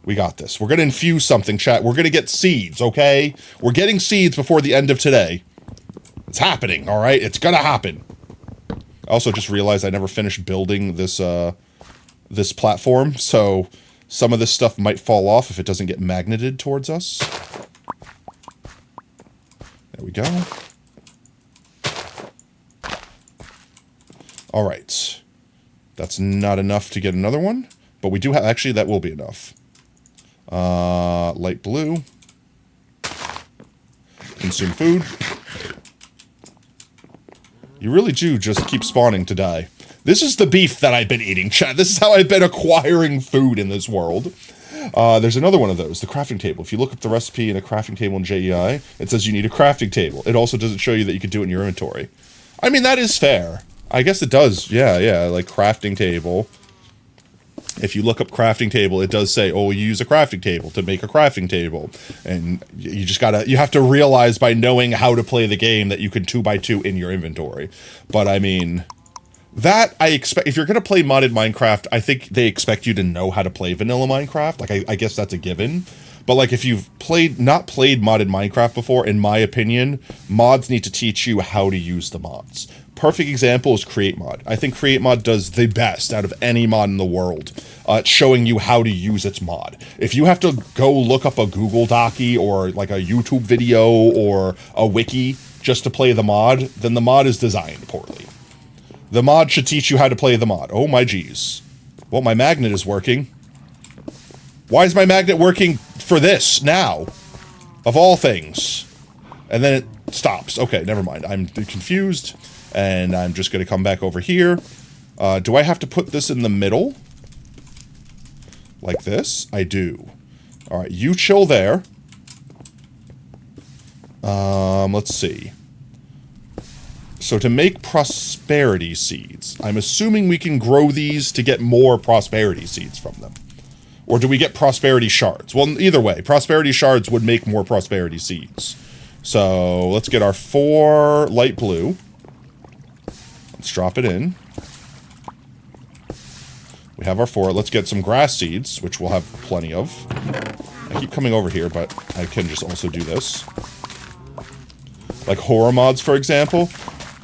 We got this. We're going to infuse something, chat. We're going to get seeds, okay? We're getting seeds before the end of today. It's happening, all right? It's going to happen. I also just realized I never finished building this this platform, so some of this stuff might fall off if it doesn't get magneted towards us. There we go. All right. That's not enough to get another one, but we do have... Actually, that will be enough. Light blue. Consume food. You really do just keep spawning to die. This is the beef that I've been eating, chat. This is how I've been acquiring food in this world. There's another one of those, the crafting table. If you look up the recipe in a crafting table in JEI, it says you need a crafting table. It also doesn't show you that you can do it in your inventory. I mean, that is fair. I guess it does. Yeah, like crafting table. If you look up crafting table, it does say, oh, you use a crafting table to make a crafting table. And you just you have to realize by knowing how to play the game that you can 2x2 in your inventory. But I mean, that I expect, if you're going to play modded Minecraft, I think they expect you to know how to play vanilla Minecraft. Like, I guess that's a given. But like, if you've not played modded Minecraft before, in my opinion, mods need to teach you how to use the mods. Perfect example is Create Mod. I think Create Mod does the best out of any mod in the world, showing you how to use its mod. If you have to go look up a Google Docie or like a YouTube video or a wiki just to play the mod, then the mod is designed poorly. The mod should teach you how to play the mod. Oh my geez. Well, my magnet is working. Why is my magnet working for this now? Of all things. And then it stops. Okay, never mind. I'm confused. And I'm just going to come back over here. Do I have to put this in the middle? Like this? I do. All right, you chill there. Let's see. So to make prosperity seeds, I'm assuming we can grow these to get more prosperity seeds from them. Or do we get prosperity shards? Well, either way, prosperity shards would make more prosperity seeds. So let's get our 4 light blue. Let's drop it in. We have our 4. Let's get some grass seeds, which we'll have plenty of. I keep coming over here, but I can just also do this. Like horror mods, for example.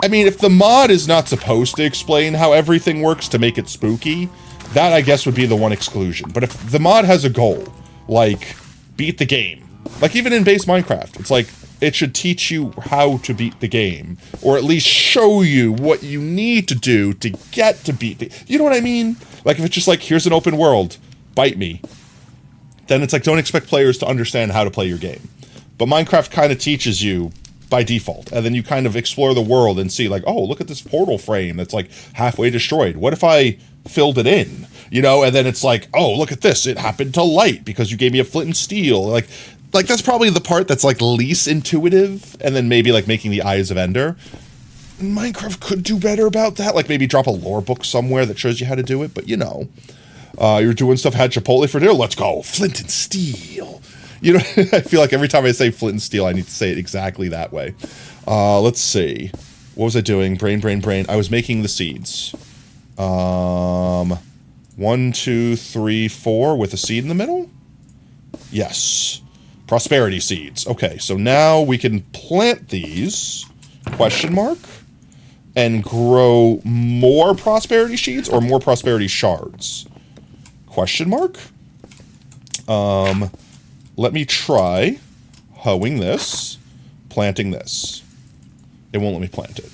I mean, if the mod is not supposed to explain how everything works to make it spooky, that, I guess, would be the one exclusion. But if the mod has a goal, like, beat the game. Like, even in base Minecraft, it's like, it should teach you how to beat the game. Or at least show you what you need to do to get to beat the... You know what I mean? Like, if it's just like, here's an open world, bite me. Then it's like, don't expect players to understand how to play your game. But Minecraft kind of teaches you by default. And then you kind of explore the world and see, like, oh, look at this portal frame that's, like, halfway destroyed. What if I filled it in? You know, and then it's like, oh, look at this. It happened to light because you gave me a flint and steel. Like that's probably the part that's, like, least intuitive. And then maybe, like, making the Eyes of Ender. Minecraft could do better about that. Like, maybe drop a lore book somewhere that shows you how to do it. But, you know, you're doing stuff, had Chipotle for dinner. Let's go. Flint and steel. You know, I feel like every time I say flint and steel, I need to say it exactly that way. Let's see. What was I doing? Brain. I was making the seeds. 1, 2, 3, 4 with a seed in the middle? Yes. Prosperity seeds. Okay, so now we can plant these, question mark, and grow more prosperity seeds or more prosperity shards? Question mark? Let me try. hoeing this, planting this. It won't let me plant it.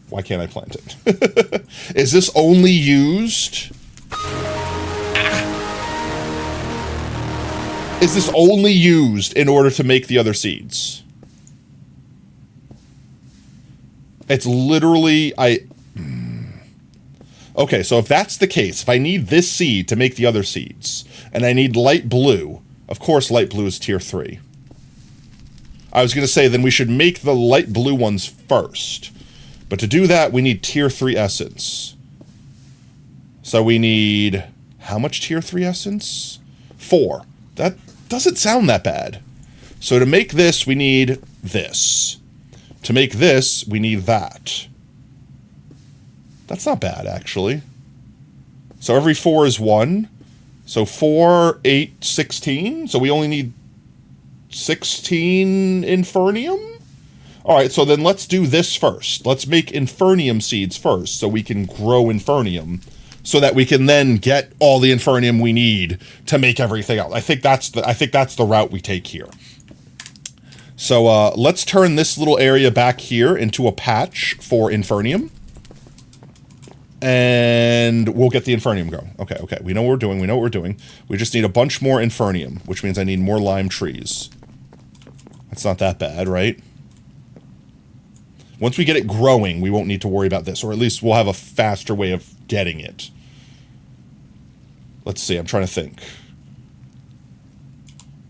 Why can't I plant it? Is this only used? Is this only used in order to make the other seeds? It's literally, okay, so if that's the case, if I need this seed to make the other seeds, and I need light blue, of course light blue is tier 3. I was going to say, then we should make the light blue ones first. But to do that, we need tier 3 essence. So we need, how much tier 3 essence? 4. That doesn't sound that bad. So to make this, we need this. To make this, we need that. That's not bad, actually. So every 4 is 1. So 4, 8, 16. So we only need 16 Infernium? Alright, so then let's do this first. Let's make Infernium seeds first, so we can grow Infernium, so that we can then get all the Infernium we need to make everything else. I think that's the route we take here. So let's turn this little area back here into a patch for Infernium. And we'll get the Infernium going. Okay, okay. We know what we're doing. We just need a bunch more Infernium, which means I need more lime trees. That's not that bad, right? Once we get it growing, we won't need to worry about this. Or at least we'll have a faster way of getting it. Let's see, I'm trying to think.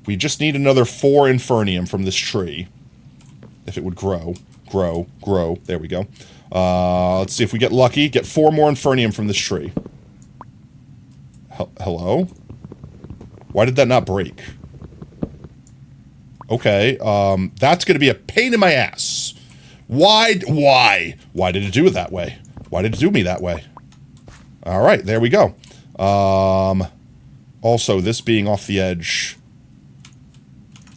We just need another 4 Infernium from this tree. If it would grow. Grow. There we go. Let's see if we get lucky. Get 4 more Infernium from this tree. Hello? Why did that not break? Okay, that's going to be a pain in my ass. Why did it do it that way? Why did it do me that way? Alright, there we go. Also, this being off the edge...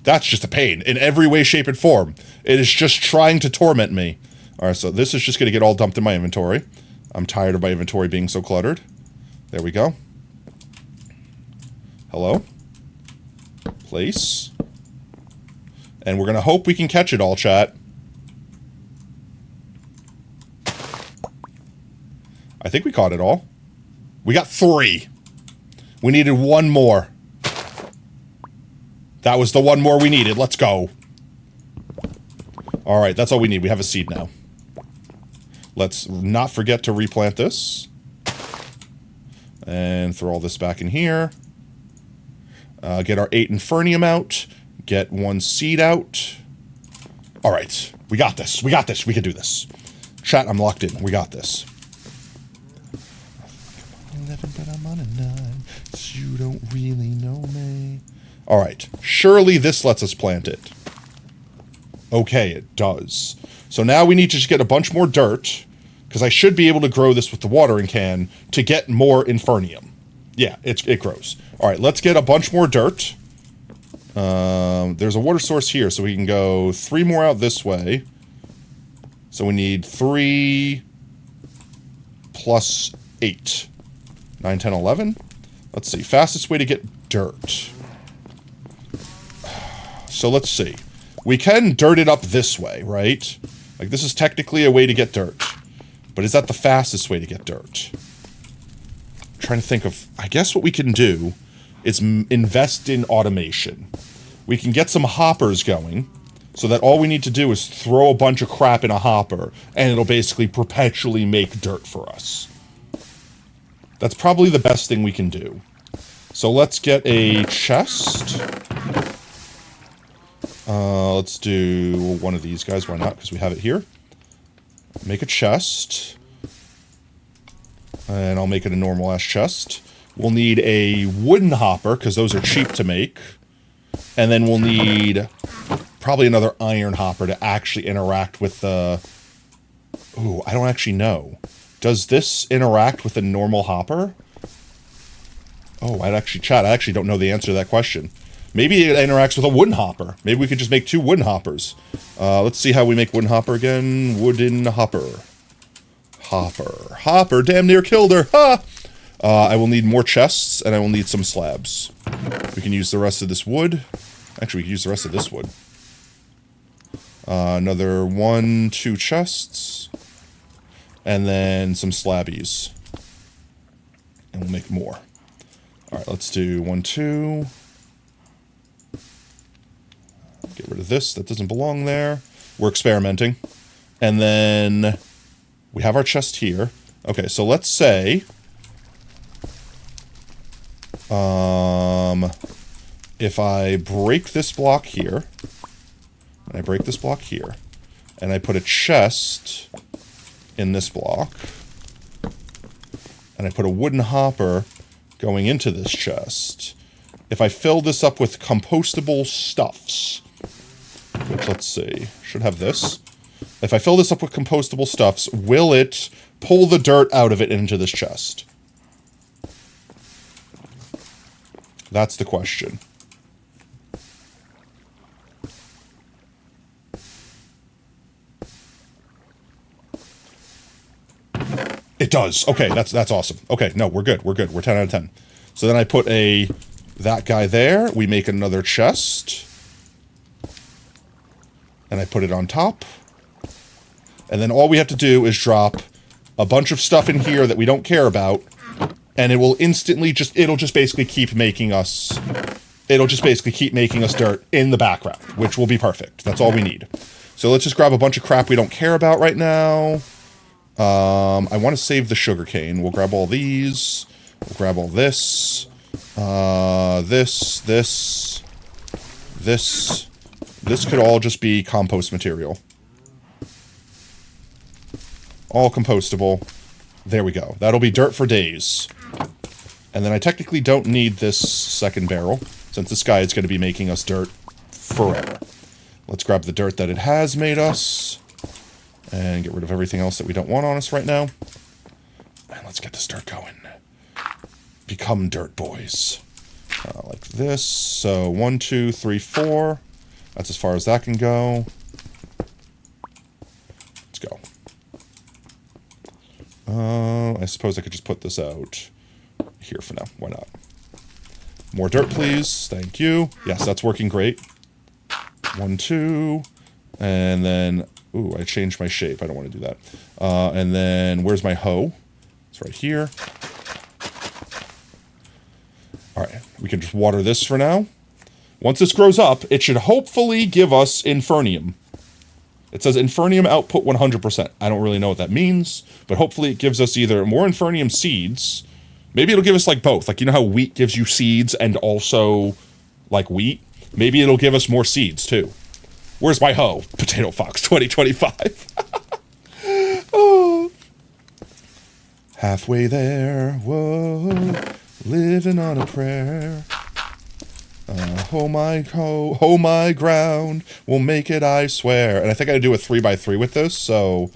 That's just a pain, in every way, shape, and form. It is just trying to torment me. Alright, so this is just going to get all dumped in my inventory. I'm tired of my inventory being so cluttered. There we go. Hello? Place. And we're going to hope we can catch it all, chat. I think we caught it all. We got 3. We needed 1 more. That was the 1 more we needed. Let's go. Alright, that's all we need. We have a seed now. Let's not forget to replant this. And throw all this back in here. Get our 8 Infernium out. Get 1 seed out. Alright, we got this. We got this. We can do this. Chat, I'm locked in. We got this. 11, but I'm on a 9. So you don't really know me. Alright, surely this lets us plant it. Okay, it does. So now we need to just get a bunch more dirt, because I should be able to grow this with the watering can to get more Infernium. Yeah, it grows. Alright, let's get a bunch more dirt. There's a water source here, so we can go 3 more out this way. So we need 3 plus 8. 9, 10, 11. Let's see. Fastest way to get dirt. So let's see. We can dirt it up this way, right? Like, this is technically a way to get dirt. But is that the fastest way to get dirt? I'm trying to think of... I guess what we can do is invest in automation. We can get some hoppers going, so that all we need to do is throw a bunch of crap in a hopper, and it'll basically perpetually make dirt for us. That's probably the best thing we can do. So let's get a chest. Let's do one of these guys. Why not? Because we have it here. Make a chest. And I'll make it a normal-ass chest. We'll need a wooden hopper, because those are cheap to make. And then we'll need probably another iron hopper to actually interact with the... Ooh, I don't actually know. Does this interact with a normal hopper? Oh, I actually don't know the answer to that question. Maybe it interacts with a wooden hopper. Maybe we could just make 2 wooden hoppers. Let's see how we make wooden hopper again. Wooden hopper. Hopper, damn near killed her. Ha! I will need more chests, and I will need some slabs. We can use the rest of this wood. Actually, we can use the rest of this wood. Another 1, 2 chests. And then some slabbies. And we'll make more. Alright, let's do 1, 2. Get rid of this. That doesn't belong there. We're experimenting. And then we have our chest here. Okay, so let's say... if I break this block here, and I break this block here, and I put a chest in this block, and I put a wooden hopper going into this chest, if I fill this up with compostable stuffs, which, let's see, should have this. If I fill this up with compostable stuffs, will it pull the dirt out of it into this chest? That's the question. It does. Okay, that's awesome. Okay, no, we're good. We're good. We're 10 out of 10. So then I put that guy there. We make another chest. And I put it on top. And then all we have to do is drop a bunch of stuff in here that we don't care about. And it will instantly it'll just basically keep making us dirt in the background, which will be perfect. That's all we need. So let's just grab a bunch of crap we don't care about right now. I want to save the sugarcane. We'll grab all these. We'll grab all this. This could all just be compost material. All compostable. There we go. That'll be dirt for days. And then I technically don't need this second barrel, since this guy is going to be making us dirt forever. Let's grab the dirt that it has made us. And get rid of everything else that we don't want on us right now. And let's get this dirt going. Become dirt boys. Like this. So 1, 2, 3, 4. That's as far as that can go. Let's go. I suppose I could just put this out here for now. Why not? More dirt, please. Thank you. Yes, that's working great. 1, 2. And then... Ooh, I changed my shape. I don't want to do that. And then, where's my hoe? It's right here. Alright, we can just water this for now. Once this grows up, it should hopefully give us Infernium. It says Infernium output 100%. I don't really know what that means, but hopefully it gives us either more Infernium seeds. Maybe it'll give us, like, both. Like, you know how wheat gives you seeds and also, like, wheat? Maybe it'll give us more seeds, too. Where's my hoe? Potato Fox 2025. Oh. Halfway there, whoa, living on a prayer. Hoe my ground, we'll make it, I swear. And I think I do a 3x3 with this, so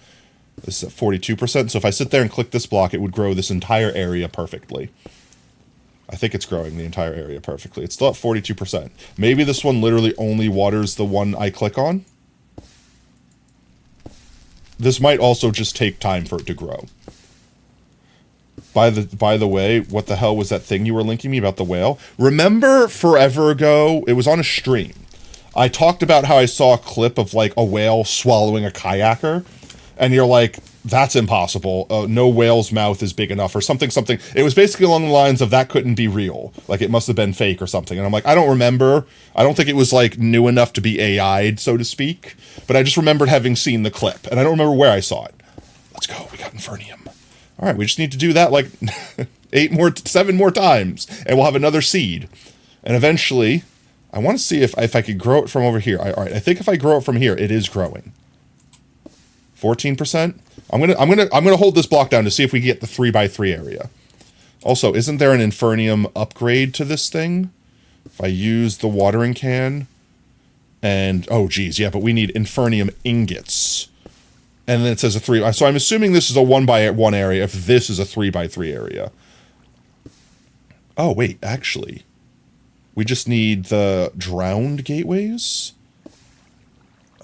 this is at 42%. So if I sit there and click this block, it would grow this entire area perfectly. I think it's growing the entire area perfectly. It's still at 42%. Maybe this one literally only waters the one I click on. This might also just take time for it to grow. By the way, what the hell was that thing you were linking me about the whale? Remember forever ago, it was on a stream. I talked about how I saw a clip of like a whale swallowing a kayaker. And you're like, that's impossible. No whale's mouth is big enough or something. It was basically along the lines of that couldn't be real. Like it must have been fake or something. And I'm like, I don't remember. I don't think it was like new enough to be AI'd, so to speak. But I just remembered having seen the clip. And I don't remember where I saw it. Let's go. We got Infernium. All right. We just need to do that like 7 more times. And we'll have another seed. And eventually, I want to see if I could grow it from over here. All right. I think if I grow it from here, it is growing. 14%. I'm gonna hold this block down to see if we get the 3x3 area. Also, isn't there an Infernium upgrade to this thing? If I use the watering can, and oh geez, yeah, but we need Infernium ingots, and then it says a 3. So I'm assuming this is a 1x1 area. If this is a 3x3 area. Oh wait, actually, we just need the drowned gateways.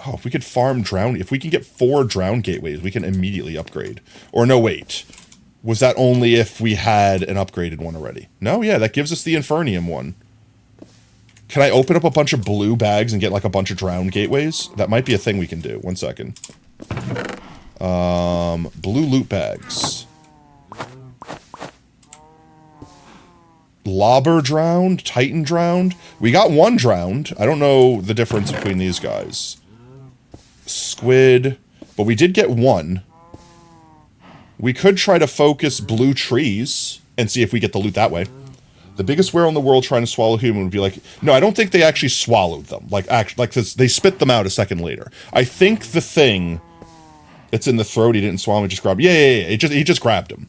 Oh, if we could farm drown... If we can get 4 drown gateways, we can immediately upgrade. Or no, wait. Was that only if we had an upgraded one already? No, yeah, that gives us the Infernium one. Can I open up a bunch of blue bags and get like a bunch of drown gateways? That might be a thing we can do. 1 second. Blue loot bags. Lobber drowned, Titan drowned. We got 1 drowned. I don't know the difference between these guys. Squid, but we did get 1. We could try to focus blue trees and see if we get the loot that way. The biggest whale in the world trying to swallow human would be like, no, I don't think they actually swallowed them. Like this, they spit them out a second later. I think the thing that's in the throat, he didn't swallow him, he just grabbed. Yeah. He just grabbed him.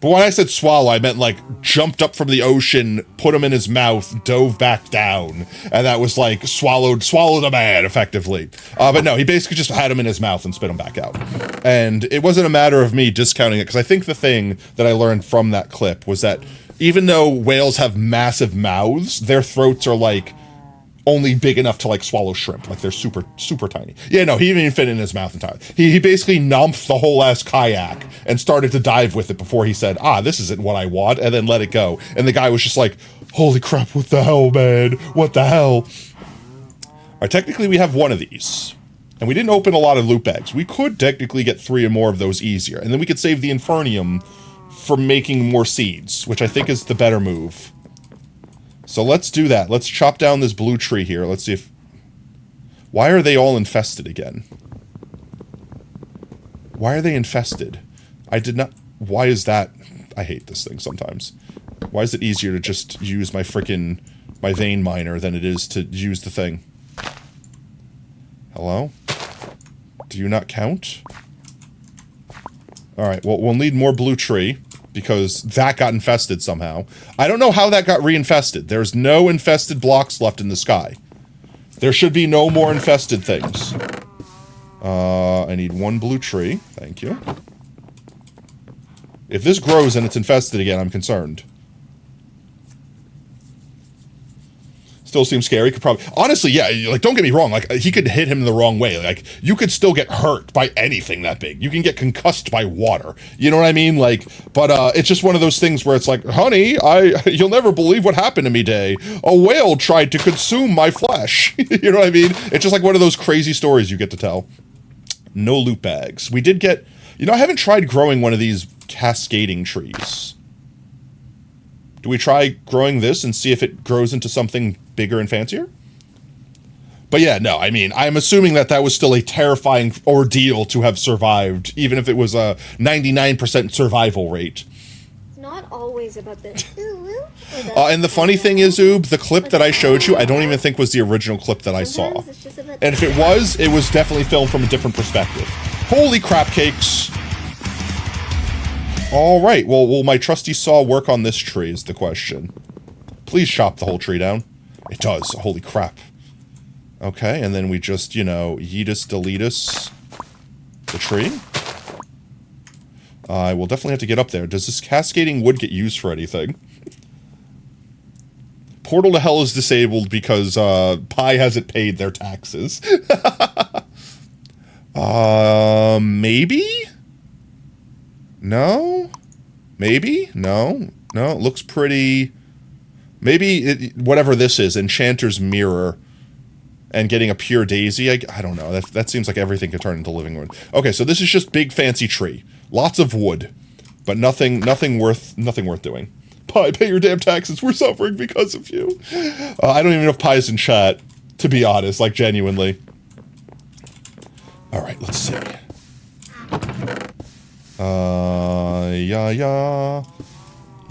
But when I said swallow, I meant like jumped up from the ocean, put him in his mouth, dove back down, and that was like swallowed a man effectively. But no, he basically just had him in his mouth and spit him back out. And it wasn't a matter of me discounting it, because I think the thing that I learned from that clip was that even though whales have massive mouths, their throats are like only big enough to like swallow shrimp. Like they're super, super tiny. Yeah, no, he didn't even fit in his mouth entirely. He basically numped the whole ass kayak and started to dive with it before he said, this isn't what I want, and then let it go. And the guy was just like, holy crap, what the hell, man? What the hell? All right, technically we have 1 of these. And we didn't open a lot of loot bags. We could technically get 3 or more of those easier. And then we could save the Infernium for making more seeds, which I think is the better move. So let's do that. Let's chop down this blue tree here. Let's see if... Why are they all infested again? Why are they infested? I did not... Why is that... I hate this thing sometimes. Why is it easier to just use my vein miner than it is to use the thing? Hello? Do you not count? Alright, well, we'll need more blue tree, because that got infested somehow. I don't know how that got reinfested. There's no infested blocks left in the sky. There should be no more infested things. I need 1 blue tree. Thank you. If this grows and it's infested again, I'm concerned. Still seems scary. Could probably... Honestly, yeah, like, don't get me wrong. Like, he could hit him the wrong way. Like, you could still get hurt by anything that big. You can get concussed by water. You know what I mean? Like, but, it's just one of those things where it's like, honey, you'll never believe what happened to me today. A whale tried to consume my flesh. You know what I mean? It's just like one of those crazy stories you get to tell. No loot bags. We did get... You know, I haven't tried growing one of these cascading trees. Do we try growing this and see if it grows into something bigger and fancier? But yeah, no, I mean, I'm assuming that that was still a terrifying ordeal to have survived, even if it was a 99% survival rate. It's not always about the and the funny thing is, Oob, the clip that I showed you, I don't even think was the original clip that I saw. And if it was definitely filmed from a different perspective. Holy crap cakes. All right, well, will my trusty saw work on this tree is the question. Please chop the whole tree down. It does. Holy crap. Okay, and then we just, you know, yeetus deletus the tree. I will definitely have to get up there. Does this cascading wood get used for anything? Portal to Hell is disabled because Pi hasn't paid their taxes. Maybe? No? Maybe? No? No, it looks pretty... Maybe, whatever this is, Enchanter's Mirror, and getting a pure daisy, I don't know. That seems like everything could turn into living wood. Okay, so this is just big fancy tree. Lots of wood. But nothing worth doing. Pi, pay your damn taxes. We're suffering because of you. I don't even know if Pi's in chat, to be honest, like genuinely. Alright, let's see.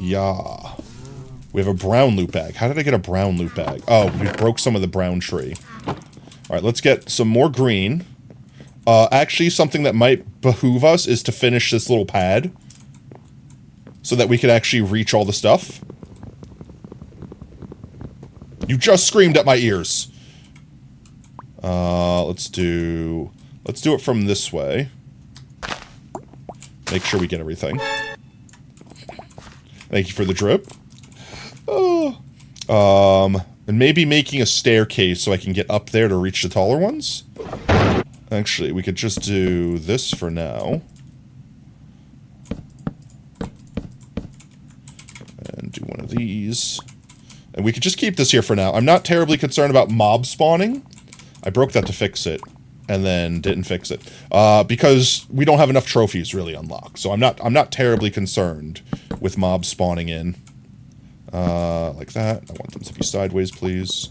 Yeah. We have a brown loot bag. How did I get a brown loot bag? Oh, we broke some of the brown tree. Alright, let's get some more green. Actually, something that might behoove us is to finish this little pad. So that we can actually reach all the stuff. You just screamed at my ears. Let's do it from this way. Make sure we get everything. Thank you for the drip. And maybe making a staircase so I can get up there to reach the taller ones. Actually, we could just do this for now. And do one of these. And we could just keep this here for now. I'm not terribly concerned about mob spawning. I broke that to fix it, and then didn't fix it. Because we don't have enough trophies really unlocked. So I'm not terribly concerned with mobs spawning in. Like that. I want them to be sideways, please.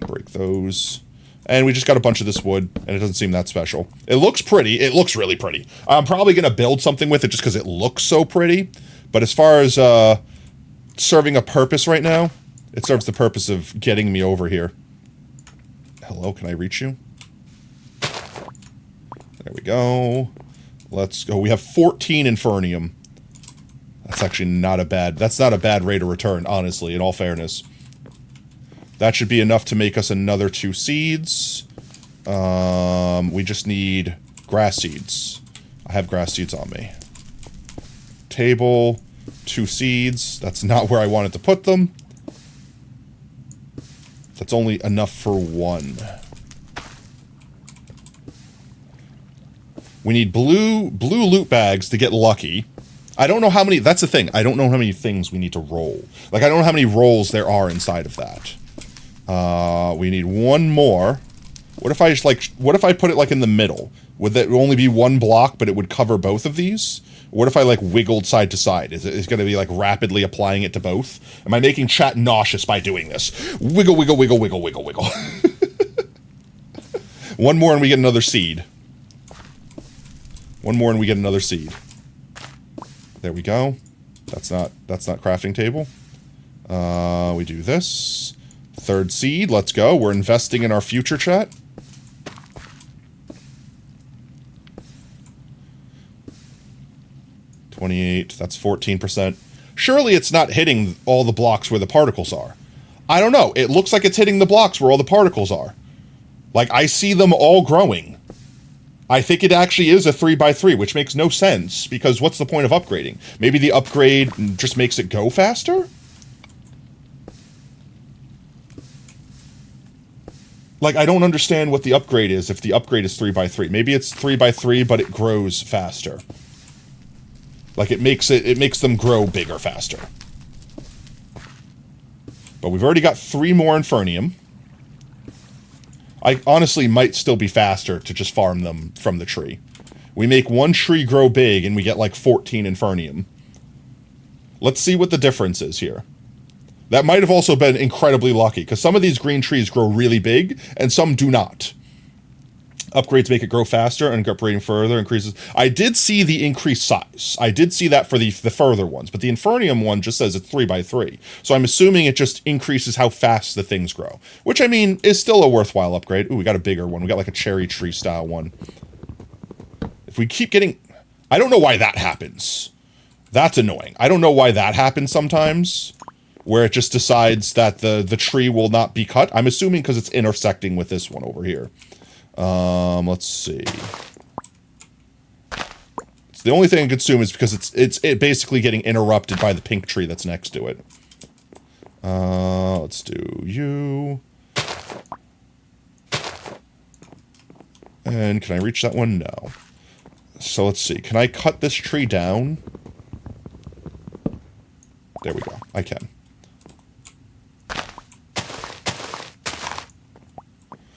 Break those. And we just got a bunch of this wood, and it doesn't seem that special. It looks pretty. It looks really pretty. I'm probably going to build something with it just because it looks so pretty. But as far as serving a purpose right now, it serves the purpose of getting me over here. Hello, can I reach you? There we go. Let's go. We have 14 Infernium. That's actually not a bad... That's not a bad rate of return, honestly, in all fairness. That should be enough to make us another 2 seeds. We just need grass seeds. I have grass seeds on me. Table, 2 seeds. That's not where I wanted to put them. That's only enough for 1. We need blue loot bags to get lucky. I don't know how many... That's the thing. I don't know how many things we need to roll. Like, I don't know how many rolls there are inside of that. We need 1 more. What if I just, like... What if I put it, like, in the middle? Would that only be 1 block, but it would cover both of these? What if I, like, wiggled side to side? Is it going to be, like, rapidly applying it to both? Am I making chat nauseous by doing this? Wiggle, wiggle, wiggle, wiggle, wiggle, wiggle. 1 more and we get another seed. 1 more and we get another seed. There we go. That's not crafting table. We do this. 3rd seed, let's go. We're investing in our future, chat. $28, that's 14%. Surely it's not hitting all the blocks where the particles are. I don't know. It looks like it's hitting the blocks where all the particles are. Like, I see them all growing. I think it actually is a 3x3, which makes no sense, because what's the point of upgrading? Maybe the upgrade just makes it go faster? Like, I don't understand what the upgrade is if the upgrade is 3x3. Maybe it's 3x3, but it grows faster. Like, it makes them grow bigger faster. But we've already got 3 more Infernium. I honestly might still be faster to just farm them from the tree. We make 1 tree grow big, and we get, like, 14 Infernium. Let's see what the difference is here. That might have also been incredibly lucky, because some of these green trees grow really big, and some do not. Upgrades make it grow faster, and upgrading further increases... I did see the increased size. I did see that for the further ones, but the Infernium one just says it's 3x3. So I'm assuming it just increases how fast the things grow. Which, I mean, is still a worthwhile upgrade. Ooh, we got a bigger one. We got like a cherry tree style one. If we keep getting... I don't know why that happens. That's annoying. I don't know why that happens sometimes, where it just decides that the tree will not be cut. I'm assuming because it's intersecting with this one over here. Let's see. It's the only thing I consume is because it's basically getting interrupted by the pink tree that's next to it. Let's do you. And can I reach that one? No. So let's see. Can I cut this tree down? There we go. I can.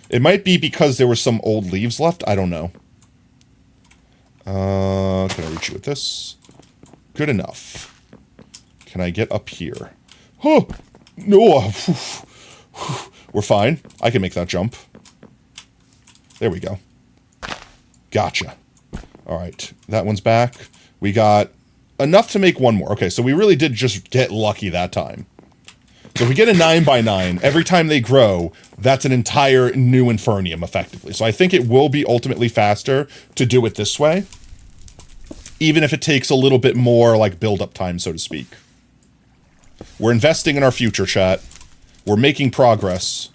It might be because there were some old leaves left. I don't know. Can I reach you with this? Good enough. Can I get up here? Oh! No! We're fine. I can make that jump. There we go. Gotcha. Alright. That one's back. We got enough to make 1 more. Okay, so we really did just get lucky that time. So if we get a 9x9, every time they grow, that's an entire new Infernium, effectively. So I think it will be ultimately faster to do it this way, even if it takes a little bit more, like, build-up time, so to speak. We're investing in our future, chat. We're making progress.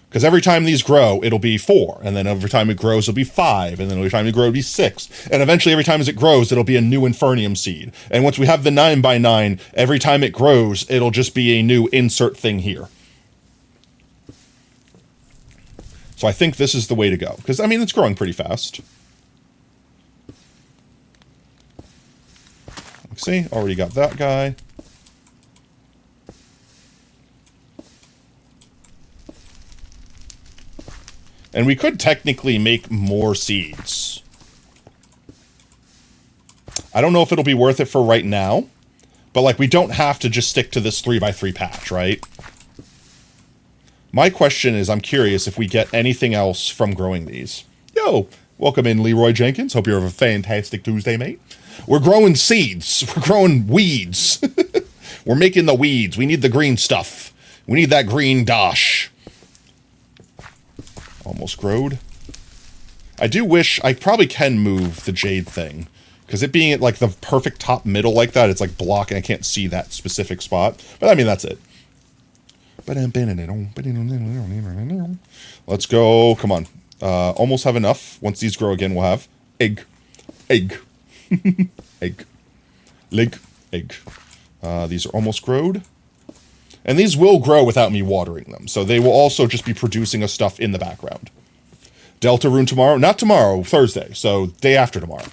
Because every time these grow, it'll be 4. And then every time it grows, it'll be 5. And then every time it grows, it'll be 6. And eventually, every time as it grows, it'll be a new Infernium seed. And once we have the 9x9, every time it grows, it'll just be a new insert thing here. So I think this is the way to go. Because, I mean, it's growing pretty fast. Let's see. Already got that guy. And we could technically make more seeds. I don't know if it'll be worth it for right now, but like we don't have to just stick to this 3x3 patch, right? My question is, I'm curious if we get anything else from growing these. Yo, welcome in Leroy Jenkins. Hope you have a fantastic Tuesday, mate. We're growing seeds. We're growing weeds. We're making the weeds. We need the green stuff. We need that green dosh. Almost growed. I do wish I probably can move the jade thing. Because it being at like the perfect top middle like that, it's like blocking. I can't see that specific spot. But I mean, that's it. Let's go. Come on. Almost have enough. Once these grow again, we'll have egg. Egg. Egg. Leg. Egg. These are almost growed. And these will grow without me watering them. So they will also just be producing us stuff in the background. Deltarune tomorrow. Not tomorrow. Thursday. So day after tomorrow.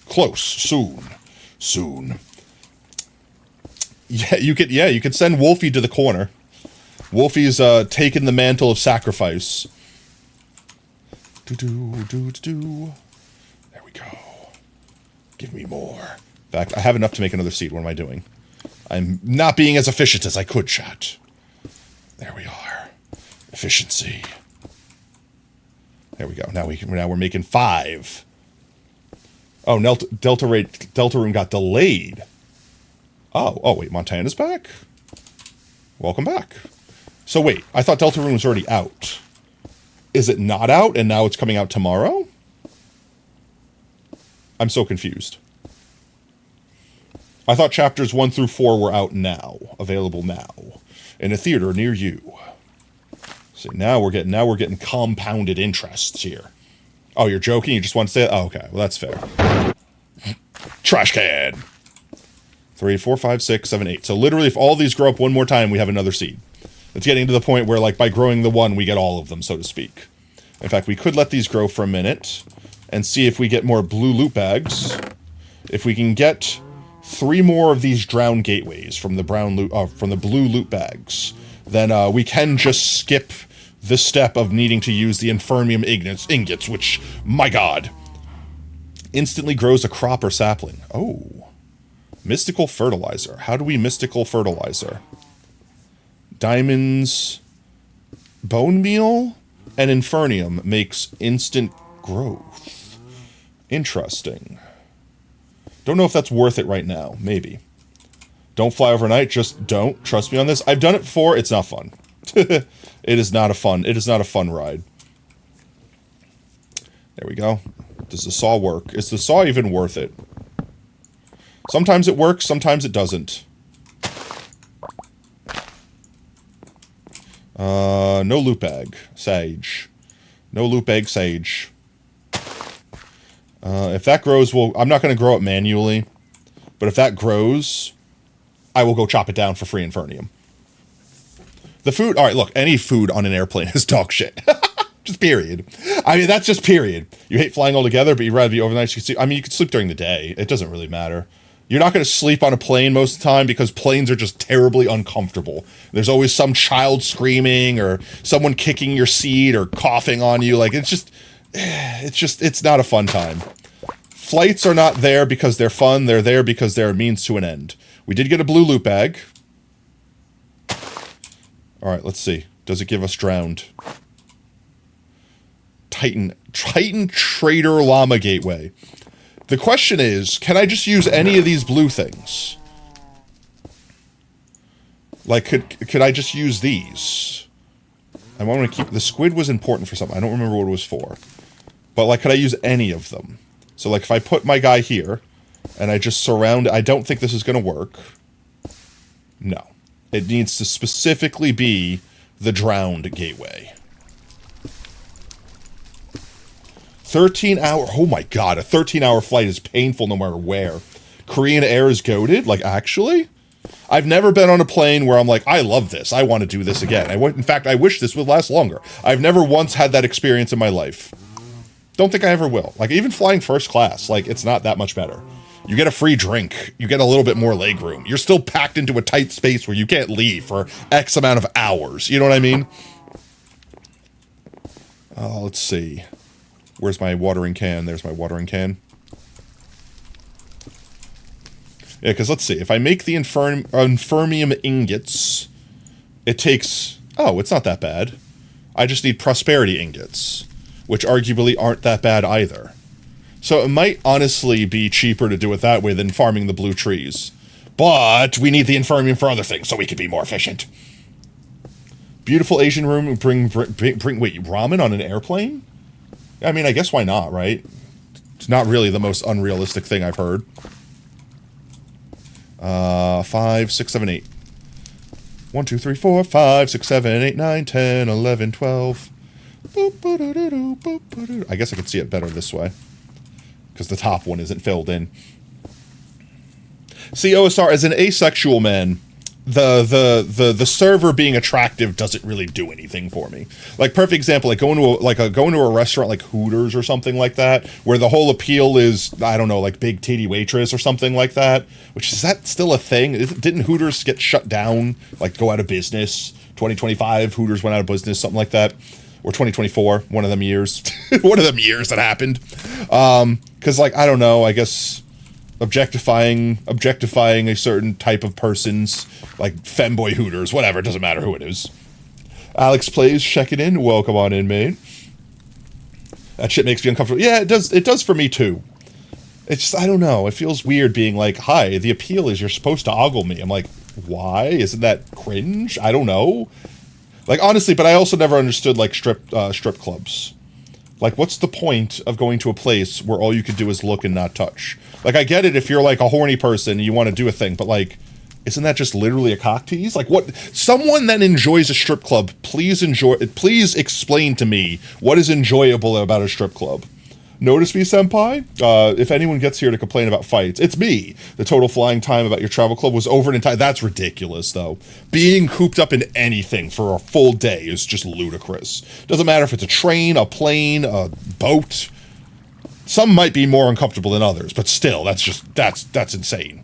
Close. Soon. Soon. Yeah, you could send Wolfie to the corner. Wolfie's taken the mantle of sacrifice. There we go. Give me more. In fact, I have enough to make another seed. What am I doing? I'm not being as efficient as I could, chat. There we are. Efficiency. There we go. Now we're making 5. Oh, Deltarune got delayed. Oh, wait, Montana's back? Welcome back. So wait, I thought Deltarune was already out. Is it not out and now it's coming out tomorrow? I'm so confused. I thought chapters 1 through 4 were out now, available now, in a theater near you. See, now we're getting compounded interests here. Oh, you're joking? You just want to say that? Oh, okay. Well, that's fair. Trash can. 3, 4, 5, 6, 7, 8. So literally, if all these grow up one more time, we have another seed. It's getting to the point where, like, by growing the one, we get all of them, so to speak. In fact, we could let these grow for a minute and see if we get more blue loot bags. If we can get 3 more of these drown gateways from the blue loot bags, then we can just skip the step of needing to use the Infernium ingots, which, my god, instantly grows a crop or sapling. Oh. Mystical fertilizer. How do we mystical fertilizer? Diamonds, bone meal, and Infernium makes instant growth. Interesting. Don't know if that's worth it right now. Maybe. Don't fly overnight. Just don't. Trust me on this. I've done it before. It's not fun. It is not a fun ride. There we go. Does the saw work? Is the saw even worth it? Sometimes it works, sometimes it doesn't. No loot bag. Sage. No loot bag, sage. If that grows, I'm not going to grow it manually. But if that grows, I will go chop it down for free Infernium. The food, alright, look, any food on an airplane is dog shit. Just period. I mean, that's just period. You hate flying altogether, but you'd rather be overnight. You could sleep during the day. It doesn't really matter. You're not going to sleep on a plane most of the time because planes are just terribly uncomfortable. There's always some child screaming or someone kicking your seat or coughing on you. Like, it's not a fun time. Flights are not there because they're fun. They're there because they're a means to an end. We did get a blue loot bag. All right, let's see. Does it give us drowned? Titan Trader Llama Gateway. The question is, can I just use any of these blue things? Like, could I just use these? I want to keep... The squid was important for something. I don't remember what it was for. But, like, could I use any of them? So, like, if I put my guy here, and I just surround... I don't think this is going to work. No. It needs to specifically be the drowned gateway. 13-hour... Oh my god, a 13-hour flight is painful no matter where. Korean Air is goated? Like, actually? I've never been on a plane where I'm like, I love this. I want to do this again. In fact, I wish this would last longer. I've never once had that experience in my life. Don't think I ever will. Like, even flying first class, like, it's not that much better. You get a free drink. You get a little bit more leg room. You're still packed into a tight space where you can't leave for X amount of hours. You know what I mean? Let's see. Where's my watering can? There's my watering can. Yeah, because let's see. If I make the Infermium ingots, it takes... Oh, it's not that bad. I just need Prosperity ingots, which arguably aren't that bad either. So it might honestly be cheaper to do it that way than farming the blue trees. But we need the Infermium for other things, so we can be more efficient. Beautiful Asian room. Bring wait, ramen on an airplane? I mean, I guess why not, right? It's not really the most unrealistic thing I've heard. 5, 6, 7, 8. 1, 2, 3, 4, 5, 6, 7, 8, 9, 10, 11, 12. I guess I could see it better this way. Because the top one isn't filled in. See, OSR, as an asexual man, the server being attractive doesn't really do anything for me. Like, perfect example, like going to a restaurant like Hooters or something like that, where the whole appeal is, I don't know, like big titty waitress or something like that. Which, is that still a thing? Didn't Hooters get shut down, like go out of business? 2025, Hooters went out of business, something like that. Or 2024, one of them years. One of them years that happened. Because, like, I don't know, I guess objectifying a certain type of person's, like, femboy Hooters, whatever, it doesn't matter who it is. Alex Plays, checking in, welcome on in, mate. That shit makes me uncomfortable. Yeah, it does for me, too. It's just, I don't know, it feels weird being like, hi, the appeal is you're supposed to ogle me. I'm like, why? Isn't that cringe? I don't know. Like, honestly, but I also never understood, like, strip clubs. Like, what's the point of going to a place where all you could do is look and not touch? Like, I get it if you're, like, a horny person and you want to do a thing, but, like, isn't that just literally a cock tease? Like, what? Someone that enjoys a strip club, please explain to me what is enjoyable about a strip club. Notice me, senpai? If anyone gets here to complain about fights, it's me. The total flying time about your travel club was over an entire... That's ridiculous, though. Being cooped up in anything for a full day is just ludicrous. Doesn't matter if it's a train, a plane, a boat. Some might be more uncomfortable than others, but still, that's insane.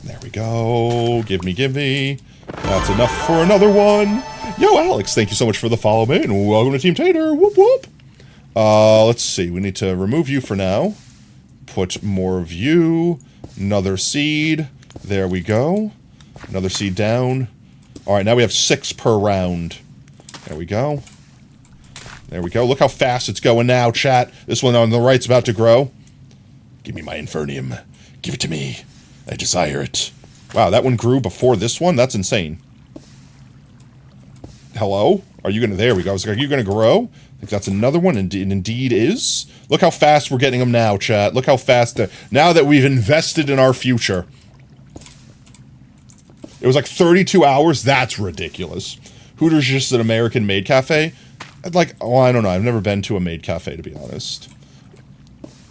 There we go. Give me. That's enough for another one. Yo, Alex, thank you so much for the follow, mate, and welcome to Team Tater. Whoop, whoop. Let's see. We need to remove you for now. Put more of you. Another seed. There we go. Another seed down. Alright, now we have 6 per round. There we go. There we go. Look how fast it's going now, chat. This one on the right's about to grow. Give me my Infernium. Give it to me. I desire it. Wow, that one grew before this one? That's insane. Hello? Are you gonna... There we go. I was like, are you gonna grow? I think that's another one, and indeed is. Look how fast we're getting them now, chat. Look how fast... now that we've invested in our future. It was like 32 hours? That's ridiculous. Hooters is just an American maid cafe? Like, oh, I don't know. I've never been to a maid cafe, to be honest.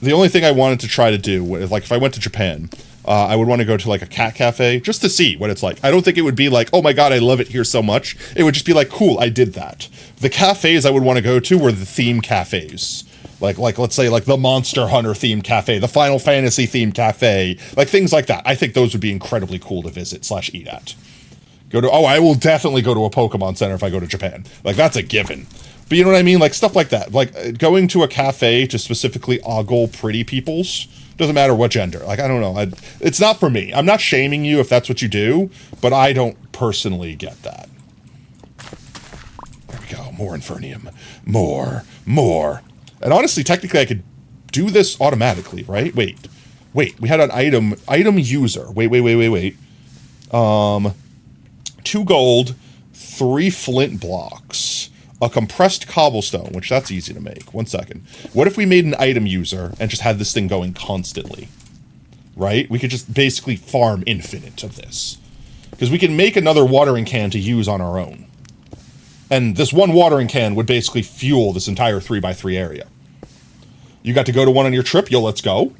The only thing I wanted to try to do, like, if I went to Japan... I would want to go to, like, a cat cafe, just to see what it's like. I don't think it would be like, oh my god, I love it here so much. It would just be like, cool, I did that. The cafes I would want to go to were the theme cafes. Like, let's say, like, the Monster Hunter themed cafe, the Final Fantasy themed cafe, like, things like that. I think those would be incredibly cool to visit / eat at. I will definitely go to a Pokemon Center if I go to Japan. Like, that's a given. But you know what I mean? Like, stuff like that. Like, going to a cafe to specifically ogle pretty peoples... Doesn't matter what gender. Like, I don't know. It's not for me. I'm not shaming you if that's what you do, but I don't personally get that. There we go. More Infernium. More. And honestly, technically, I could do this automatically, right? Wait. We had an item user. Wait. 2 gold, 3 flint blocks. A compressed cobblestone, which that's easy to make. 1 second. What if we made an item user and just had this thing going constantly? Right? We could just basically farm infinite of this. Because we can make another watering can to use on our own. And this one watering can would basically fuel this entire 3x3 area. You got to go to one on your trip? Yo, let's go.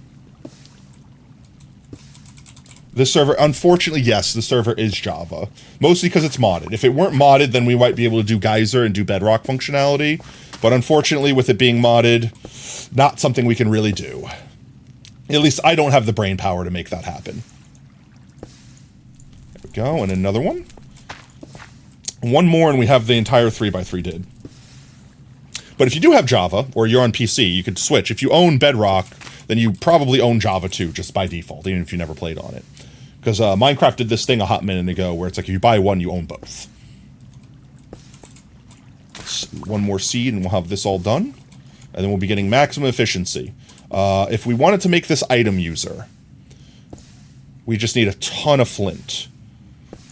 This server, unfortunately, yes, the server is Java. Mostly because it's modded. If it weren't modded, then we might be able to do Geyser and do Bedrock functionality. But unfortunately, with it being modded, not something we can really do. At least I don't have the brain power to make that happen. There we go, and another one. One more and we have the entire 3x3 did. But if you do have Java, or you're on PC, you could switch. If you own Bedrock, then you probably own Java too, just by default, even if you never played on it. Because Minecraft did this thing a hot minute ago, where it's like if you buy one, you own both. One more seed, and we'll have this all done. And then we'll be getting maximum efficiency. If we wanted to make this item user, we just need a ton of flint.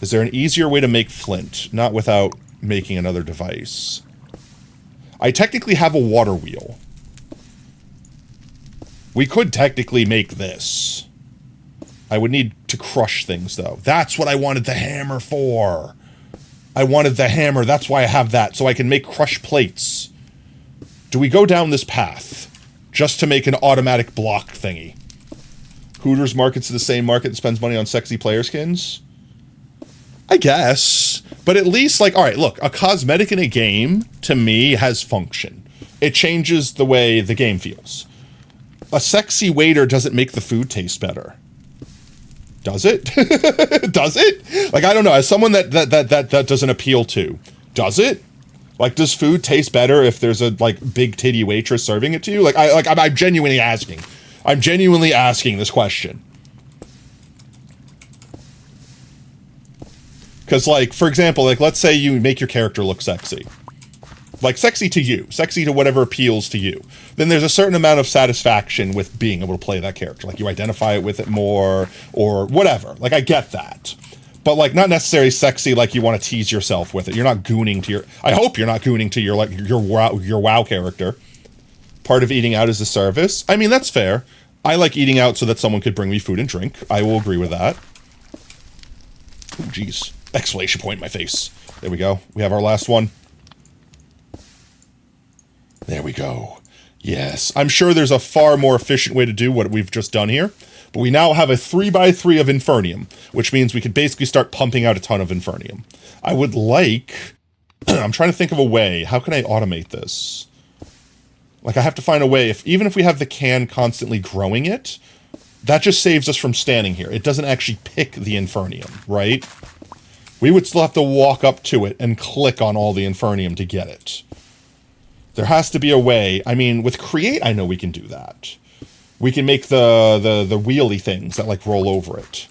Is there an easier way to make flint? Not without making another device. I technically have a water wheel. We could technically make this. I would need to crush things, though. That's what I wanted the hammer for. I wanted the hammer. That's why I have that, so I can make crush plates. Do we go down this path just to make an automatic block thingy? Hooters markets the same market that spends money on sexy player skins? I guess. But at least, like, alright, look, a cosmetic in a game, to me, has function. It changes the way the game feels. A sexy waiter doesn't make the food taste better. Does it? Does it? Like, I don't know, as someone that doesn't appeal to, does it? Like, does food taste better if there's a, like, big titty waitress serving it to you? Like, I'm genuinely asking. I'm genuinely asking this question. Because, like, for example, like, let's say you make your character look sexy. Like, sexy to you. Sexy to whatever appeals to you. Then there's a certain amount of satisfaction with being able to play that character. Like, you identify with it more, or whatever. Like, I get that. But, like, not necessarily sexy like you want to tease yourself with it. You're not gooning to your... I hope you're not gooning to your, like, your WoW character. Part of eating out is a service. I mean, that's fair. I like eating out so that someone could bring me food and drink. I will agree with that. Oh, jeez. Exclamation point in my face. There we go. We have our last one. There we go. Yes. I'm sure there's a far more efficient way to do what we've just done here. But we now have a 3x3 of Infernium, which means we could basically start pumping out a ton of Infernium. I would like... I'm trying to think of a way. How can I automate this? Like, I have to find a way. Even if we have the can constantly growing it, that just saves us from standing here. It doesn't actually pick the Infernium, right? We would still have to walk up to it and click on all the Infernium to get it. There has to be a way. I mean, with Create, I know we can do that. We can make the wheelie things that, like, roll over it.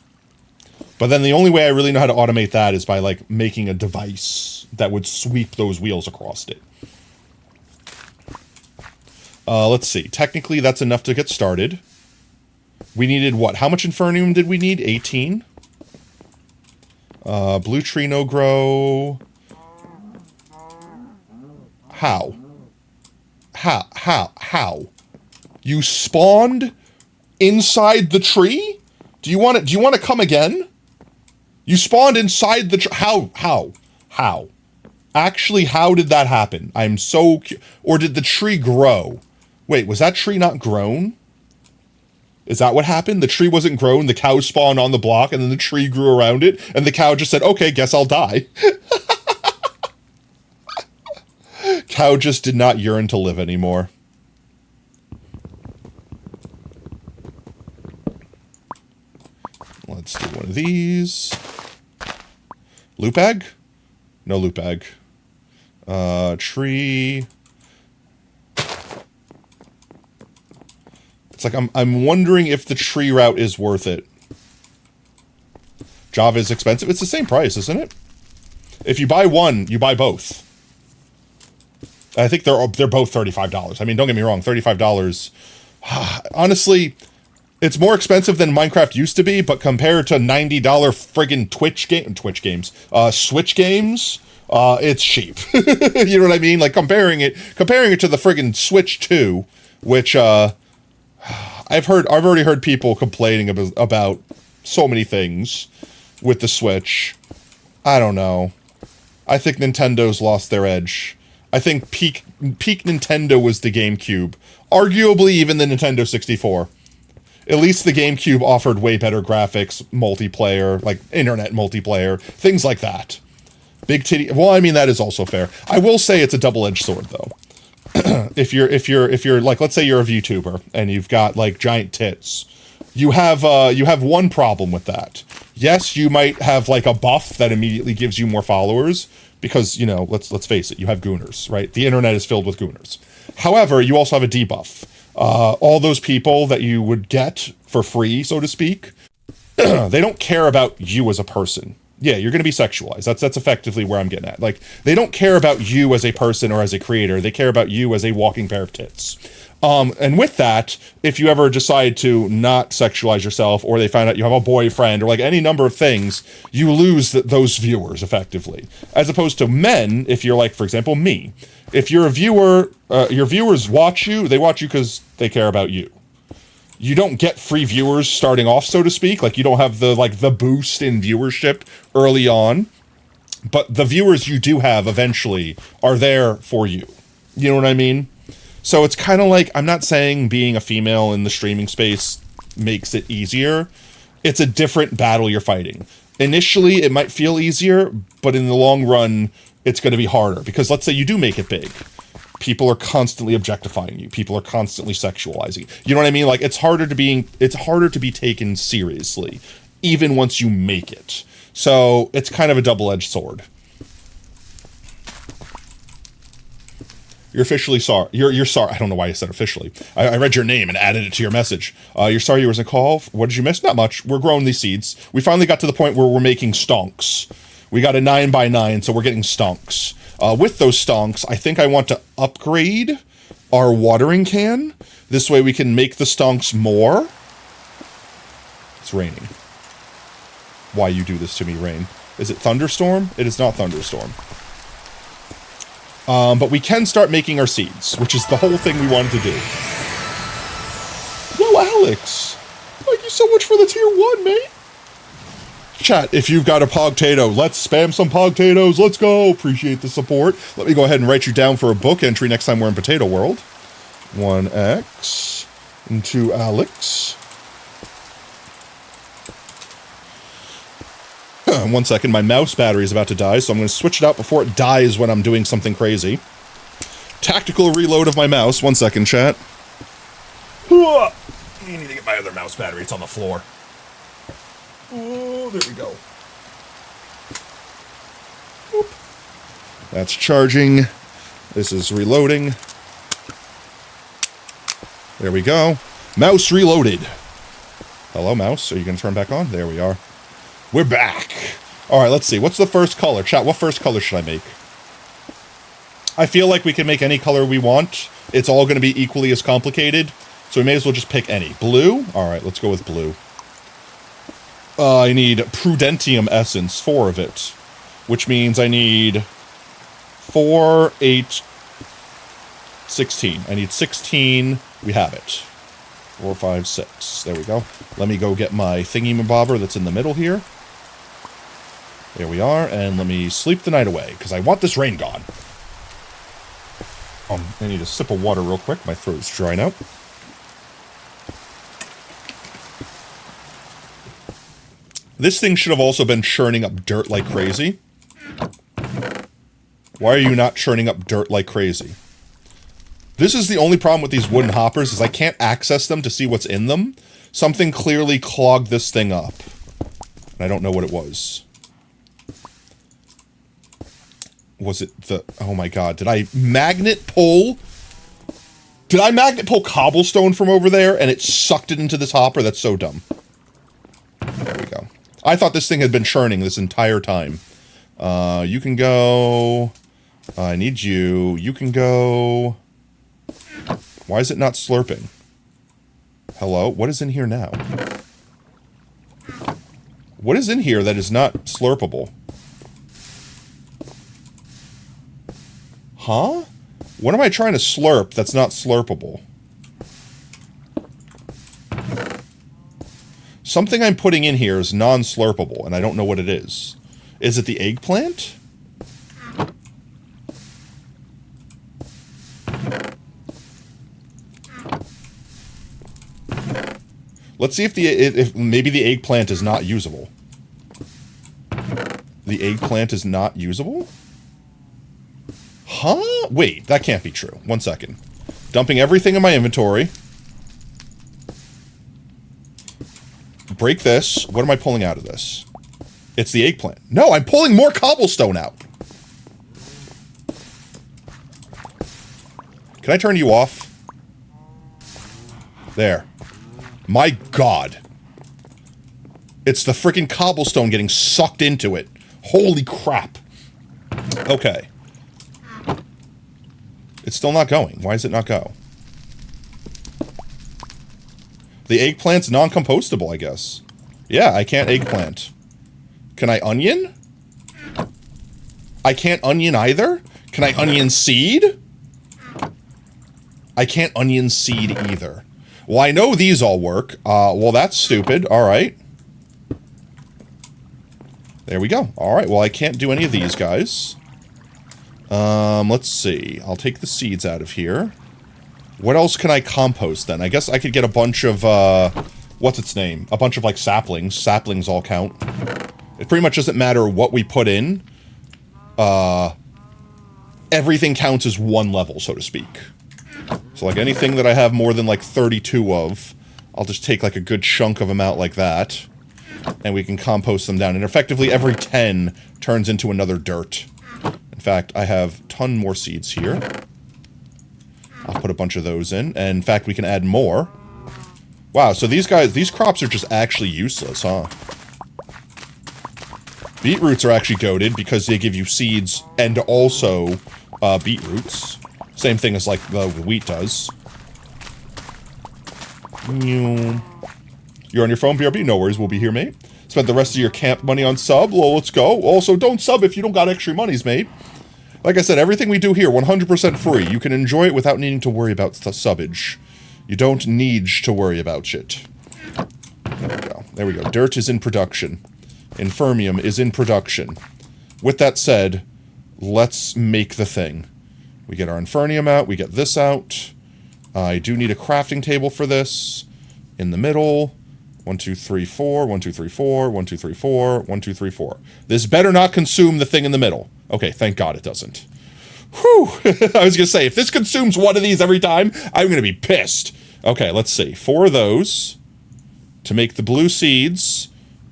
But then the only way I really know how to automate that is by, like, making a device that would sweep those wheels across it. Let's see. Technically, that's enough to get started. We needed what? How much Infernium did we need? 18? Blue tree no grow. How? How? You spawned inside the tree? Do you want to come again? You spawned inside the tree. How? Actually, how did that happen? I'm so or did the tree grow? Wait, was that tree not grown? Is that what happened? The tree wasn't grown, the cow spawned on the block, and then the tree grew around it, and the cow just said, okay, guess I'll die. Cow just did not yearn to live anymore. Let's do one of these. Loot bag? No loot bag. Tree. It's like I'm wondering if the tree route is worth it. Java is expensive. It's the same price, isn't it? If you buy one, you buy both. I think they're both $35. I mean, don't get me wrong, $35. Honestly, it's more expensive than Minecraft used to be, but compared to $90 friggin' Switch games, it's cheap. You know what I mean? Like comparing it to the friggin' Switch 2, which I've already heard people complaining about so many things with the Switch. I don't know. I think Nintendo's lost their edge. I think peak Nintendo was the GameCube. Arguably even the Nintendo 64. At least the GameCube offered way better graphics, multiplayer, like internet multiplayer, things like that. Big titty. Well, I mean, that is also fair. I will say it's a double-edged sword, though. If you're like, let's say you're a VTuber and you've got like giant tits, you have one problem with that. Yes, you might have like a buff that immediately gives you more followers, because, you know, let's face it, you have gooners, right? The internet is filled with gooners. However, you also have a debuff. All those people that you would get for free, so to speak, they don't care about you as a person. Yeah, you're going to be sexualized. That's effectively where I'm getting at. Like, they don't care about you as a person or as a creator. They care about you as a walking pair of tits. And with that, if you ever decide to not sexualize yourself, or they find out you have a boyfriend, or like any number of things, you lose those viewers effectively. As opposed to men, if you're like, for example, me. If you're a viewer, your viewers watch you, they watch you because they care about you. You don't get free viewers starting off, so to speak. Like, you don't have the boost in viewership early on. But the viewers you do have eventually are there for you. You know what I mean? So it's kind of like, I'm not saying being a female in the streaming space makes it easier. It's a different battle you're fighting. Initially, it might feel easier, but in the long run, it's going to be harder. Because let's say you do make it big. People are constantly objectifying you. People are constantly sexualizing you. You know what I mean? Like, it's harder to be taken seriously, even once you make it. So it's kind of a double-edged sword. You're officially sorry. You're sorry. I don't know why you said officially. I read your name and added it to your message. You're sorry you was a call. What did you miss? Not much. We're growing these seeds. We finally got to the point where we're making stonks. We got a 9x9, so we're getting stonks. With those stonks, I think I want to upgrade our watering can. This way we can make the stonks more. It's raining. Why you do this to me, rain? Is it thunderstorm? It is not thunderstorm. But we can start making our seeds, which is the whole thing we wanted to do. Yo, Alex! Thank you so much for the tier 1, mate! Chat, if you've got a Pogtato, let's spam some Pogtatoes, let's go! Appreciate the support. Let me go ahead and write you down for a book entry next time we're in Potato World. 1x into Alex. 1 second, my mouse battery is about to die, so I'm going to switch it out before it dies when I'm doing something crazy. Tactical reload of my mouse. 1 second, chat. I need to get my other mouse battery. It's on the floor. Oh, there we go. Whoop. That's charging. This is reloading. There we go. Mouse reloaded. Hello, mouse. Are you going to turn back on? There we are. We're back. All right, let's see. What's the first color? Chat, what first color should I make? I feel like we can make any color we want. It's all going to be equally as complicated, so we may as well just pick any. Blue? All right, let's go with blue. I need Prudentium Essence, 4 of it, which means I need 4, 8, 16. I need 16. We have it. 4, 5, 6. There we go. Let me go get my thingy-mabobber that's in the middle here. There we are, and let me sleep the night away, because I want this rain gone. I need a sip of water real quick. My throat's drying out. This thing should have also been churning up dirt like crazy. Why are you not churning up dirt like crazy? This is the only problem with these wooden hoppers, is I can't access them to see what's in them. Something clearly clogged this thing up. And I don't know what it was. Was it the... Oh my god, did I magnet pull... Did I magnet pull cobblestone from over there and it sucked it into this hopper? That's so dumb. There we go. I thought this thing had been churning this entire time. You can go... I need you. You can go... Why is it not slurping? Hello? What is in here now? What is in here that is not slurpable? Huh? What am I trying to slurp that's not slurpable? Something I'm putting in here is non-slurpable, and I don't know what it is. Is it the eggplant? Let's see if maybe the eggplant is not usable. The eggplant is not usable? Huh? Wait, that can't be true. 1 second. Dumping everything in my inventory. Break this. What am I pulling out of this? It's the eggplant. No, I'm pulling more cobblestone out. Can I turn you off? There. My God. It's the freaking cobblestone getting sucked into it. Holy crap. Okay. It's still not going. Why does it not go? The eggplant's non-compostable, I guess. Yeah, I can't eggplant. Can I onion? I can't onion either? Can I onion seed? I can't onion seed either. Well, I know these all work. Well, that's stupid. All right. There we go. All right, well, I can't do any of these guys. Let's see. I'll take the seeds out of here. What else can I compost, then? I guess I could get a bunch of, what's its name? A bunch of, like, saplings. Saplings all count. It pretty much doesn't matter what we put in. Everything counts as one level, so to speak. So, like, anything that I have more than, like, 32 of, I'll just take, like, a good chunk of them out like that. And we can compost them down. And effectively, every 10 turns into another dirt. In fact, I have a ton more seeds here. I'll put a bunch of those in. And in fact, we can add more. Wow, so these crops are just actually useless, huh? Beetroots are actually goated because they give you seeds and also beetroots. Same thing as, like, the wheat does. You're on your phone, BRB? No worries, we'll be here, mate. Spent the rest of your camp money on sub? Well, let's go. Also, don't sub if you don't got extra monies, mate. Like I said, everything we do here, 100% free. You can enjoy it without needing to worry about the subbage. You don't need to worry about shit. There we go. There we go. Dirt is in production. Infermium is in production. With that said, let's make the thing. We get our Infernium out. We get this out. I do need a crafting table for this. In the middle. 1, 2, 3, 4. 1, 2, 3, 4. 1, 2, 3, 4. 1, 2, 3, 4. This better not consume the thing in the middle. Okay, thank God it doesn't. Whew! I was gonna say, if this consumes one of these every time, I'm gonna be pissed. Okay, let's see. 4 of those. To make the blue seeds,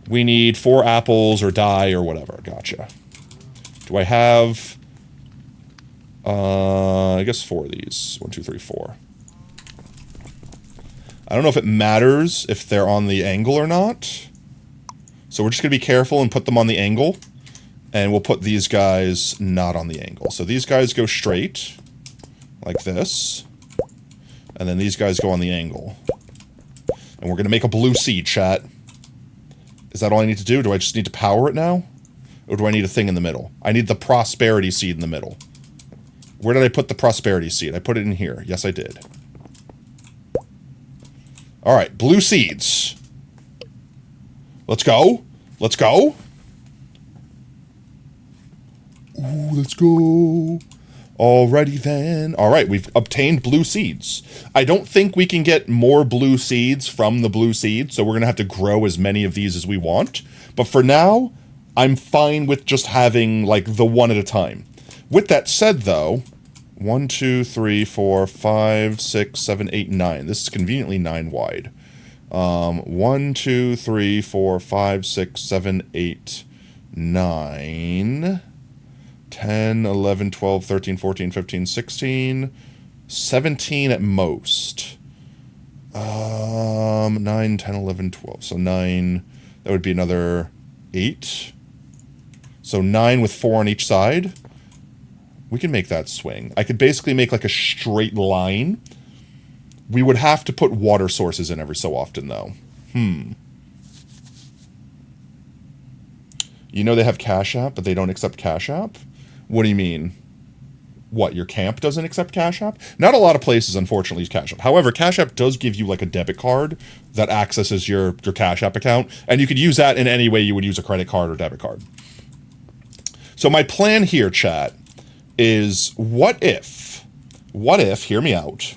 we need 4 apples or dye or whatever. Gotcha. Do I have... I guess 4 of these. 1, 2, 3, 4. I don't know if it matters if they're on the angle or not. So we're just going to be careful and put them on the angle. And we'll put these guys not on the angle. So these guys go straight. Like this. And then these guys go on the angle. And we're going to make a blue seed, chat. Is that all I need to do? Do I just need to power it now? Or do I need a thing in the middle? I need the prosperity seed in the middle. Where did I put the prosperity seed? I put it in here. Yes, I did. Alright, blue seeds. Let's go. Let's go. Ooh, let's go. Alrighty then. Alright, we've obtained blue seeds. I don't think we can get more blue seeds from the blue seeds, so we're going to have to grow as many of these as we want. But for now, I'm fine with just having, like, the one at a time. With that said, though... 1, 2, 3, 4, 5, 6, 7, 8, 9. This is conveniently 9 wide. 1, 2, 3, 4, 5, 6, 7, 8, 9. 10, 11, 12, 13, 14, 15, 16. 17 at most. 9, 10, 11, 12. So 9, that would be another 8. So 9 with 4 on each side. We can make that swing. I could basically make like a straight line. We would have to put water sources in every so often, though. You know they have Cash App, but they don't accept Cash App? What do you mean? What, your camp doesn't accept Cash App? Not a lot of places, unfortunately, use Cash App. However, Cash App does give you, like, a debit card that accesses your Cash App account, and you could use that in any way you would use a credit card or debit card. So my plan here, chat, is what if, hear me out,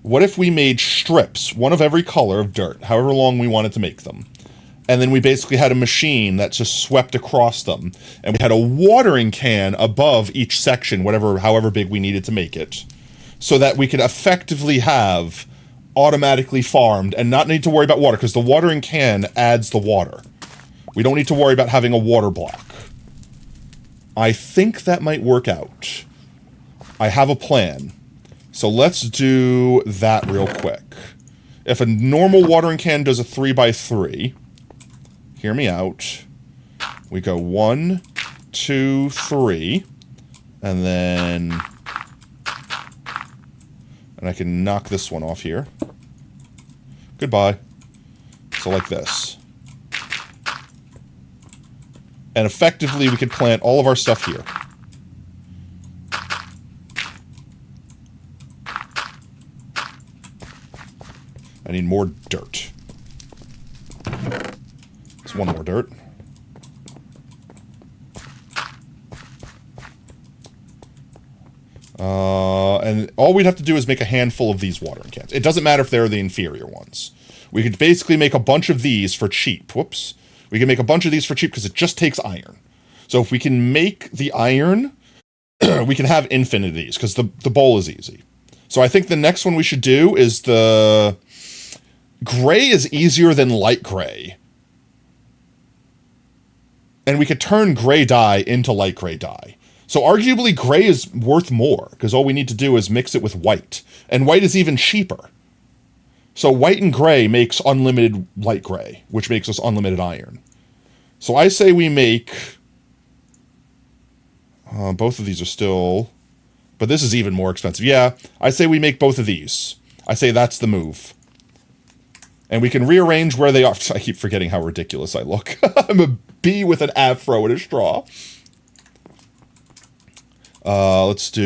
what if we made strips, one of every color of dirt, however long we wanted to make them, and then we basically had a machine that just swept across them, and we had a watering can above each section, however big we needed to make it, so that we could effectively have automatically farmed and not need to worry about water, because the watering can adds the water. We don't need to worry about having a water block. I think that might work out. I have a plan. So let's do that real quick. If a normal watering can does a 3x3, hear me out. We go 1, 2, 3, and then... And I can knock this one off here. Goodbye. So like this. And effectively, we could plant all of our stuff here. I need more dirt. It's one more dirt. And all we'd have to do is make a handful of these watering cans. It doesn't matter if they're the inferior ones. We could basically make a bunch of these for cheap. Whoops. We can make a bunch of these for cheap because it just takes iron. So if we can make the iron, we can have infinite of these because the bowl is easy. So I think the next one we should do is the... Gray is easier than light gray. And we could turn gray dye into light gray dye. So arguably gray is worth more, because all we need to do is mix it with white. And white is even cheaper. So white and gray makes unlimited light gray, which makes us unlimited iron. So I say we make... both of these are still... But this is even more expensive. Yeah, I say we make both of these. I say that's the move. And we can rearrange where they are. I keep forgetting how ridiculous I look. I'm a bee with an afro and a straw. Let's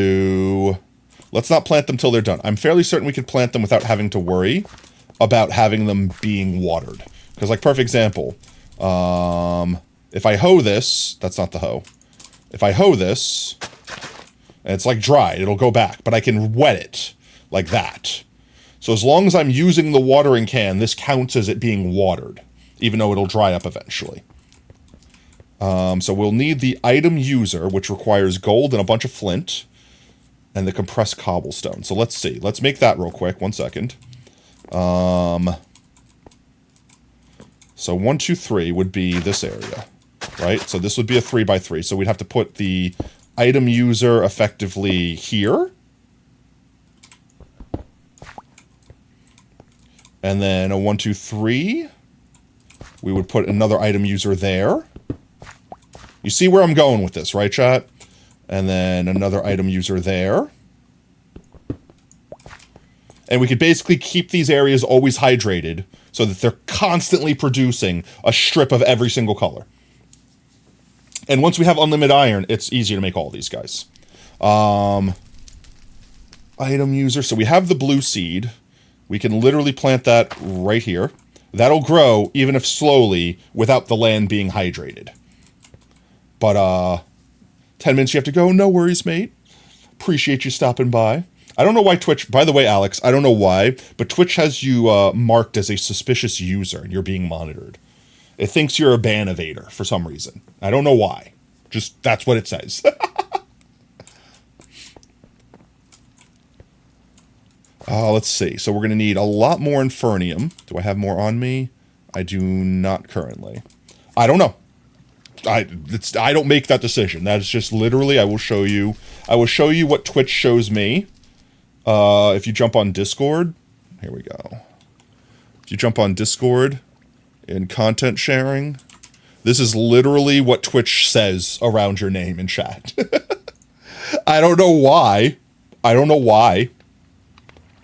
not plant them till they're done. I'm fairly certain we could plant them without having to worry about having them being watered. Because, like, perfect example. If I hoe this, that's not the hoe. If I hoe this, and it's like dried, it'll go back. But I can wet it like that. So as long as I'm using the watering can, this counts as it being watered, even though it'll dry up eventually. So we'll need the item user, which requires gold and a bunch of flint, and the compressed cobblestone. So let's see. Let's make that real quick. 1 second. So 1, 2, 3 would be this area, right? So this would be a 3x3. So we'd have to put the item user effectively here. And then a 1, 2, 3. We would put another item user there. You see where I'm going with this, right, chat? And then another item user there. And we could basically keep these areas always hydrated so that they're constantly producing a strip of every single color. And once we have unlimited iron, it's easier to make all these guys. Item user. So we have the blue seed. We can literally plant that right here. That'll grow, even if slowly, without the land being hydrated. But, 10 minutes you have to go. No worries, mate. Appreciate you stopping by. I don't know why Twitch... By the way, Alex, I don't know why, but Twitch has you marked as a suspicious user, and you're being monitored. It thinks you're a ban evader for some reason. I don't know why. Just, that's what it says. Let's see. So we're going to need a lot more Infernium. Do I have more on me? I do not currently. I don't know. I don't make that decision. That is just literally, I will show you what Twitch shows me. If you jump on Discord, here we go. If you jump on Discord in content sharing, this is literally what Twitch says around your name in chat. I don't know why.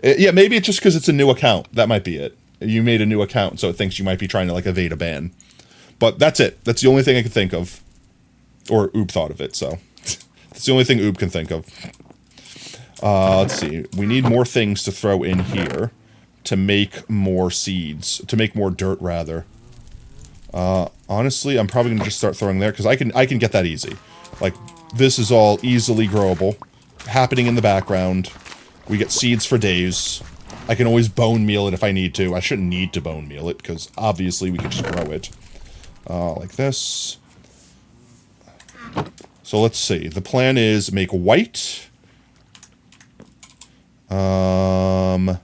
Yeah, maybe it's just because it's a new account. That might be it. You made a new account, so it thinks you might be trying to, like, evade a ban. But that's it. That's the only thing I can think of. Or Oob thought of it, so. That's the only thing Oob can think of. Let's see. We need more things to throw in here to make more seeds. To make more dirt, rather. Honestly, I'm probably going to just start throwing there, because I can get that easy. Like, this is all easily growable. Happening in the background. We get seeds for days. I can always bone meal it if I need to. I shouldn't need to bone meal it, because obviously we can just grow it. Like this. So let's see. The plan is make white. I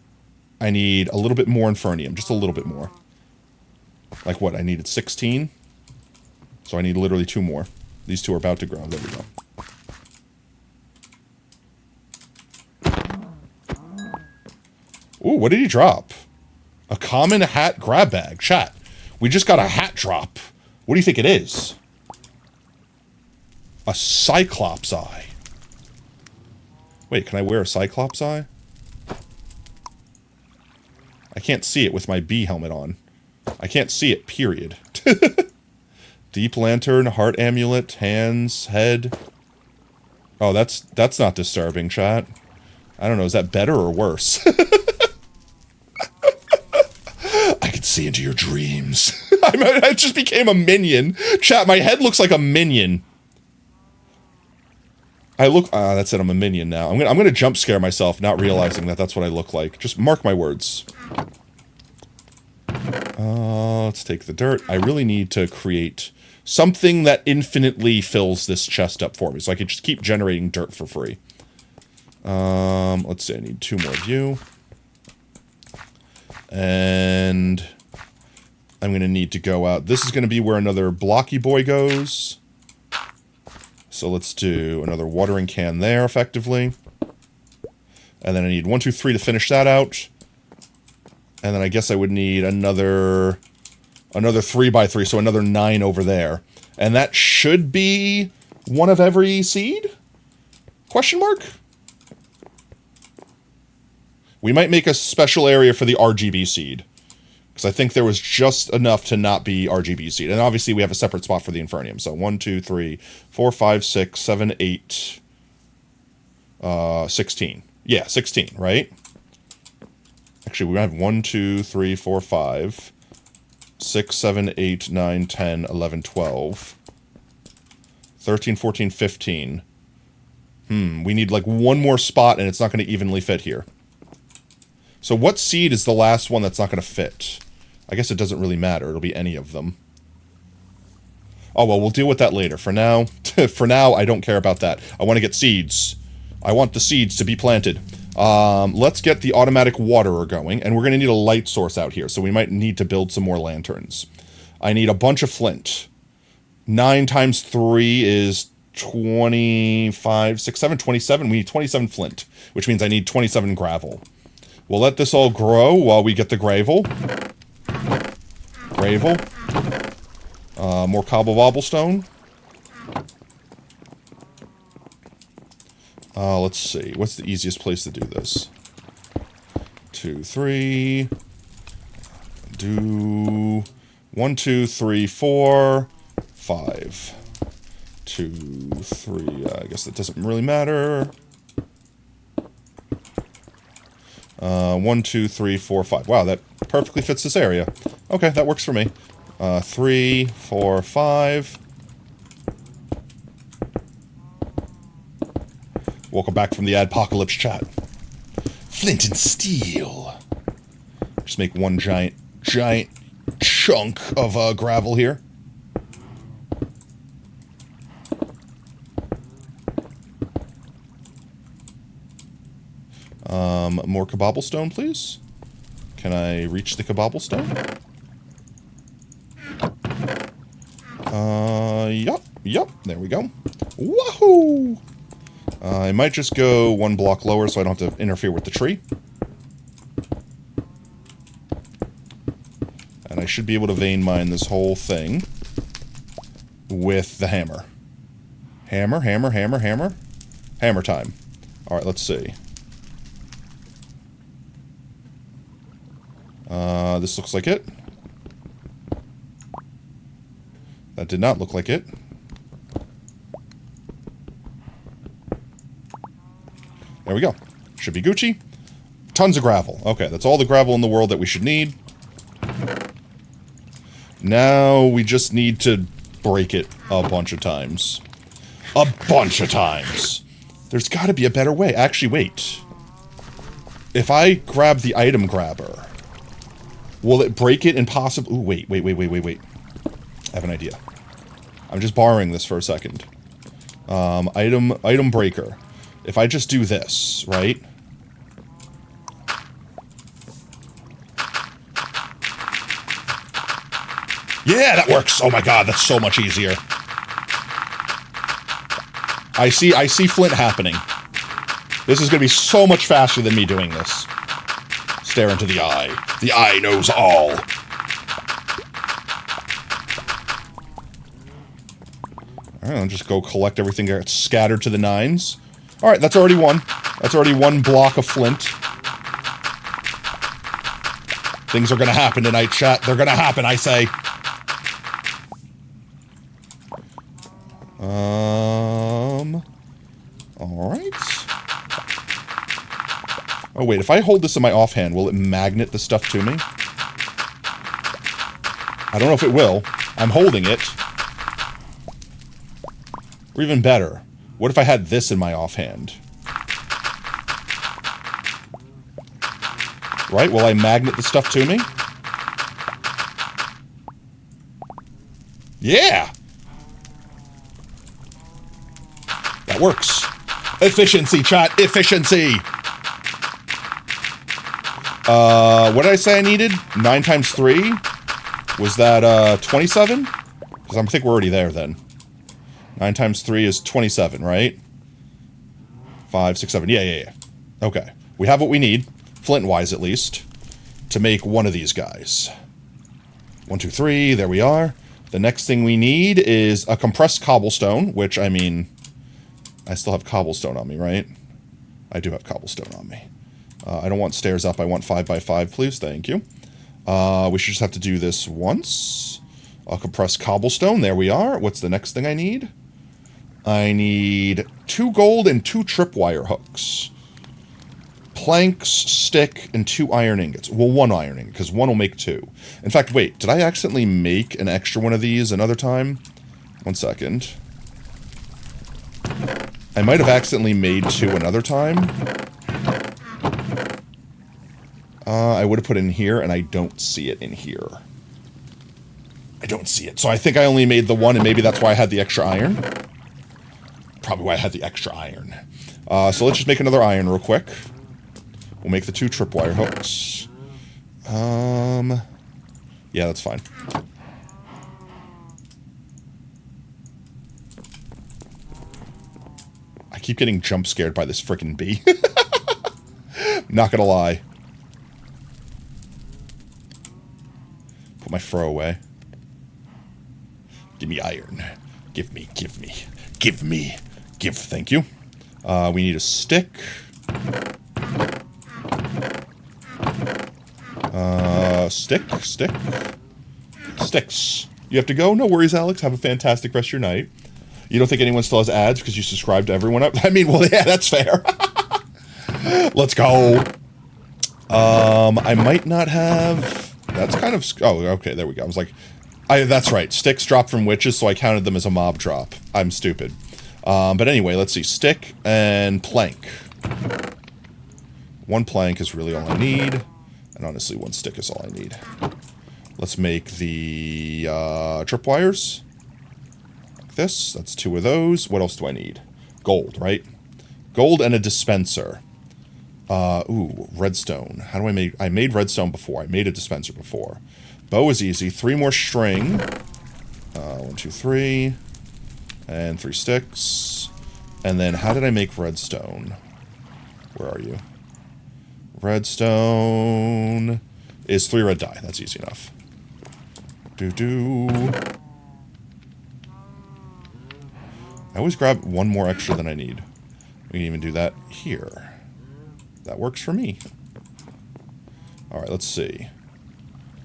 need a little bit more Infernium. Just a little bit more. Like what? I needed 16. So I need literally 2 more. These 2 are about to grow. There we go. Ooh, what did he drop? A common hat grab bag. Chat. We just got a hat drop. What do you think it is? A Cyclops eye. Wait, can I wear a Cyclops eye? I can't see it with my bee helmet on. I can't see it, period. Deep lantern, heart amulet, hands, head. Oh, that's not disturbing, chat. I don't know, is that better or worse? I can see into your dreams. I just became a minion. Chat, my head looks like a minion. I look, that's it, I'm a minion now. I'm gonna jump scare myself, not realizing that that's what I look like. Just mark my words. Let's take the dirt. I really need to create something that infinitely fills this chest up for me, so I can just keep generating dirt for free. Let's see, I need 2 more of you. And I'm gonna need to go out. This is gonna be where another blocky boy goes. So let's do another watering can there, effectively. And then I need 1, 2, 3 to finish that out. And then I guess I would need another 3x3, so another 9 over there. And that should be 1 of every seed? Question mark? We might make a special area for the RGB seed. Because I think there was just enough to not be RGB seed. And obviously we have a separate spot for the Infernium. So 1, 2, 3, 4, 5, 6, 7, 8, 16. Yeah, 16, right? Actually, we have 1, 2, 3, 4, 5, 6, 7, 8, 9, 10, 11, 12, 13, 14, 15. We need like 1 more spot and it's not going to evenly fit here. So what seed is the last one that's not going to fit? I guess it doesn't really matter. It'll be any of them. Oh, well, we'll deal with that later. For now, I don't care about that. I want to get seeds. I want the seeds to be planted. Let's get the automatic waterer going, and we're going to need a light source out here, so we might need to build some more lanterns. I need a bunch of flint. 9 times 3 is 25, 6, 7, 27. We need 27 flint, which means I need 27 gravel. We'll let this all grow while we get the gravel. Gravel. More cobblestone. Let's see. What's the easiest place to do this? 2, 3. Do 1, 2, 3, 4, 5. 2, 3. I guess that doesn't really matter. 1, 2, 3, 4, 5. Wow, that perfectly fits this area. Okay, that works for me. 3, 4, 5. Welcome back from the Adpocalypse chat. Flint and steel. Just make one giant chunk of gravel here. More cobblestone, please. Can I reach the cobblestone? Yup. There we go. Woohoo! I might just go 1 block lower so I don't have to interfere with the tree. And I should be able to vein mine this whole thing with the hammer. Hammer. Hammer time. Alright, let's see. This looks like it. That did not look like it. There we go. Should be Gucci. Tons of gravel. Okay, that's all the gravel in the world that we should need. Now we just need to break it a bunch of times. A bunch of times. There's got to be a better way. Actually, wait. If I grab the item grabber, will it break it and possibly... Ooh, wait. I have an idea. I'm just borrowing this for a second. Item breaker. If I just do this, right? Yeah, that works! Oh my god, that's so much easier. I see flint happening. This is gonna be so much faster than me doing this. stare into the eye. The eye knows all. Alright, I'll just go collect everything that's scattered to the nines. Alright, that's already one. That's already one block of flint. Things are gonna happen tonight, chat. They're gonna happen, I say. Alright. Oh, wait, if I hold this in my offhand, will it magnet the stuff to me? I don't know if it will. I'm holding it. Or even better, what if I had this in my offhand? Right? Will I magnet the stuff to me? Yeah! That works. Efficiency, chat. Efficiency! What did I say I needed? 9 times 3? Was that, 27? Because I think we're already there, then. 9 times 3 is 27, right? 5, 6, 7. Yeah. Okay. We have what we need, flint-wise at least, to make one of these guys. 1, 2, 3. There we are. The next thing we need is a compressed cobblestone, which, I mean, I still have cobblestone on me, right? I do have cobblestone on me. I don't want stairs up. I want 5 by 5, please. Thank you. We should just have to do this once. A compressed cobblestone. There we are. What's the next thing I need? I need 2 gold and 2 tripwire hooks. Planks, stick, and 2 iron ingots. Well, 1 iron ingot, because 1 will make 2. In fact, wait. Did I accidentally make an extra one of these another time? 1 second. I might have accidentally made 2 another time. I would have put it in here, and I don't see it in here. I don't see it. So I think I only made the 1, and maybe that's why I had the extra iron. Probably why I had the extra iron. So let's just make another iron real quick. We'll make the 2 tripwire hooks. Yeah, that's fine. I keep getting jump scared by this frickin' bee. Not gonna lie. Put my fro away. Give me iron. Give me. Thank you. We need a stick. Sticks. You have to go? No worries, Alex. Have a fantastic rest of your night. You don't think anyone still has ads because you subscribe to everyone up? I mean, well, yeah, that's fair. Let's go. I might not have... That's kind of... Oh, okay, there we go. I was like... That's right. Sticks drop from witches, so I counted them as a mob drop. I'm stupid. But anyway, let's see. Stick and plank. 1 plank is really all I need. And honestly, 1 stick is all I need. Let's make the tripwires. Like this. That's 2 of those. What else do I need? Gold, right? Gold and a dispenser. Ooh, redstone. How do I make... I made redstone before. I made a dispenser before. Bow is easy. 3 more string. 1, 2, 3. And 3 sticks. And then how did I make redstone? Where are you? Redstone is 3 red dye. That's easy enough. I always grab 1 more extra than I need. We can even do that here. That works for me. Alright, let's see.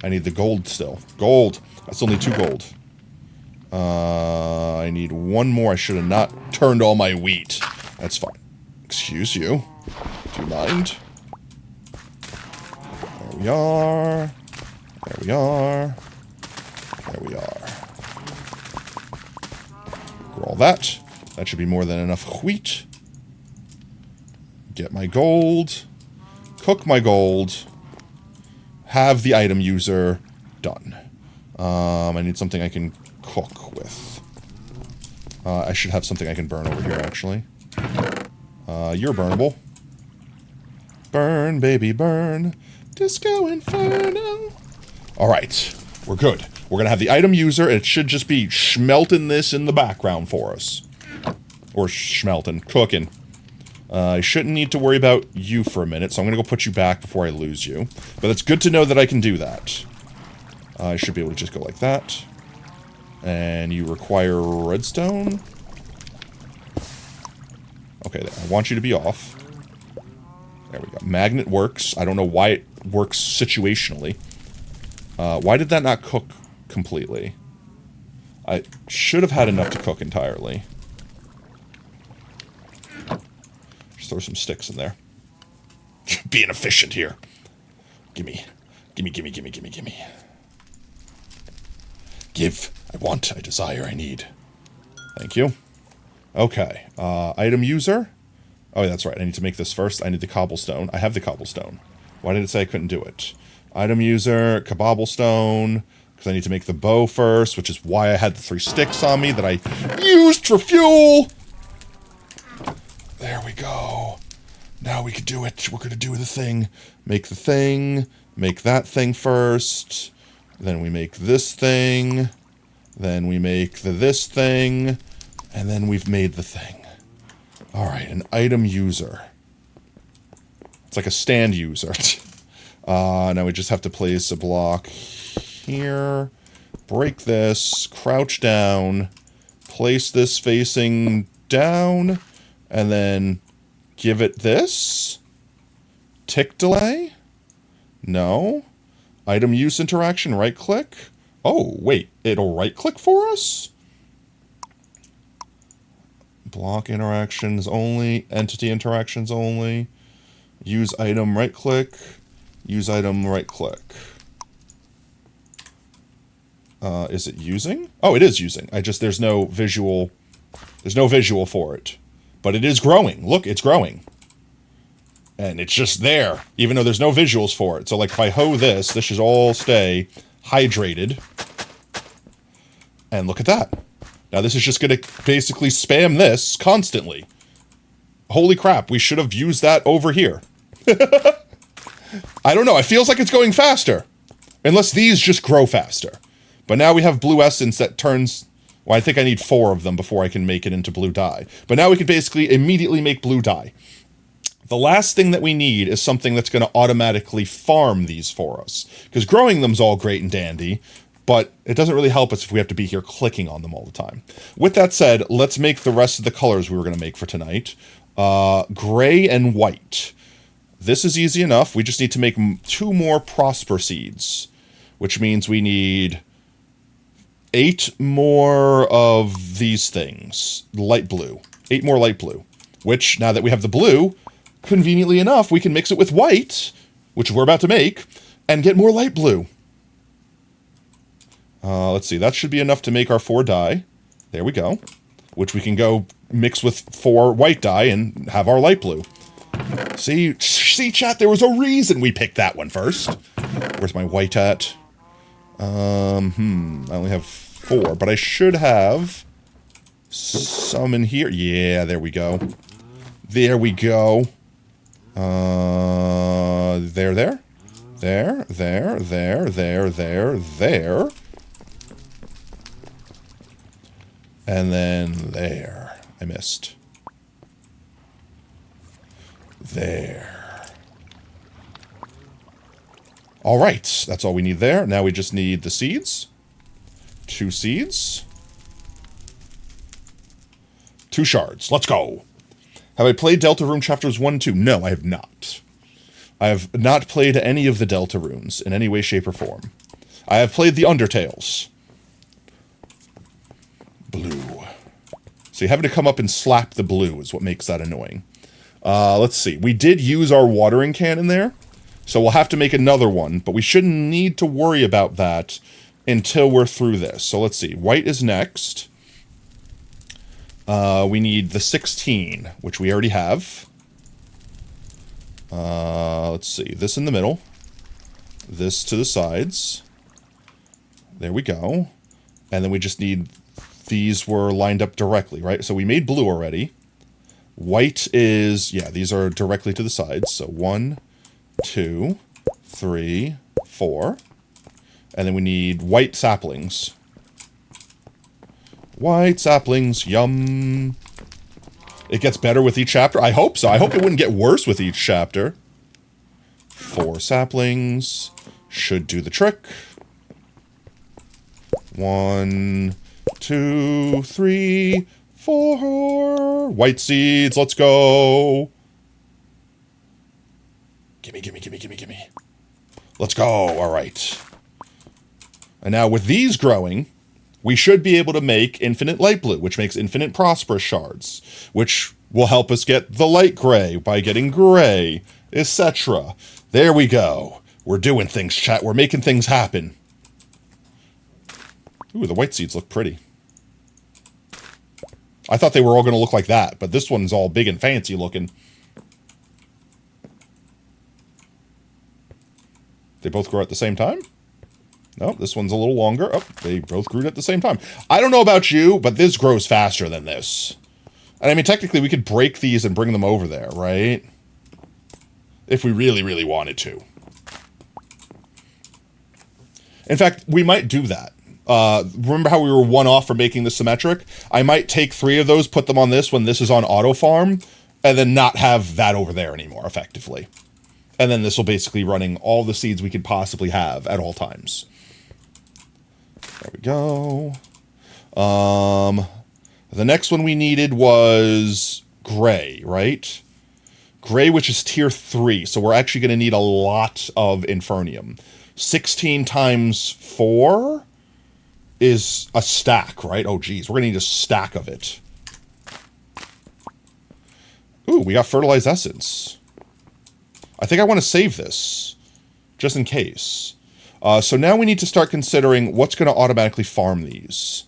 I need the gold still. Gold! I still need 2 gold. I need 1 more. I should have not turned all my wheat. That's fine. Excuse you. Do you mind? There we are. There we are. There we are. Grow all that. That should be more than enough wheat. Get my gold. Cook my gold. Have the item user. Done. I need something I can cook with. I should have something I can burn over here, actually. You're burnable. Burn, baby, burn. Disco Inferno. Alright. We're good. We're going to have the item user, and it should just be schmelting this in the background for us. Or schmelting. Cooking. I shouldn't need to worry about you for a minute, so I'm going to go put you back before I lose you. But it's good to know that I can do that. I should be able to just go like that. And you require redstone? Okay, I want you to be off. There we go. Magnet works. I don't know why it works situationally. Why did that not cook completely? I should have had enough to cook entirely. Just throw some sticks in there. Being efficient here. Gimme. Gimme, gimme, gimme, gimme, gimme. Give. I want. I desire. I need. Thank you. Okay. Item user. Oh, that's right. I need to make this first. I need the cobblestone. I have the cobblestone. Why did it say I couldn't do it? Item user, cobblestone, because I need to make the bow first, which is why I had the 3 sticks on me that I used for fuel. There we go. Now we can do it. We're going to do the thing. Make the thing. Make that thing first. Then we make this thing. Then we make this thing. And then we've made the thing. Alright, an item user. It's like a stand user. Now we just have to place a block here. Break this. Crouch down. Place this facing down. And then give it this. Tick delay? No. Item use interaction, right click. Oh, wait. It'll right click for us? Block interactions only. Entity interactions only. Use item, right click. Use item, right click. Is it using? Oh, it is using. There's no visual for it. But it is growing. Look, it's growing. And it's just there, even though there's no visuals for it. So, like, if I hoe this should all stay hydrated. And look at that. Now, this is just going to basically spam this constantly. Holy crap, we should have used that over here. I don't know, it feels like it's going faster. Unless these just grow faster. But now we have blue essence that turns... Well, I think I need 4 of them before I can make it into blue dye. But now we can basically immediately make blue dye. The last thing that we need is something that's going to automatically farm these for us. Because growing them's all great and dandy, but it doesn't really help us if we have to be here clicking on them all the time. With that said, let's make the rest of the colors we were going to make for tonight. Gray and white. This is easy enough. We just need to make 2 more prosper seeds. Which means we need 8 more of these things. Light blue. 8 more light blue. Which, now that we have the blue, conveniently enough, we can mix it with white, which we're about to make, and get more light blue. Let's see. That should be enough to make our 4 dye. There we go. Which we can go mix with 4 white dye and have our light blue. See, chat, there was a reason we picked that one first. Where's my white at? I only have 4, but I should have some in here. Yeah, there we go. There we go. There. And then there. I missed. There. Alright, that's all we need there. Now we just need the seeds. 2 seeds. 2 shards. Let's go! Have I played Deltarune Chapters 1 and 2? No, I have not. I have not played any of the Deltarunes in any way, shape, or form. I have played the Undertales. Blue. So having to come up and slap the blue is what makes that annoying. Let's see. We did use our watering can in there, so we'll have to make another one, but we shouldn't need to worry about that until we're through this. So let's see. White is next. We need the 16, which we already have. Let's see. This in the middle. This to the sides. There we go. And then we just need... These were lined up directly, right? So we made blue already. White is... Yeah, these are directly to the sides. So 1, 2, 3, 4. And then we need white saplings. White saplings, yum. It gets better with each chapter. I hope so. I hope it wouldn't get worse with each chapter. 4 saplings should do the trick. 1, 2, 3, 4. White seeds, let's go. Gimme, gimme, gimme, gimme, gimme. Let's go, all right. And now with these growing, we should be able to make infinite light blue, which makes infinite prosperous shards, which will help us get the light gray by getting gray, etc. There we go. We're doing things, chat. We're making things happen. Ooh, the white seeds look pretty. I thought they were all going to look like that, but this one's all big and fancy looking. They both grow at the same time? No, this one's a little longer. Oh, they both grew at the same time. I don't know about you, but this grows faster than this. And I mean, technically, we could break these and bring them over there, right? If we really, really wanted to. In fact, we might do that. Remember how we were one off for making this symmetric? I might take 3 of those, put them on this when this is on auto farm, and then not have that over there anymore, effectively. And then this will basically running all the seeds we could possibly have at all times. There we go. The next one we needed was gray, right? Gray, which is tier 3, so we're actually going to need a lot of Infernium. 16 times 4 is a stack, right? Oh, geez, we're going to need a stack of it. Ooh, we got Fertilized Essence. I think I want to save this, just in case. So now we need to start considering what's going to automatically farm these.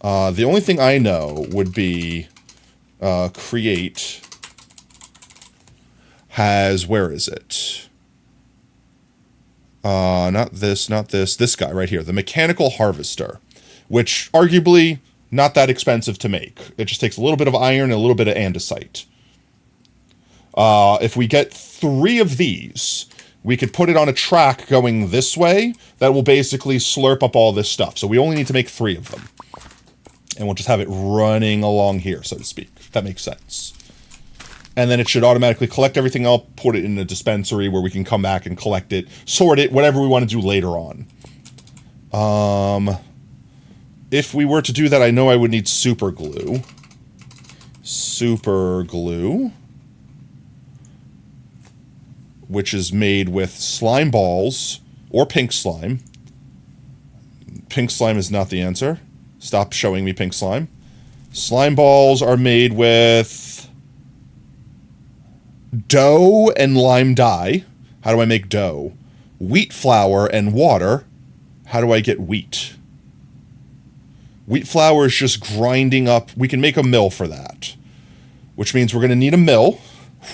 The only thing I know would be create has, where is it? Not this, this guy right here, the Mechanical Harvester, which arguably not that expensive to make. It just takes a little bit of iron and a little bit of andesite. If we get 3 of these, we could put it on a track going this way that will basically slurp up all this stuff. So we only need to make 3 of them. And we'll just have it running along here, so to speak, if that makes sense. And then it should automatically collect everything up, put it in a dispensary where we can come back and collect it, sort it, whatever we want to do later on. If we were to do that, I know I would need super glue. Super glue. Which is made with slime balls or pink slime. Pink slime is not the answer. Stop showing me pink slime. Slime balls are made with dough and lime dye. How do I make dough? Wheat flour and water. How do I get wheat? Wheat flour is just grinding up. We can make a mill for that. Which means we're going to need a mill.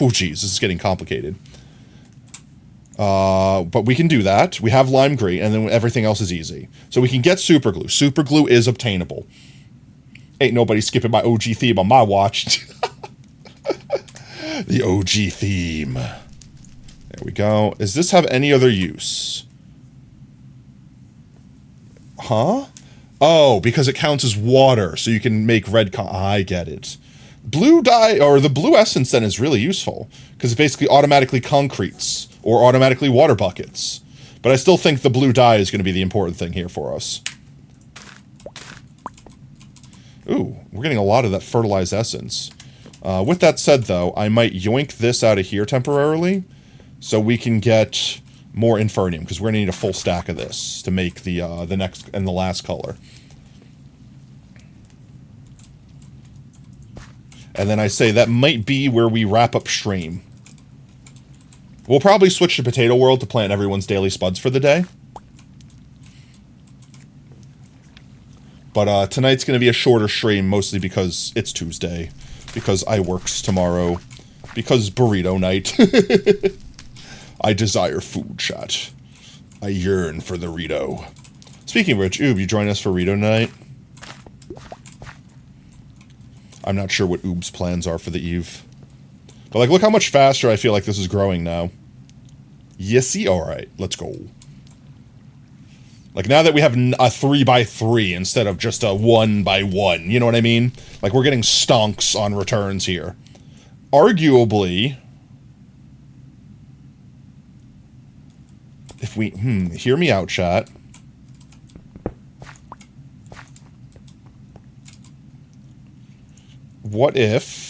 Oh, geez, this is getting complicated. But we can do that. We have lime green, and then everything else is easy. So we can get super glue. Super glue is obtainable. Ain't nobody skipping my OG theme on my watch. The OG theme. There we go. Does this have any other use? Huh? Oh, because it counts as water, so you can make red I get it. Blue dye, or the blue essence then is really useful, because it basically automatically concretes, or automatically water buckets. But I still think the blue dye is going to be the important thing here for us. Ooh, we're getting a lot of that fertilized essence. With that said, though, I might yoink this out of here temporarily, so we can get more Infernium, because we're going to need a full stack of this to make the next and the last color. And then I say that might be where we wrap up stream. We'll probably switch to Potato World to plant everyone's daily spuds for the day. But tonight's going to be a shorter stream, mostly because it's Tuesday. Because I works tomorrow. Because burrito night. I desire food, chat. I yearn for the Rito. Speaking of which, Oob, you join us for Rito night? I'm not sure what Oob's plans are for the eve. But, like, look how much faster I feel like this is growing now. Yesy? Alright, let's go. Like, now that we have a 3x3 instead of just a 1x1, you know what I mean? Like, we're getting stonks on returns here. Arguably, if we, hear me out, chat. What if...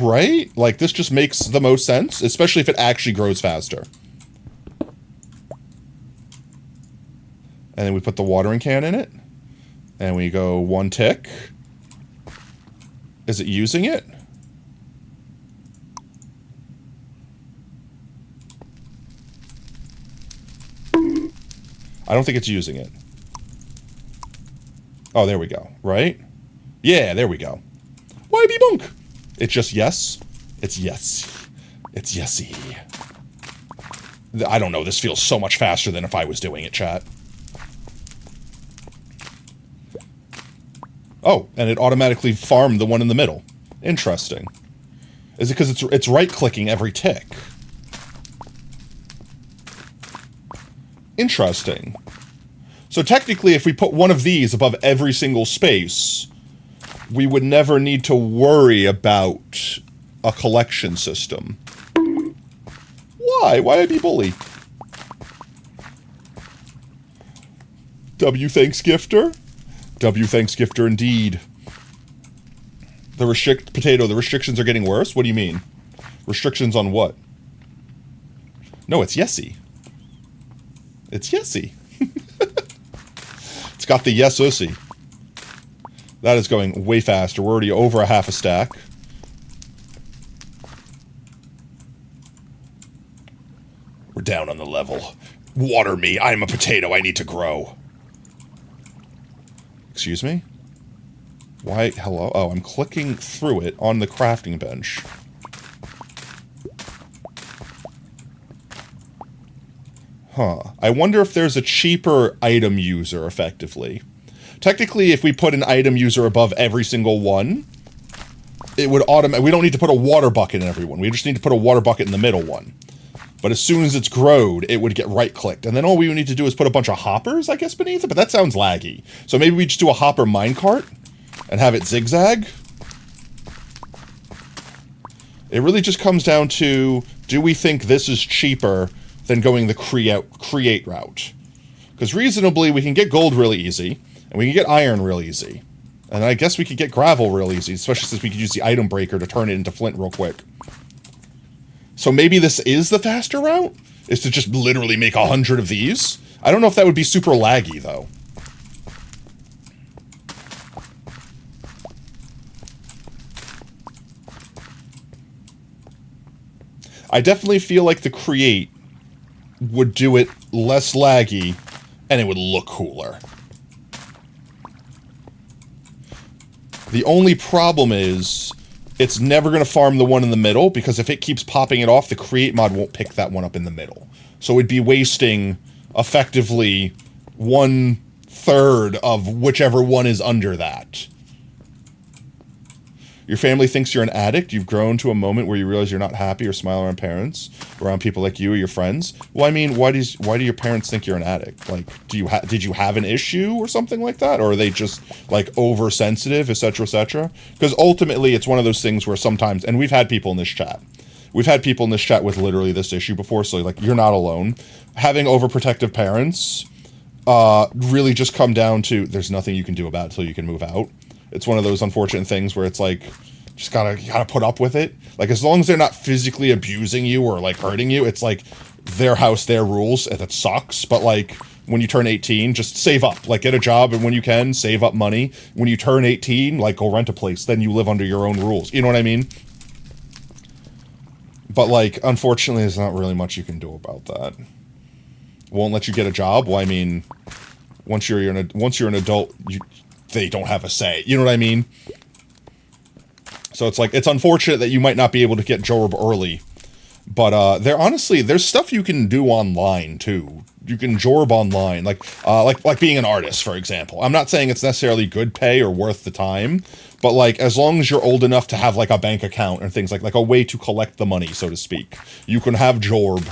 Right? Like, this just makes the most sense, especially if it actually grows faster. And then we put the watering can in it. And we go 1 tick. Is it using it? I don't think it's using it. Oh, there we go. Right? Yeah, there we go. Why be bunk? It's just yes. It's yes. It's yesy. I don't know. This feels so much faster than if I was doing it, chat. Oh, and it automatically farmed the one in the middle. Interesting. Is it because it's right-clicking every tick? Interesting. So technically, if we put one of these above every single space, we would never need to worry about a collection system. Why? Why I be bully? W thanks gifter? W thanks gifter indeed. The restrictions are getting worse? What do you mean? Restrictions on what? No, it's yesy. It's yesy. It's got the yes ussy. That is going way faster. We're already over a half a stack. We're down on the level. Water me. I'm a potato. I need to grow. Excuse me? Why? Hello? Oh, I'm clicking through it on the crafting bench. Huh. I wonder if there's a cheaper item user, effectively. Technically, if we put an item user above every single one, it would automatically... We don't need to put a water bucket in every one. We just need to put a water bucket in the middle one. But as soon as it's growed, it would get right-clicked. And then all we would need to do is put a bunch of hoppers, I guess, beneath it. But that sounds laggy. So maybe we just do a hopper minecart and have it zigzag. It really just comes down to, do we think this is cheaper than going the create route? Because reasonably, we can get gold really easy, and we can get iron real easy. And I guess we could get gravel real easy, especially since we could use the item breaker to turn it into flint real quick. So maybe this is the faster route? Is to just literally make 100 of these? I don't know if that would be super laggy, though. I definitely feel like the create would do it less laggy, and it would look cooler. The only problem is, it's never going to farm the one in the middle, because if it keeps popping it off, the create mod won't pick that one up in the middle. So it'd be wasting, effectively, 1/3 of whichever one is under that. Your family thinks you're an addict. You've grown to a moment where you realize you're not happy or smile around parents, around people like you or your friends. Well, I mean, why do your parents think you're an addict? Like, did you have an issue or something like that? Or are they just, like, oversensitive, etc., etc.? Because ultimately, it's one of those things where sometimes, and we've had people in this chat. We've had people in this chat with literally this issue before, so, like, you're not alone. Having overprotective parents really just come down to, there's nothing you can do about it until you can move out. It's one of those unfortunate things where it's like, you gotta put up with it. Like, as long as they're not physically abusing you or, like, hurting you, it's like, their house, their rules, and that sucks. But, like, when you turn 18, just save up. Like, get a job, and when you can, save up money. When you turn 18, like, go rent a place. Then you live under your own rules. You know what I mean? But, like, unfortunately, there's not really much you can do about that. Won't let you get a job? Well, I mean, once you're an adult, they don't have a say. You know what I mean? So it's like, it's unfortunate that you might not be able to get job early, But there's stuff you can do online too. You can jorb online, like being an artist, for example. I'm not saying it's necessarily good pay or worth the time, but like as long as you're old enough to have like a bank account and things like a way to collect the money, so to speak, you can have jorb.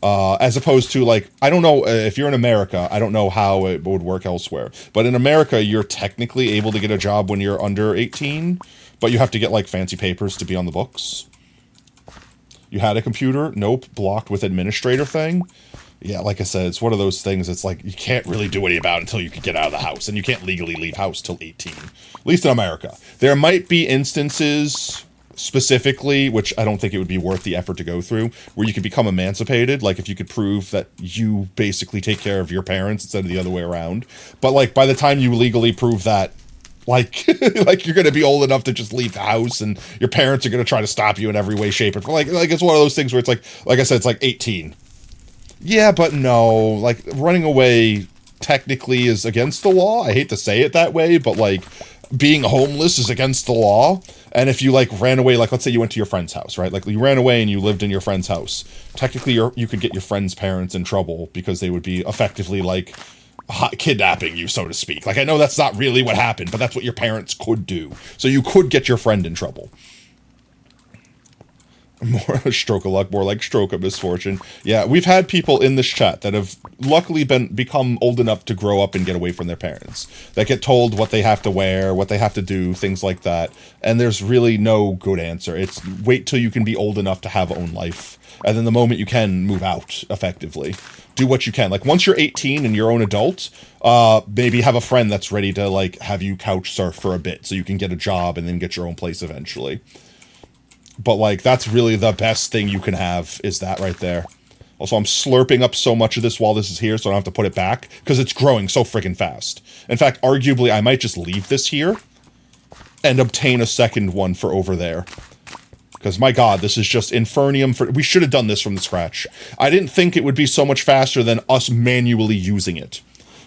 As opposed to like, I don't know if you're in America, I don't know how it would work elsewhere, but in America, you're technically able to get a job when you're under 18, but you have to get like fancy papers to be on the books. You had a computer? Nope. Blocked with administrator thing? Yeah, like I said, it's one of those things. It's like you can't really do anything about it until you can get out of the house, and you can't legally leave house till 18, at least in America. There might be instances specifically, which I don't think it would be worth the effort to go through, where you could become emancipated, like if you could prove that you basically take care of your parents instead of the other way around. But like by the time you legally prove that, like like you're gonna be old enough to just leave the house, and your parents are gonna try to stop you in every way, shape, or like it's one of those things where it's like I said, it's like 18. Yeah, but no, like running away technically is against the law. I hate to say it that way, but like being homeless is against the law. And if you like ran away, like let's say you went to your friend's house, right? Like you ran away and you lived in your friend's house. Technically, you could get your friend's parents in trouble because they would be effectively like kidnapping you, so to speak. Like I know that's not really what happened, but that's what your parents could do. So you could get your friend in trouble. More a stroke of luck, more like stroke of misfortune. Yeah, we've had people in this chat that have luckily become old enough to grow up and get away from their parents. That get told what they have to wear, what they have to do, things like that. And there's really no good answer. It's wait till you can be old enough to have own life. And then the moment you can, move out, effectively. Do what you can. Like, once you're 18 and you're an adult, maybe have a friend that's ready to, like, have you couch surf for a bit so you can get a job and then get your own place eventually. But, like, that's really the best thing you can have, is that right there. Also, I'm slurping up so much of this while this is here, so I don't have to put it back, because it's growing so freaking fast. In fact, arguably, I might just leave this here and obtain a second one for over there. Because, my god, this is just Infernium for... We should have done this from the scratch. I didn't think it would be so much faster than us manually using it.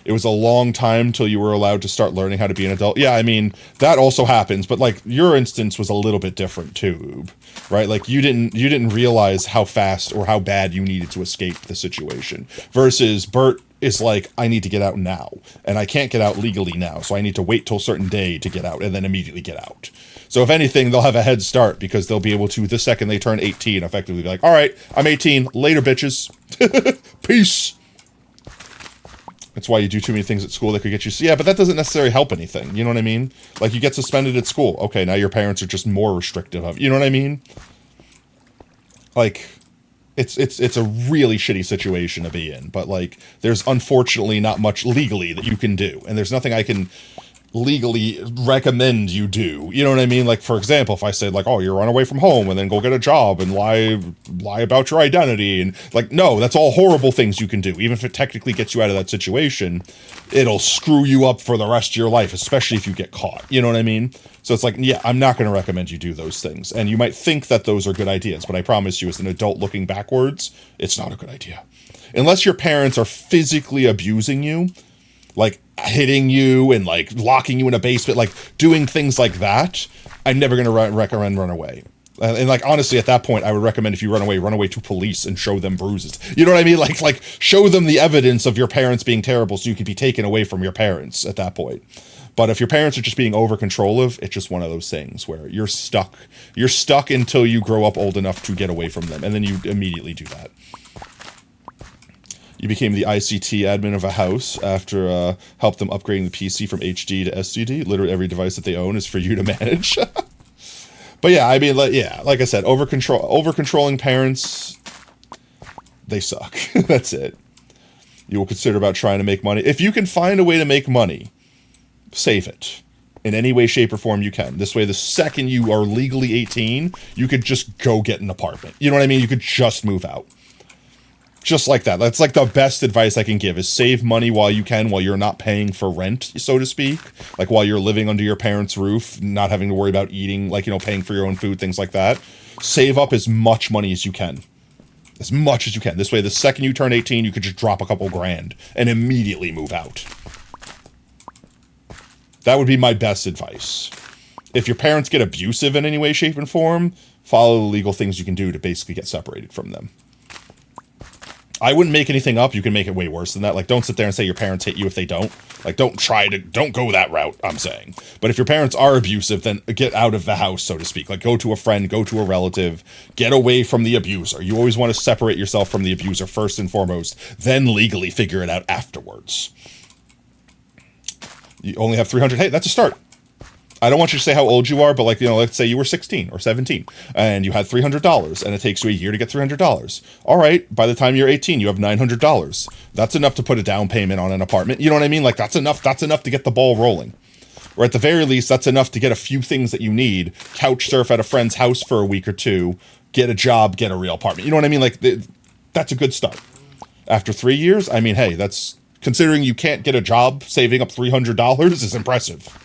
It was a long time till you were allowed to start learning how to be an adult. Yeah, I mean, that also happens, but, like, your instance was a little bit different, too, right? Like, you didn't realize how fast or how bad you needed to escape the situation. Versus Bert is like, I need to get out now, and I can't get out legally now, so I need to wait till a certain day to get out, and then immediately get out. So if anything, they'll have a head start, because they'll be able to, the second they turn 18, effectively be like, alright, I'm 18, later, bitches. Peace! That's why you do too many things at school that could get you... Yeah, but that doesn't necessarily help anything, you know what I mean? Like, you get suspended at school. Okay, now your parents are just more restrictive of... You know what I mean? Like, it's a really shitty situation to be in, but, like, there's unfortunately not much legally that you can do, and there's nothing I can legally recommend you do. You know what I mean? Like, for example, if I said, like, oh, you run away from home and then go get a job and lie about your identity, and, like, no, that's all horrible things you can do. Even if it technically gets you out of that situation, it'll screw you up for the rest of your life, especially if you get caught. You know what I mean? So it's like, yeah, I'm not going to recommend you do those things. And you might think that those are good ideas, but I promise you, as an adult looking backwards, it's not a good idea. Unless your parents are physically abusing you, like hitting you and like locking you in a basement, like doing things like that, I'm never going to recommend run away. And like, honestly, at that point, I would recommend if you run away to police and show them bruises. You know what I mean? Like show them the evidence of your parents being terrible so you could be taken away from your parents at that point. But if your parents are just being over controlling, it's just one of those things where you're stuck. You're stuck until you grow up old enough to get away from them. And then you immediately do that. You became the ICT admin of a house after help them upgrading the PC from HD to SCD. Literally every device that they own is for you to manage. But yeah, I mean, like I said, over controlling parents, they suck. That's it. You will consider about trying to make money. If you can find a way to make money, save it. In any way, shape, or form you can. This way, the second you are legally 18, you could just go get an apartment. You know what I mean? You could just move out. Just like that. That's like the best advice I can give, is save money while you can, while you're not paying for rent, so to speak. Like while you're living under your parents' roof, not having to worry about eating, like, you know, paying for your own food, things like that. Save up as much money as you can. As much as you can. This way, the second you turn 18, you could just drop a couple grand and immediately move out. That would be my best advice. If your parents get abusive in any way, shape, and form, follow the legal things you can do to basically get separated from them. I wouldn't make anything up. You can make it way worse than that. Like, don't sit there and say your parents hit you if they don't. Like, don't go that route, I'm saying. But if your parents are abusive, then get out of the house, so to speak. Like, go to a friend, go to a relative, get away from the abuser. You always want to separate yourself from the abuser first and foremost, then legally figure it out afterwards. You only have 300. Hey, that's a start. I don't want you to say how old you are, but like, let's say you were 16 or 17 and you had $300 and it takes you a year to get $300. All right. By the time you're 18, you have $900. That's enough to put a down payment on an apartment. You know what I mean? Like, that's enough to get the ball rolling. Or at the very least, that's enough to get a few things that you need. Couch surf at a friend's house for a week or two, get a job, get a real apartment. You know what I mean? Like, that's a good start. After 3 years, I mean, hey, that's, considering you can't get a job, saving up $300 is impressive.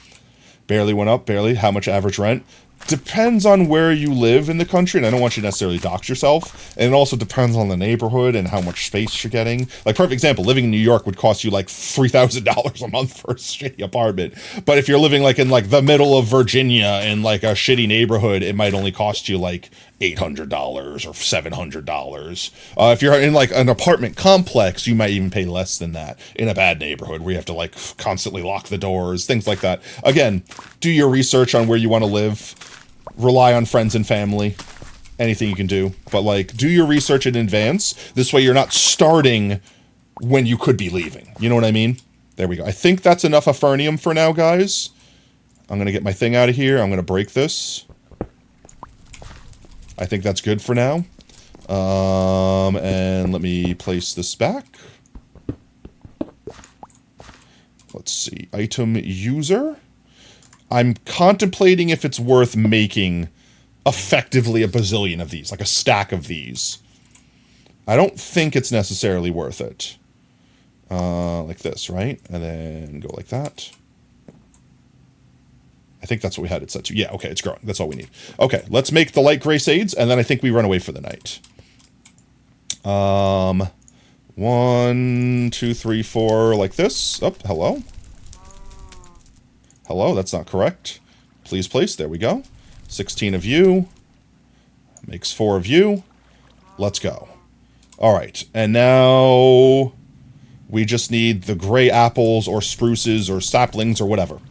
Barely went up, barely. How much average rent? Depends on where you live in the country, and I don't want you to necessarily dox yourself. And it also depends on the neighborhood and how much space you're getting. Like, perfect example, living in New York would cost you like $3,000 a month for a shitty apartment. But if you're living like in like the middle of Virginia in like a shitty neighborhood, it might only cost you like $800 or $700. If you're in like an apartment complex, you might even pay less than that in a bad neighborhood where you have to like constantly lock the doors, things like that. Again, do your research on where you want to live. Rely on friends and family, anything you can do, but like, do your research in advance. This way you're not starting when you could be leaving. You know what I mean? There we go. I think that's enough Afernium for now, guys. I'm going to get my thing out of here. I'm going to break this. I think that's good for now. And let me place this back. Let's see. Item user. I'm contemplating if it's worth making effectively a bazillion of these, like a stack of these. I don't think it's necessarily worth it. Like this, right? And then go like that. I think that's what we had it set to. Yeah, okay, it's growing. That's all we need. Okay, let's make the light gray shades, and then I think we run away for the night. 1, 2, 3, 4, like this. Oh, hello. Hello, that's not correct. Please place, there we go. 16 of you. Makes 4 of you. Let's go. All right, and now we just need the gray apples or spruces or saplings or whatever.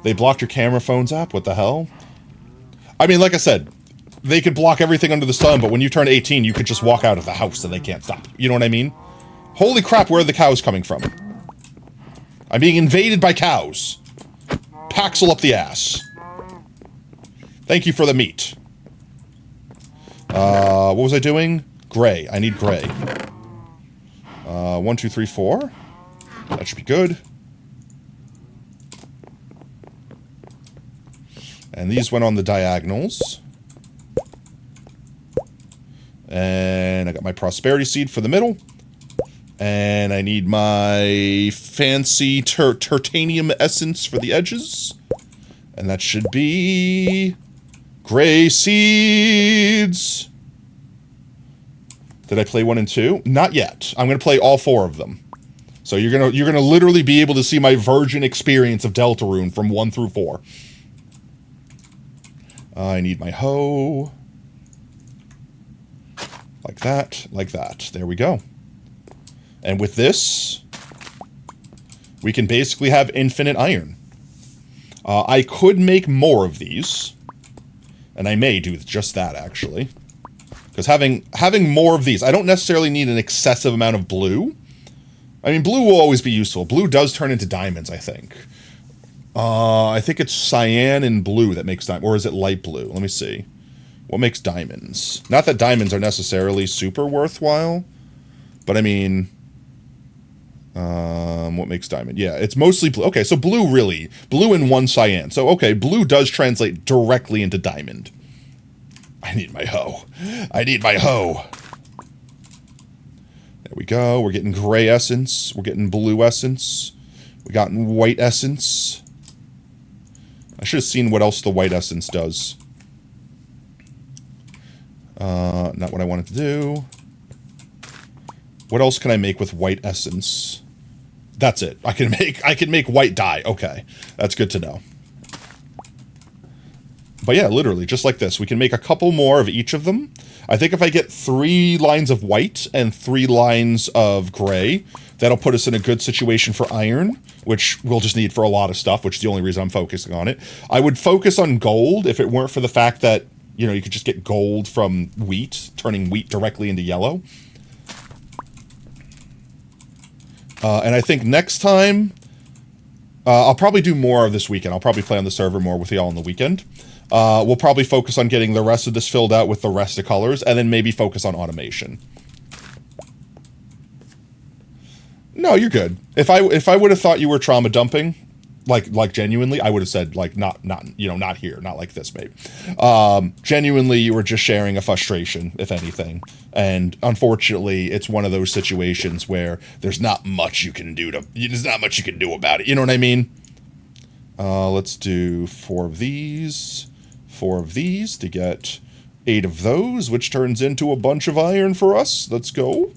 They blocked your camera phones app? What the hell? I mean, like I said, they could block everything under the sun, but when you turn 18, you could just walk out of the house and they can't stop you. You know what I mean? Holy crap, where are the cows coming from? I'm being invaded by cows. Paxel up the ass. Thank you for the meat. What was I doing? Gray. I need gray. 1, 2, 3, 4. That should be good. And these went on the diagonals. And I got my prosperity seed for the middle. And I need my fancy titanium essence for the edges. And that should be gray seeds. Did I play 1 and 2? Not yet. I'm going to play all 4 of them. So you're gonna literally be able to see my virgin experience of Deltarune from 1 through 4. I need my hoe. Like that, like that. There we go. And with this, we can basically have infinite iron. I could make more of these. And I may do just that, actually. Because having more of these, I don't necessarily need an excessive amount of blue. I mean, blue will always be useful. Blue does turn into diamonds, I think. I think it's cyan and blue that makes diamonds. Or is it light blue? Let me see. What makes diamonds? Not that diamonds are necessarily super worthwhile. But I mean... what makes diamond? Yeah, it's mostly blue. Okay, so blue really. Blue and 1 cyan. So, okay, blue does translate directly into diamond. I need my hoe. I need my hoe. There we go. We're getting gray essence. We're getting blue essence. We got white essence. I should have seen what else the white essence does. Not what I wanted to do. What else can I make with white essence? That's it. I can make white dye. Okay. That's good to know. But yeah, literally, just like this. We can make a couple more of each of them. I think if I get 3 lines of white and 3 lines of gray, that'll put us in a good situation for iron, which we'll just need for a lot of stuff, which is the only reason I'm focusing on it. I would focus on gold if it weren't for the fact that, you know, you could just get gold from wheat, turning wheat directly into yellow. And I think next time, I'll probably do more of this weekend. I'll probably play on the server more with y'all on the weekend. We'll probably focus on getting the rest of this filled out with the rest of colors, and then maybe focus on automation. No, you're good. If I would have thought you were trauma dumping, like genuinely, I would have said like not here, not like this, mate. Genuinely, you were just sharing a frustration, if anything. And unfortunately, it's one of those situations where there's not much you can do about it. You know what I mean? Let's do 4 of these. 4 of these to get 8 of those, which turns into a bunch of iron for us. Let's go.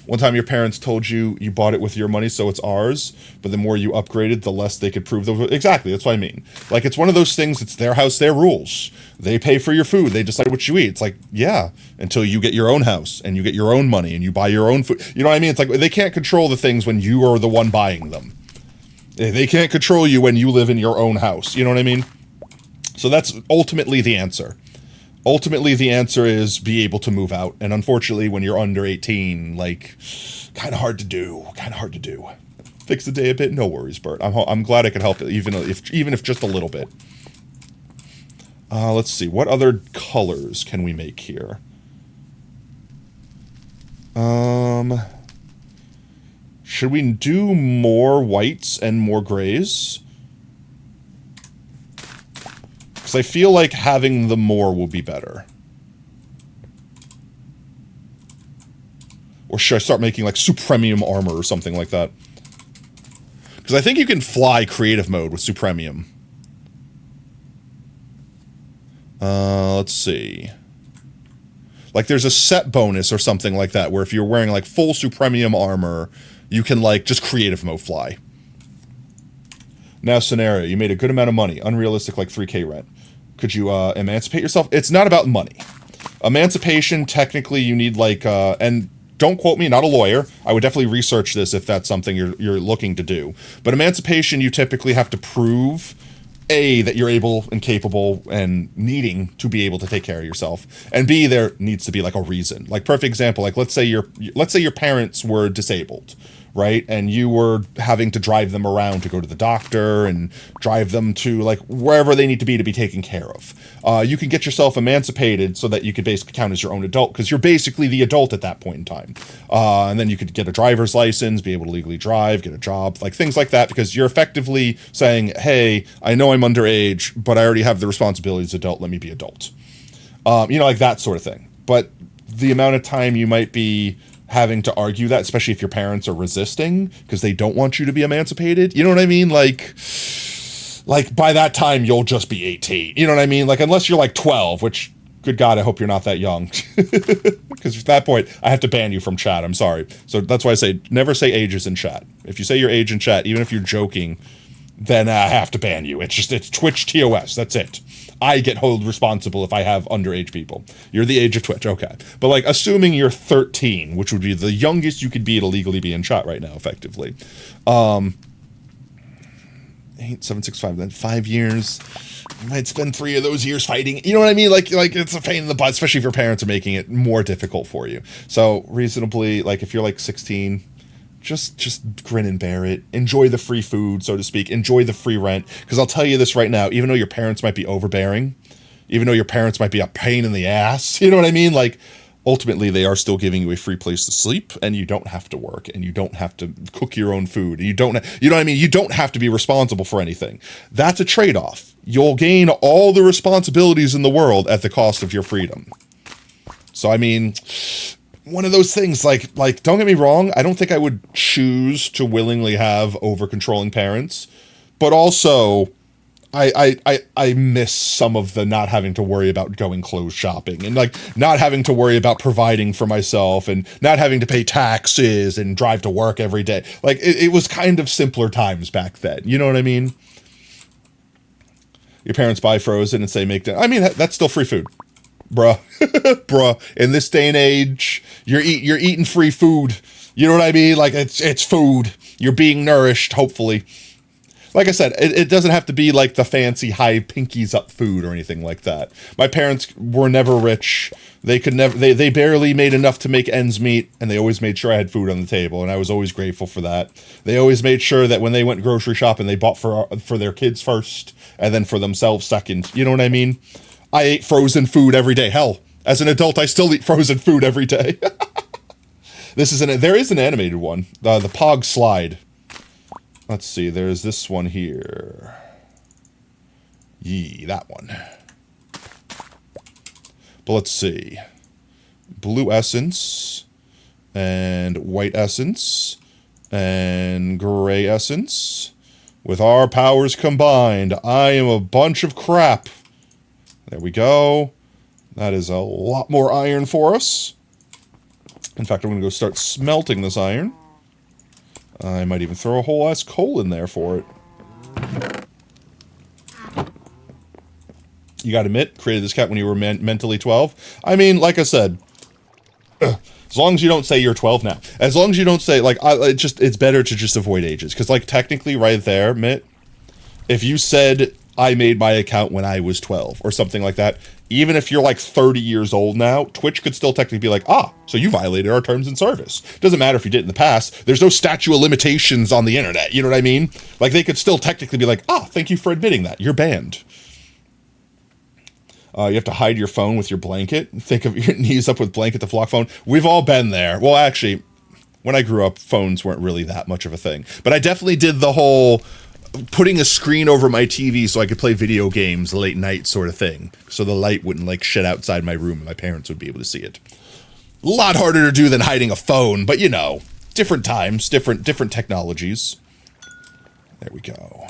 One time your parents told you you bought it with your money, so it's ours, but the more you upgraded, the less they could prove those. Exactly, that's what I mean. Like, it's one of those things, it's their house, their rules. They pay for your food, they decide what you eat. It's like, yeah, until you get your own house, and you get your own money, and you buy your own food. You know what I mean? It's like, they can't control the things when you are the one buying them. They can't control you when you live in your own house. You know what I mean? So that's ultimately the answer. Ultimately, the answer is be able to move out. And unfortunately, when you're under 18, like, kind of hard to do. Kind of hard to do. Fix the day a bit? No worries, Bert. I'm glad I could help, even if just a little bit. Let's see. What other colors can we make here? Should we do more whites and more grays? Because I feel like having the more will be better. Or should I start making like Supremium armor or something like that? Because I think you can fly creative mode with Supremium. Let's see. Like there's a set bonus or something like that, where if you're wearing like full Supremium armor, you can like just creative mode fly. Now scenario, you made a good amount of money, unrealistic like 3K rent. Could you emancipate yourself? It's not about money. Emancipation, technically you need like, and don't quote me, not a lawyer. I would definitely research this if that's something you're looking to do. But emancipation, you typically have to prove A, that you're able and capable and needing to be able to take care of yourself, and B, there needs to be like a reason. Like perfect example, like let's say your parents were disabled, right? And you were having to drive them around to go to the doctor and drive them to like wherever they need to be taken care of. You can get yourself emancipated so that you could basically count as your own adult, because you're basically the adult at that point in time. And then you could get a driver's license, be able to legally drive, get a job, like things like that, because you're effectively saying, hey, I know I'm underage, but I already have the responsibilities as adult, let me be adult. You know, like that sort of thing. But the amount of time you might be having to argue that, especially if your parents are resisting because they don't want you to be emancipated, you know what I mean? Like by that time you'll just be 18, you know what I mean? Like unless you're like 12, which good God, I hope you're not that young, because at that point I have to ban you from chat. I'm sorry. So that's why I say never say ages in chat. If you say your age in chat, even if you're joking, then I have to ban you. It's Twitch TOS. That's it. I get held responsible if I have underage people. You're the age of Twitch, okay. But like, assuming you're 13, which would be the youngest you could be to legally be in chat right now, effectively. 8765, then 5 years. You might spend 3 of those years fighting. You know what I mean? Like it's a pain in the butt, especially if your parents are making it more difficult for you. So reasonably, like if you're like 16, just grin and bear it. Enjoy the free food, so to speak. Enjoy the free rent. Because I'll tell you this right now, even though your parents might be overbearing, even though your parents might be a pain in the ass, you know what I mean? Like, ultimately, they are still giving you a free place to sleep, and you don't have to work, and you don't have to cook your own food. And you know what I mean? You don't have to be responsible for anything. That's a trade-off. You'll gain all the responsibilities in the world at the cost of your freedom. So, I mean, one of those things, like don't get me wrong, I don't think I would choose to willingly have over-controlling parents, but also I miss some of the not having to worry about going clothes shopping, and like not having to worry about providing for myself, and not having to pay taxes and drive to work every day. Like it was kind of simpler times back then, you know what I mean? Your parents buy frozen and say make dinner. I mean, that's still free food. Bruh. Bruh. In this day and age, you're eating free food. You know what I mean? Like, it's food. You're being nourished, hopefully. Like I said, it doesn't have to be like the fancy high pinkies up food or anything like that. My parents were never rich. They could never, they barely made enough to make ends meet, and they always made sure I had food on the table, and I was always grateful for that. They always made sure that when they went grocery shopping, they bought for their kids first, and then for themselves second. You know what I mean? I ate frozen food every day. Hell, as an adult, I still eat frozen food every day. There is an animated one, the Pog Slide. Let's see, there's this one here. That one. But let's see. Blue essence, and white essence, and gray essence. With our powers combined, I am a bunch of crap. There we go. That is a lot more iron for us. In fact, I'm going to go start smelting this iron. I might even throw a whole ass coal in there for it. You gotta admit, created this cat when you were mentally 12. I mean, like I said, as long as you don't say you're 12 now. As long as you don't say, like, it's better to just avoid ages. Because, like, technically right there, Mitt, if you said, I made my account when I was 12, or something like that, even if you're like 30 years old now, Twitch could still technically be like, so you violated our terms and service. Doesn't matter if you did it in the past. There's no statute of limitations on the internet. You know what I mean? Like, they could still technically be like, thank you for admitting that. You're banned. You have to hide your phone with your blanket. Think of your knees up with blanket to flock phone. We've all been there. Well, actually, when I grew up, phones weren't really that much of a thing. But I definitely did the whole putting a screen over my TV so I could play video games late night sort of thing. So the light wouldn't like shed outside my room and my parents would be able to see it. A lot harder to do than hiding a phone, but you know, different times, different technologies. There we go.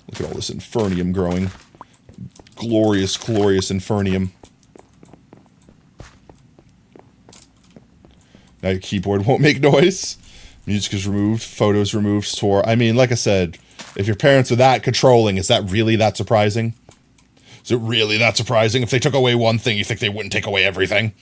Look at all this infernium growing. Glorious, glorious infernium. Now your keyboard won't make noise. Music is removed, photos removed, store. I mean, like I said, if your parents are that controlling, is that really that surprising? Is it really that surprising? If they took away one thing, you think they wouldn't take away everything?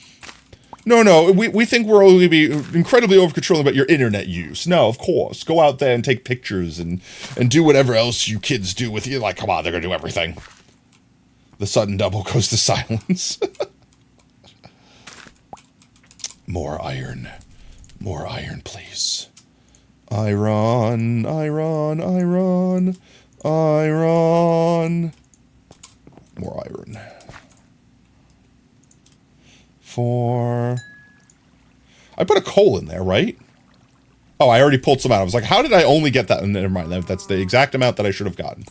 No, we think we're only be incredibly over-controlling about your internet use. No, of course. Go out there and take pictures and do whatever else you kids do with you. Like, come on, they're gonna do everything. The sudden double goes to silence. More iron. More iron, please. Iron, iron, iron, iron. More iron. 4. I put a coal in there, right? Oh, I already pulled some out. I was like, how did I only get that? Never mind. That's the exact amount that I should have gotten.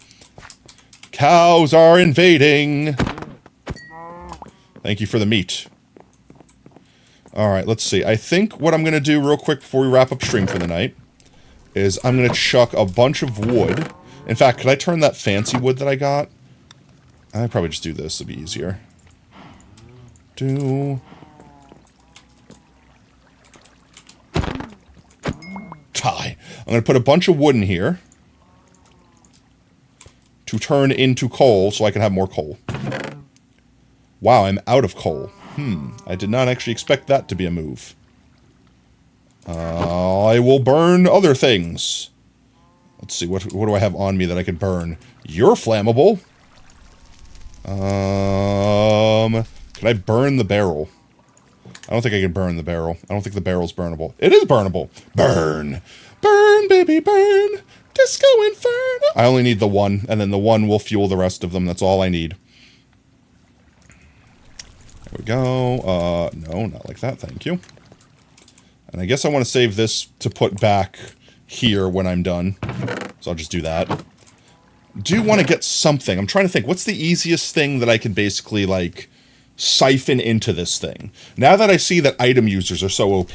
Cows are invading. Thank you for the meat. Alright, let's see. I think what I'm going to do real quick before we wrap up stream for the night is I'm going to chuck a bunch of wood. In fact, could I turn that fancy wood that I got? I'd probably just do this. It'll be easier. Tie. I'm going to put a bunch of wood in here to turn into coal so I can have more coal. Wow, I'm out of coal. I did not actually expect that to be a move. I will burn other things. Let's see, what do I have on me that I can burn? You're flammable. Can I burn the barrel? I don't think I can burn the barrel. I don't think the barrel's burnable. It is burnable. Burn. Burn, baby, burn. Disco Inferno. I only need the one, and then the one will fuel the rest of them. That's all I need. There we go. No, not like that. Thank you. And I guess I want to save this to put back here when I'm done. So I'll just do that. Do want to get something. I'm trying to think. What's the easiest thing that I can basically, like, siphon into this thing? Now that I see that item users are so OP,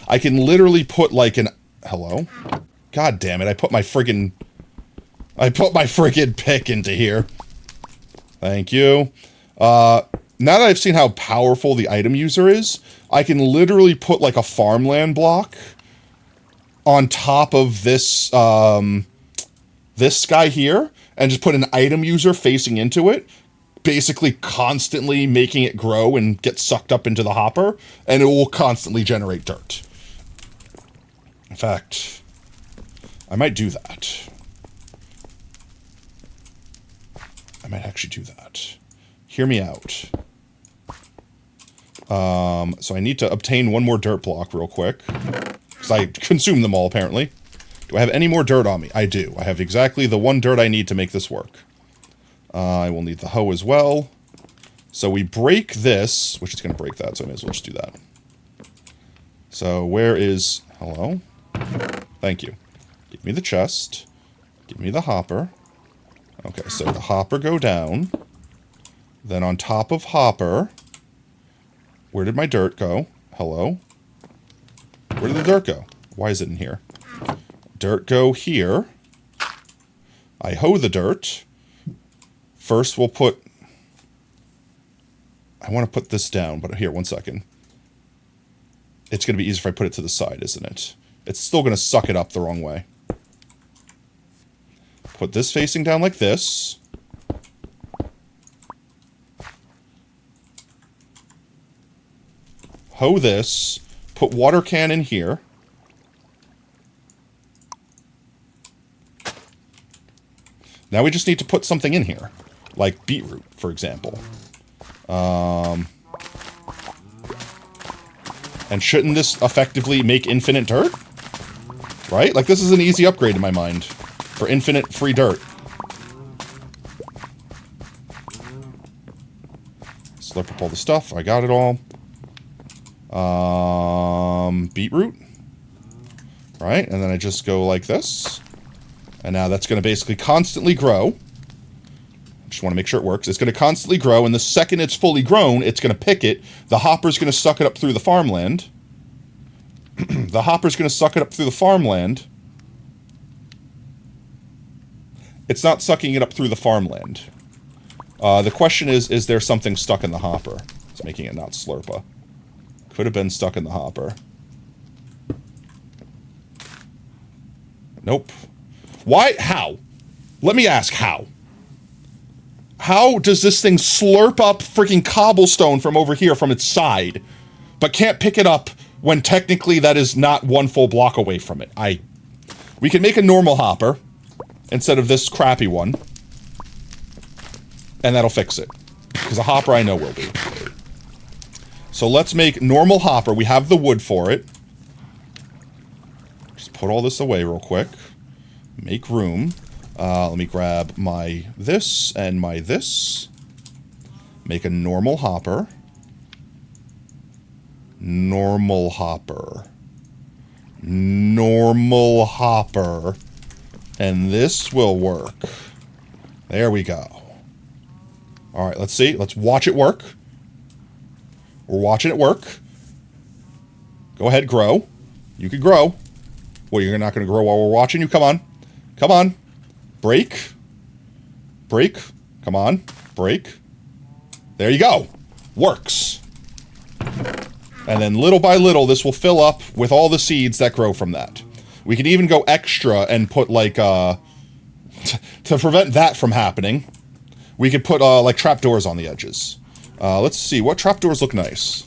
I can literally put, like, an... Hello? God damn it. I put my friggin' pick into here. Thank you. Now that I've seen how powerful the item user is, I can literally put, like, a farmland block on top of this, this guy here, and just put an item user facing into it, basically constantly making it grow and get sucked up into the hopper, and it will constantly generate dirt. In fact, I might do that. I might actually do that. Hear me out. So I need to obtain one more dirt block real quick, because I consumed them all, apparently. Do I have any more dirt on me? I do. I have exactly the one dirt I need to make this work. I will need the hoe as well. So we break this, which is going to break that, so I may as well just do that. So where is... Hello? Thank you. Give me the chest. Give me the hopper. Okay, so the hopper go down. Then on top of hopper... Where did my dirt go? Hello? Where did the dirt go? Why is it in here? Dirt go here. I hoe the dirt. First we'll put... I want to put this down, but here, one second. It's going to be easier if I put it to the side, isn't it? It's still going to suck it up the wrong way. Put this facing down like this. Hoe this. Put water can in here. Now we just need to put something in here. Like beetroot, for example. And shouldn't this effectively make infinite dirt? Right? Like, this is an easy upgrade in my mind. For infinite free dirt. Slurp up all the stuff. I got it all. Beetroot. Right? And then I just go like this. And now that's going to basically constantly grow. Just want to make sure it works. It's going to constantly grow, and the second it's fully grown, it's going to pick it. The hopper's going to suck it up through the farmland. The hopper's going to suck it up through the farmland. It's not sucking it up through the farmland. The question is there something stuck in the hopper? It's making it not Slurpa. Could have been stuck in the hopper. Nope. Why? How? Let me ask, how? How does this thing slurp up freaking cobblestone from over here from its side, but can't pick it up when technically that is not one full block away from it? We can make a normal hopper instead of this crappy one, and that'll fix it. Because a hopper I know will be. So let's make normal hopper. We have the wood for it. Just put all this away real quick. Make room. Let me grab my this and my this. Make a normal hopper. Normal hopper. Normal hopper. And this will work. There we go. Alright, let's see. Let's watch it work. We're watching it work. Go ahead, grow. You can grow. Well, you're not going to grow while we're watching you. Come on. Come on. Break. Break. Come on. Break. There you go. Works. And then little by little, this will fill up with all the seeds that grow from that. We can even go extra and put, like, to prevent that from happening, we could put, like, trapdoors on the edges. Let's see. What trapdoors look nice?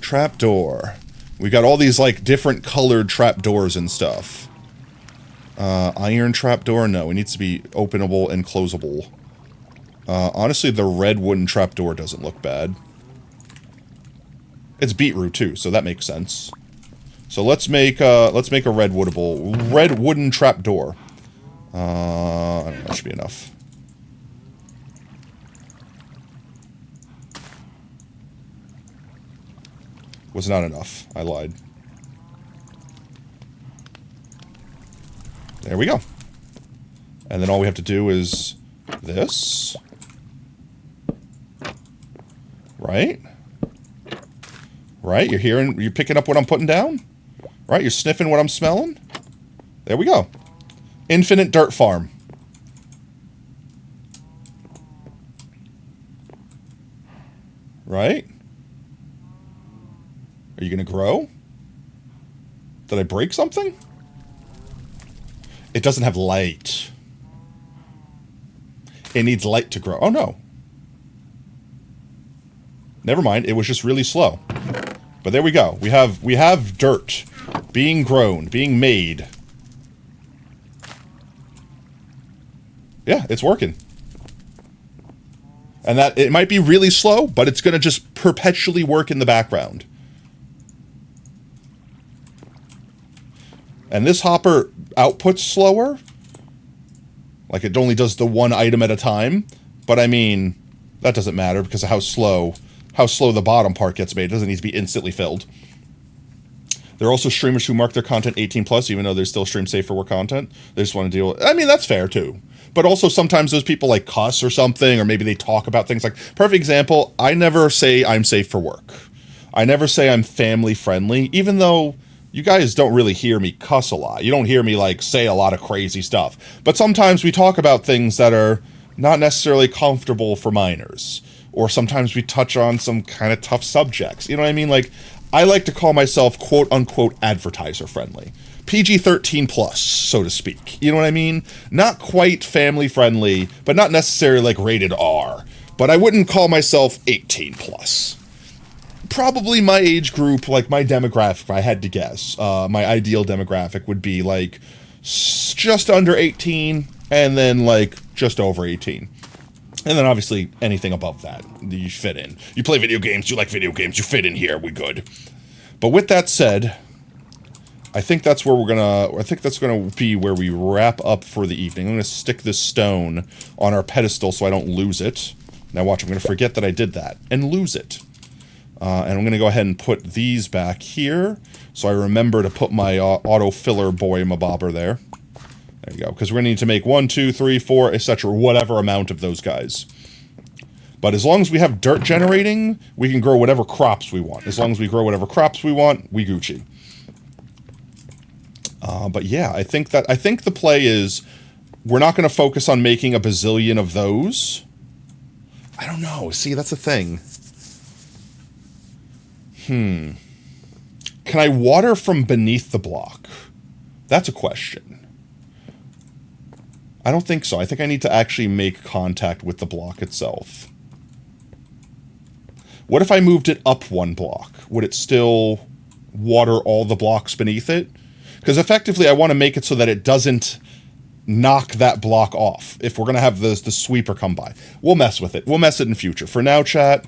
Trapdoor. We got all these, like, different colored trapdoors and stuff. Iron trapdoor? No, it needs to be openable and closable. Honestly, the red wooden trapdoor doesn't look bad. It's beetroot, too, so that makes sense. So let's make a red wooden trapdoor. I don't know, that should be enough. Was not enough. I lied. There we go. And then all we have to do is this. Right? Right? You're picking up what I'm putting down? Right? You're sniffing what I'm smelling? There we go. Infinite dirt farm. Right? Are you going to grow? Did I break something? It doesn't have light. It needs light to grow. Oh, no. Never mind. It was just really slow. But there we go. We have dirt being grown, being made. Yeah, it's working. And that it might be really slow, but it's going to just perpetually work in the background. And this hopper outputs slower. Like, it only does the one item at a time. But I mean, that doesn't matter because of how slow the bottom part gets made. It doesn't need to be instantly filled. There are also streamers who mark their content 18 plus, even though they're still stream safe for work content. They just want to deal with, I mean, that's fair too. But also sometimes those people like cuss or something, or maybe they talk about things like, perfect example, I never say I'm safe for work. I never say I'm family friendly, even though you guys don't really hear me cuss a lot. You don't hear me like say a lot of crazy stuff. But sometimes we talk about things that are not necessarily comfortable for minors. Or sometimes we touch on some kind of tough subjects. You know what I mean? Like, I like to call myself quote-unquote advertiser-friendly. PG-13 plus, so to speak. You know what I mean? Not quite family-friendly, but not necessarily like rated R. But I wouldn't call myself 18 plus. Probably my age group, like my demographic, if I had to guess, my ideal demographic would be like just under 18 and then like just over 18. And then obviously anything above that, you fit in. You play video games, you like video games, you fit in here, we good. But with that said, I think that's where that's gonna be where we wrap up for the evening. I'm gonna stick this stone on our pedestal so I don't lose it. Now watch, I'm gonna forget that I did that and lose it. And I'm gonna go ahead and put these back here so I remember to put my auto filler boy mabobber there. There you go, because we're going to need to make 1, 2, 3, 4, etc., whatever amount of those guys. But as long as we have dirt generating, we can grow whatever crops we want. As long as we grow whatever crops we want, we Gucci. But yeah, I think the play is we're not going to focus on making a bazillion of those. I don't know. See, that's the thing. Can I water from beneath the block? That's a question. I don't think so. I think I need to actually make contact with the block itself. What if I moved it up one block? Would it still water all the blocks beneath it? Because effectively I want to make it so that it doesn't knock that block off if we're going to have the sweeper come by. We'll mess with it. We'll mess it in future. For now, chat,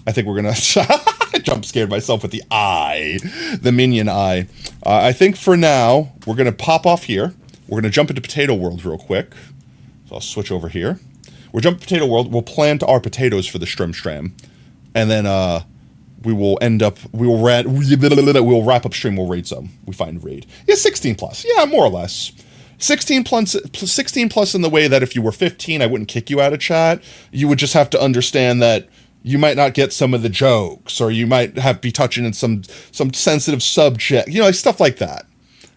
I think we're going to... I jump scared myself with the eye. The minion eye. I think for now, we're going to pop off here. We're going to jump into Potato World real quick. So I'll switch over here. We're jumping to Potato World. We'll plant our potatoes for the Stram. And then we will end up... we'll wrap up stream. We'll raid some. We find raid. Yeah, 16 plus. Yeah, more or less. 16 plus in the way that if you were 15, I wouldn't kick you out of chat. You would just have to understand that you might not get some of the jokes, or you might be touching in some sensitive subject. You know, like stuff like that.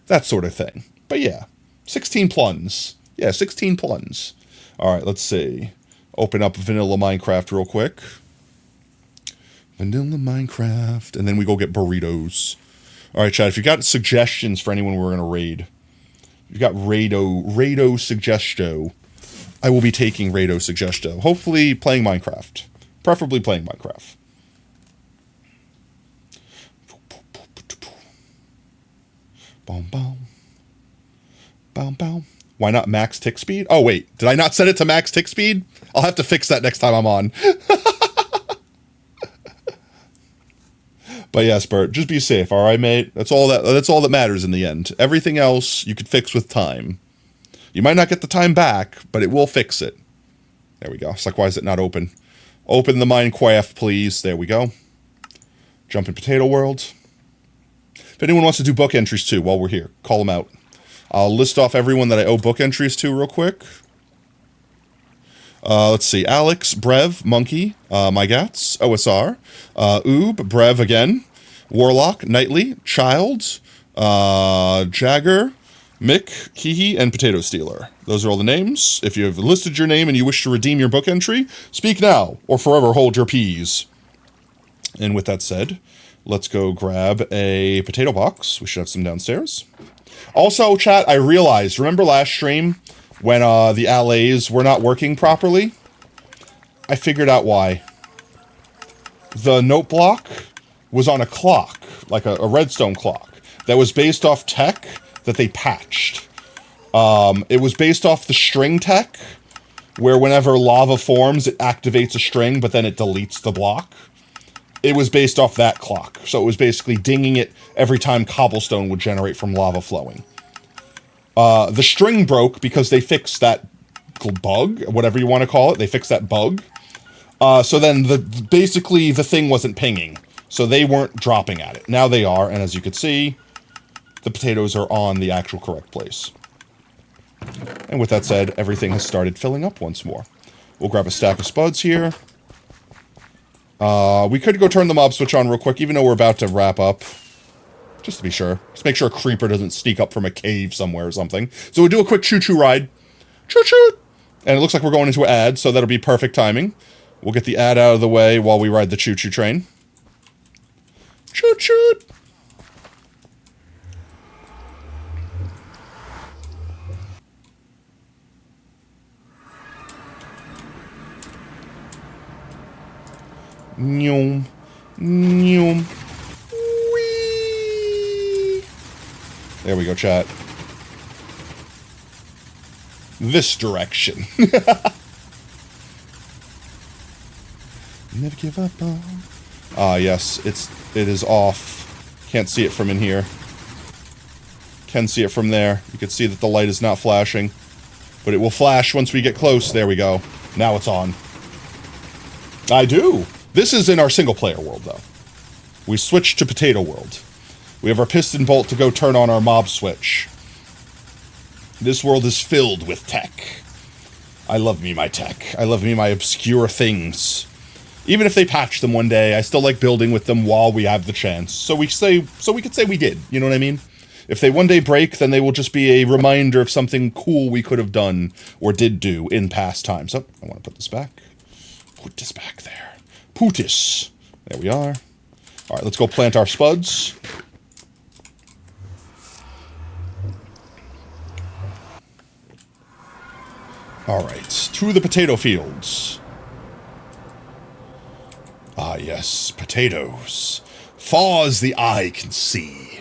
That sort of thing. But yeah. 16 pluns. Yeah, 16 pluns. Alright, let's see. Open up Vanilla Minecraft real quick. Vanilla Minecraft. And then we go get burritos. Alright, chat, if you got suggestions for anyone we're going to raid. If you got Rado Suggesto. I will be taking Rado Suggesto. Hopefully playing Minecraft. Preferably playing Minecraft. Boom, boom. Boom, boom. Why not max tick speed? Oh, wait. Did I not set it to max tick speed? I'll have to fix that next time I'm on. But yes, Bert, just be safe, all right, mate? That's all that matters in the end. Everything else you could fix with time. You might not get the time back, but it will fix it. There we go. It's like, why is it not open? Open the Minecraft, please. There we go. Jump in Potato World. If anyone wants to do book entries too while we're here, call them out. I'll list off everyone that I owe book entries to real quick. Let's see. Alex, Brev, Monkey, Mygats, OSR, Oob, Brev again, Warlock, Knightley, Child, Jagger, Mick, Hehe, and Potato Stealer. Those are all the names. If you have listed your name and you wish to redeem your book entry, speak now or forever hold your peas. And with that said, let's go grab a potato box. We should have some downstairs. Also, chat, I realized, remember last stream when the allays were not working properly. I figured out why. The note block was on a clock, like a redstone clock, that was based off tech that they patched. It was based off the string tech, where whenever lava forms, it activates a string, but then it deletes the block. It was based off that clock, so it was basically dinging it every time cobblestone would generate from lava flowing. The string broke because they fixed that bug, whatever you want to call it. They fixed that bug. So then basically the thing wasn't pinging, so they weren't dropping at it. Now they are, and as you can see, the potatoes are on the actual correct place. And with that said, everything has started filling up once more. We'll grab a stack of spuds here. We could go turn the mob switch on real quick, even though we're about to wrap up. Just to be sure. Just make sure a creeper doesn't sneak up from a cave somewhere or something. So we'll do a quick choo-choo ride. Choo-choo! And it looks like we're going into an ad, so that'll be perfect timing. We'll get the ad out of the way while we ride the choo-choo train. Choo-choo! Noom. Noom. Whee! There we go, chat. This direction. Never give up on. Ah, yes, it is off. Can't see it from in here. Can see it from there. You can see that the light is not flashing. But it will flash once we get close. There we go. Now it's on. I do. This is in our single-player world, though. We switched to Potato World. We have our piston bolt to go turn on our mob switch. This world is filled with tech. I love me my tech. I love me my obscure things. Even if they patch them one day, I still like building with them while we have the chance. So we could say we did. You know what I mean? If they one day break, then they will just be a reminder of something cool we could have done or did do in past times. Oh, I want to put this back. Put this back there. Pootis. There we are. All right, let's go plant our spuds. All right, to the potato fields. Ah, yes, potatoes. Far as the eye can see.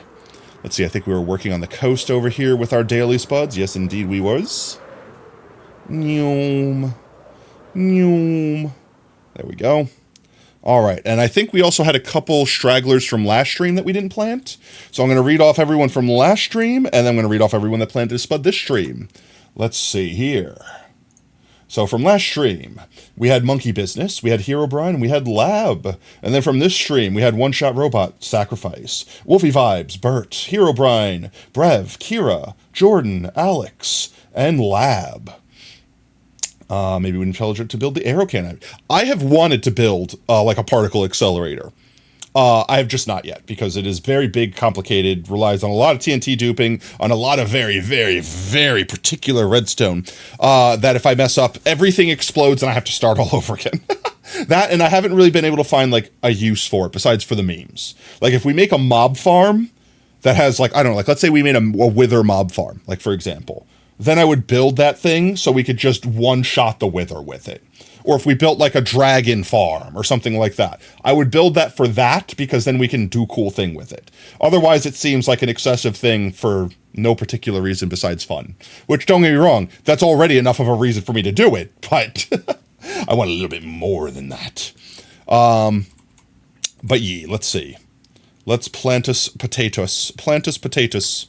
Let's see, I think we were working on the coast over here with our daily spuds. Yes, indeed we was. Noom. Noom. There we go. All right, and I think we also had a couple stragglers from last stream that we didn't plant. So I'm going to read off everyone from last stream, and then I'm going to read off everyone that planted a spud this stream. Let's see here. So from last stream, we had Monkey Business, we had Herobrine, and we had Lab. And then from this stream, we had One Shot Robot, Sacrifice, Wolfie Vibes, Bert, Herobrine, Brev, Kira, Jordan, Alex, and Lab. Maybe we intelligent to build the arrow cannon. I have wanted to build like a particle accelerator. I have just not yet, because it is very big, complicated, relies on a lot of TNT duping, on a lot of very, very, very particular redstone, that if I mess up, everything explodes and I have to start all over again. That, and I haven't really been able to find, like, a use for it, besides for the memes. Like, if we make a mob farm that has, like, I don't know, like, let's say we made a wither mob farm, like, for example. Then I would build that thing so we could just one-shot the wither with it. Or if we built like a dragon farm or something like that. I would build that for that, because then we can do cool thing with it. Otherwise, it seems like an excessive thing for no particular reason besides fun. Which, don't get me wrong, that's already enough of a reason for me to do it, but I want a little bit more than that. But yeah, let's see. Let's plant us potatoes. Plant us potatoes.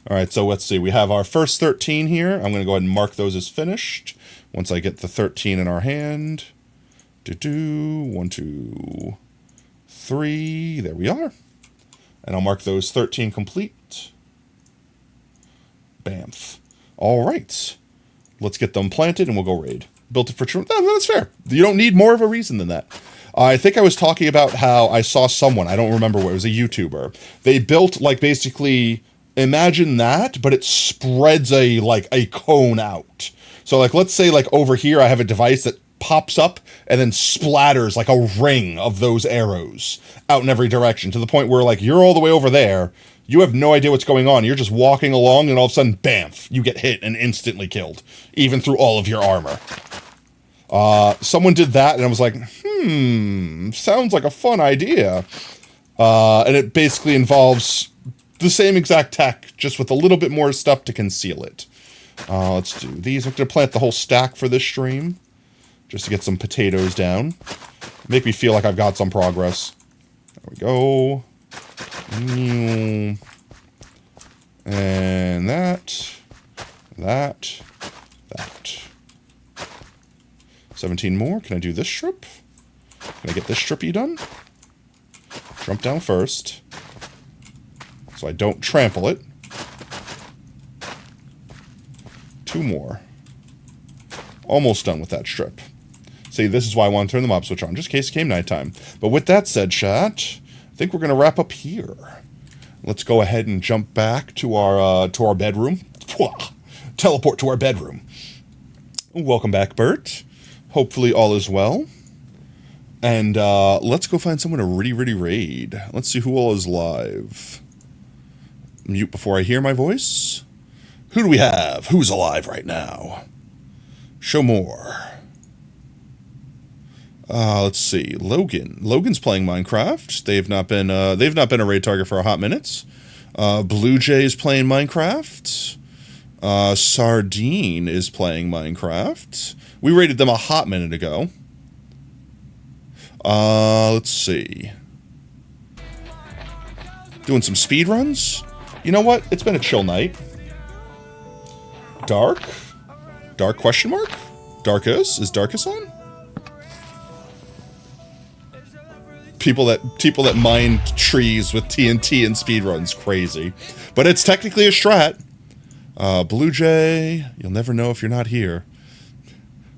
All right, so let's see. We have our first 13 here. I'm going to go ahead and mark those as finished. Once I get the 13 in our hand. 1, 2, 3. There we are. And I'll mark those 13 complete. Bamf. All right. Let's get them planted and we'll go raid. Built it for... that's fair. You don't need more of a reason than that. I think I was talking about how I saw someone, I don't remember what, it was a YouTuber. They built, like, basically, imagine that, but it spreads a cone out. So, like, let's say, like, over here I have a device that pops up and then splatters, like, a ring of those arrows out in every direction, to the point where, like, you're all the way over there, You have no idea what's going on. You're just walking along, and all of a sudden, bamf, you get hit and instantly killed, even through all of your armor. Someone did that, and I was like, sounds like a fun idea. And it basically involves the same exact tech, just with a little bit more stuff to conceal it. Let's do these. I'm going to plant the whole stack for this stream, just to get some potatoes down. Make me feel like I've got some progress. There we go. And that. 17 more. Can I do this strip? Can I get this strippy done? Jump down first, so I don't trample it. 2 more. Almost done with that strip. See, this is why I want to turn the mob switch on, just in case it came nighttime. But with that said, chat, I think we're going to wrap up here. Let's go ahead and jump back to our bedroom. Teleport to our bedroom. Welcome back, Bert. Hopefully all is well. And let's go find someone to really raid. Let's see who all is live. Mute before I hear my voice. Who do we have? Who's alive right now? Show more. Let's see. Logan. Logan's playing Minecraft. They've not been a raid target for a hot minute. Blue Jay's playing Minecraft. Sardine is playing Minecraft. We raided them a hot minute ago. Let's see. Doing some speed runs. You know what? It's been a chill night. Dark? Dark question mark? Darkus? Is Darkus on? People that mine trees with TNT and speedruns, crazy. But it's technically a strat. Blue Jay, you'll never know if you're not here.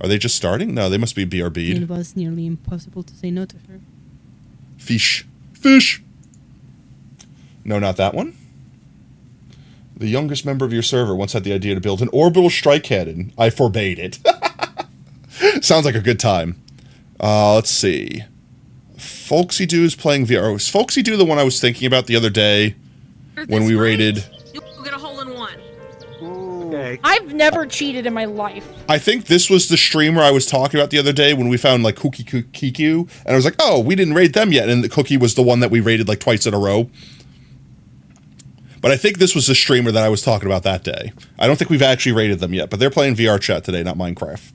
Are they just starting? No, they must be BRB'd. It was nearly impossible to say no to her. Fish. Fish! No, not that one. The youngest member of your server once had the idea to build an orbital strike cannon. I forbade it. Sounds like a good time. Let's see. Folksy Doo is playing VR. Oh, is Folksy Doo the one I was thinking about the other day when we raided? You'll get a hole in one. Okay. I've never cheated in my life. I think this was the streamer I was talking about the other day when we found like Cookie Kiku, and I was like, oh, we didn't raid them yet, and the Cookie was the one that we raided like twice in a row. But I think this was the streamer that I was talking about that day. I don't think we've actually raided them yet, but they're playing VR chat today, not Minecraft.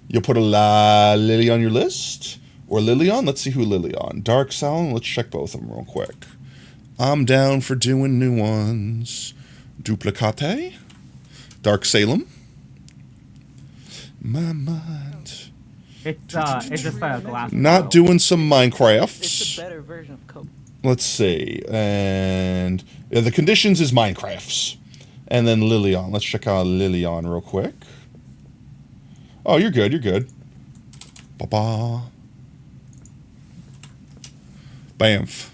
You'll put a Lily on your list? Or Lilion? Let's see who Lilion. Dark Sound? Let's check both of them real quick. I'm down for doing new ones. Duplicate? Dark Salem? My mind. It's just a glass. Not doing some Minecrafts. It's a better version of Coke. Let's see. And the conditions is Minecrafts. And then Lilion. Let's check out Lilion real quick. Oh, you're good. You're good. Ba-ba. Bamf.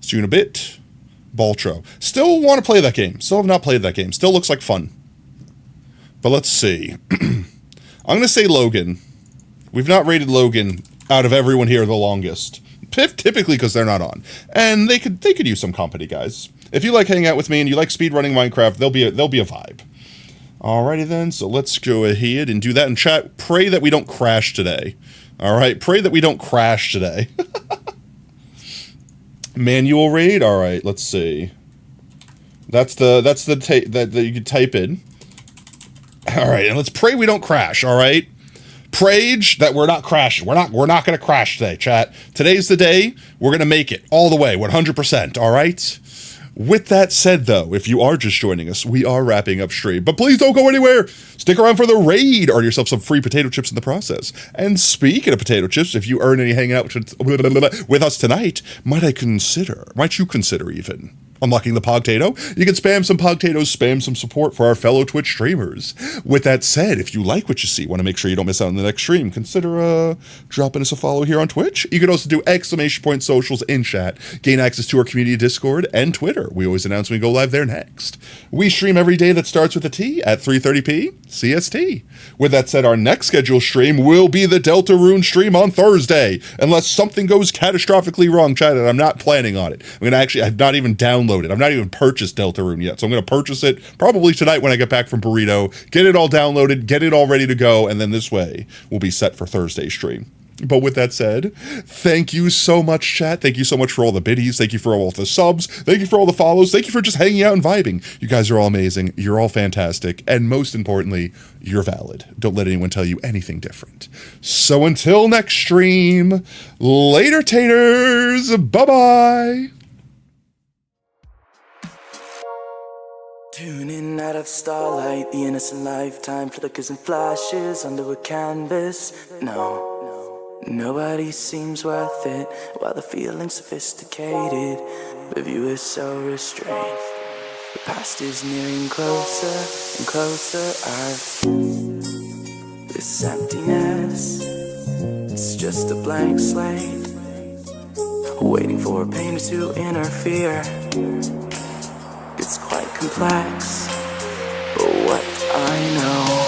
See you in a bit. Baltro. Still want to play that game. Still have not played that game. Still looks like fun. But let's see. I'm going to say Logan. We've not rated Logan out of everyone here the longest. Typically because they're not on. And they could use some company, guys. If you like hanging out with me and you like speedrunning Minecraft, they'll be a vibe. Alrighty then, so let's go ahead and do that in chat. Pray that we don't crash today. Alright, pray that we don't crash today. Manual raid? Alright, let's see. That's the that you can type in. Alright, and let's pray we don't crash, alright? Prage that we're not crashing. We're not gonna crash today, chat. Today's the day. We're gonna make it all the way, 100%, alright? With that said, though, if you are just joining us, we are wrapping up stream. But please don't go anywhere. Stick around for the raid. Earn yourself some free potato chips in the process. And speaking of potato chips, if you earn any hanging out with us tonight, might you consider even Unlocking the Pogtato. You can spam some Pogtatos, spam some support for our fellow Twitch streamers. With that said, if you like what you see, want to make sure you don't miss out on the next stream, consider dropping us a follow here on Twitch. You can also do ! Socials in chat, gain access to our community Discord and Twitter. We always announce when we go live there next. We stream every day that starts with a T at 3:30 CST. With that said, our next scheduled stream will be the Deltarune stream on Thursday, unless something goes catastrophically wrong, chat, and I'm not planning on it. I've not even downloaded. I've not even purchased Deltarune yet, so I'm going to purchase it probably tonight when I get back from Burrito, get it all downloaded, get it all ready to go, and then this way we'll be set for Thursday's stream. But with that said, thank you so much, chat. Thank you so much for all the biddies. Thank you for all the subs. Thank you for all the follows. Thank you for just hanging out and vibing. You guys are all amazing. You're all fantastic. And most importantly, you're valid. Don't let anyone tell you anything different. So until next stream, later taters. Bye-bye. Tuning out of starlight, the innocent lifetime flickers and flashes under a canvas. No, nobody seems worth it, while the feeling's sophisticated. The view is so restrained. The past is nearing closer and closer. This emptiness, it's just a blank slate, waiting for pain to interfere. It's quite complex, but what I know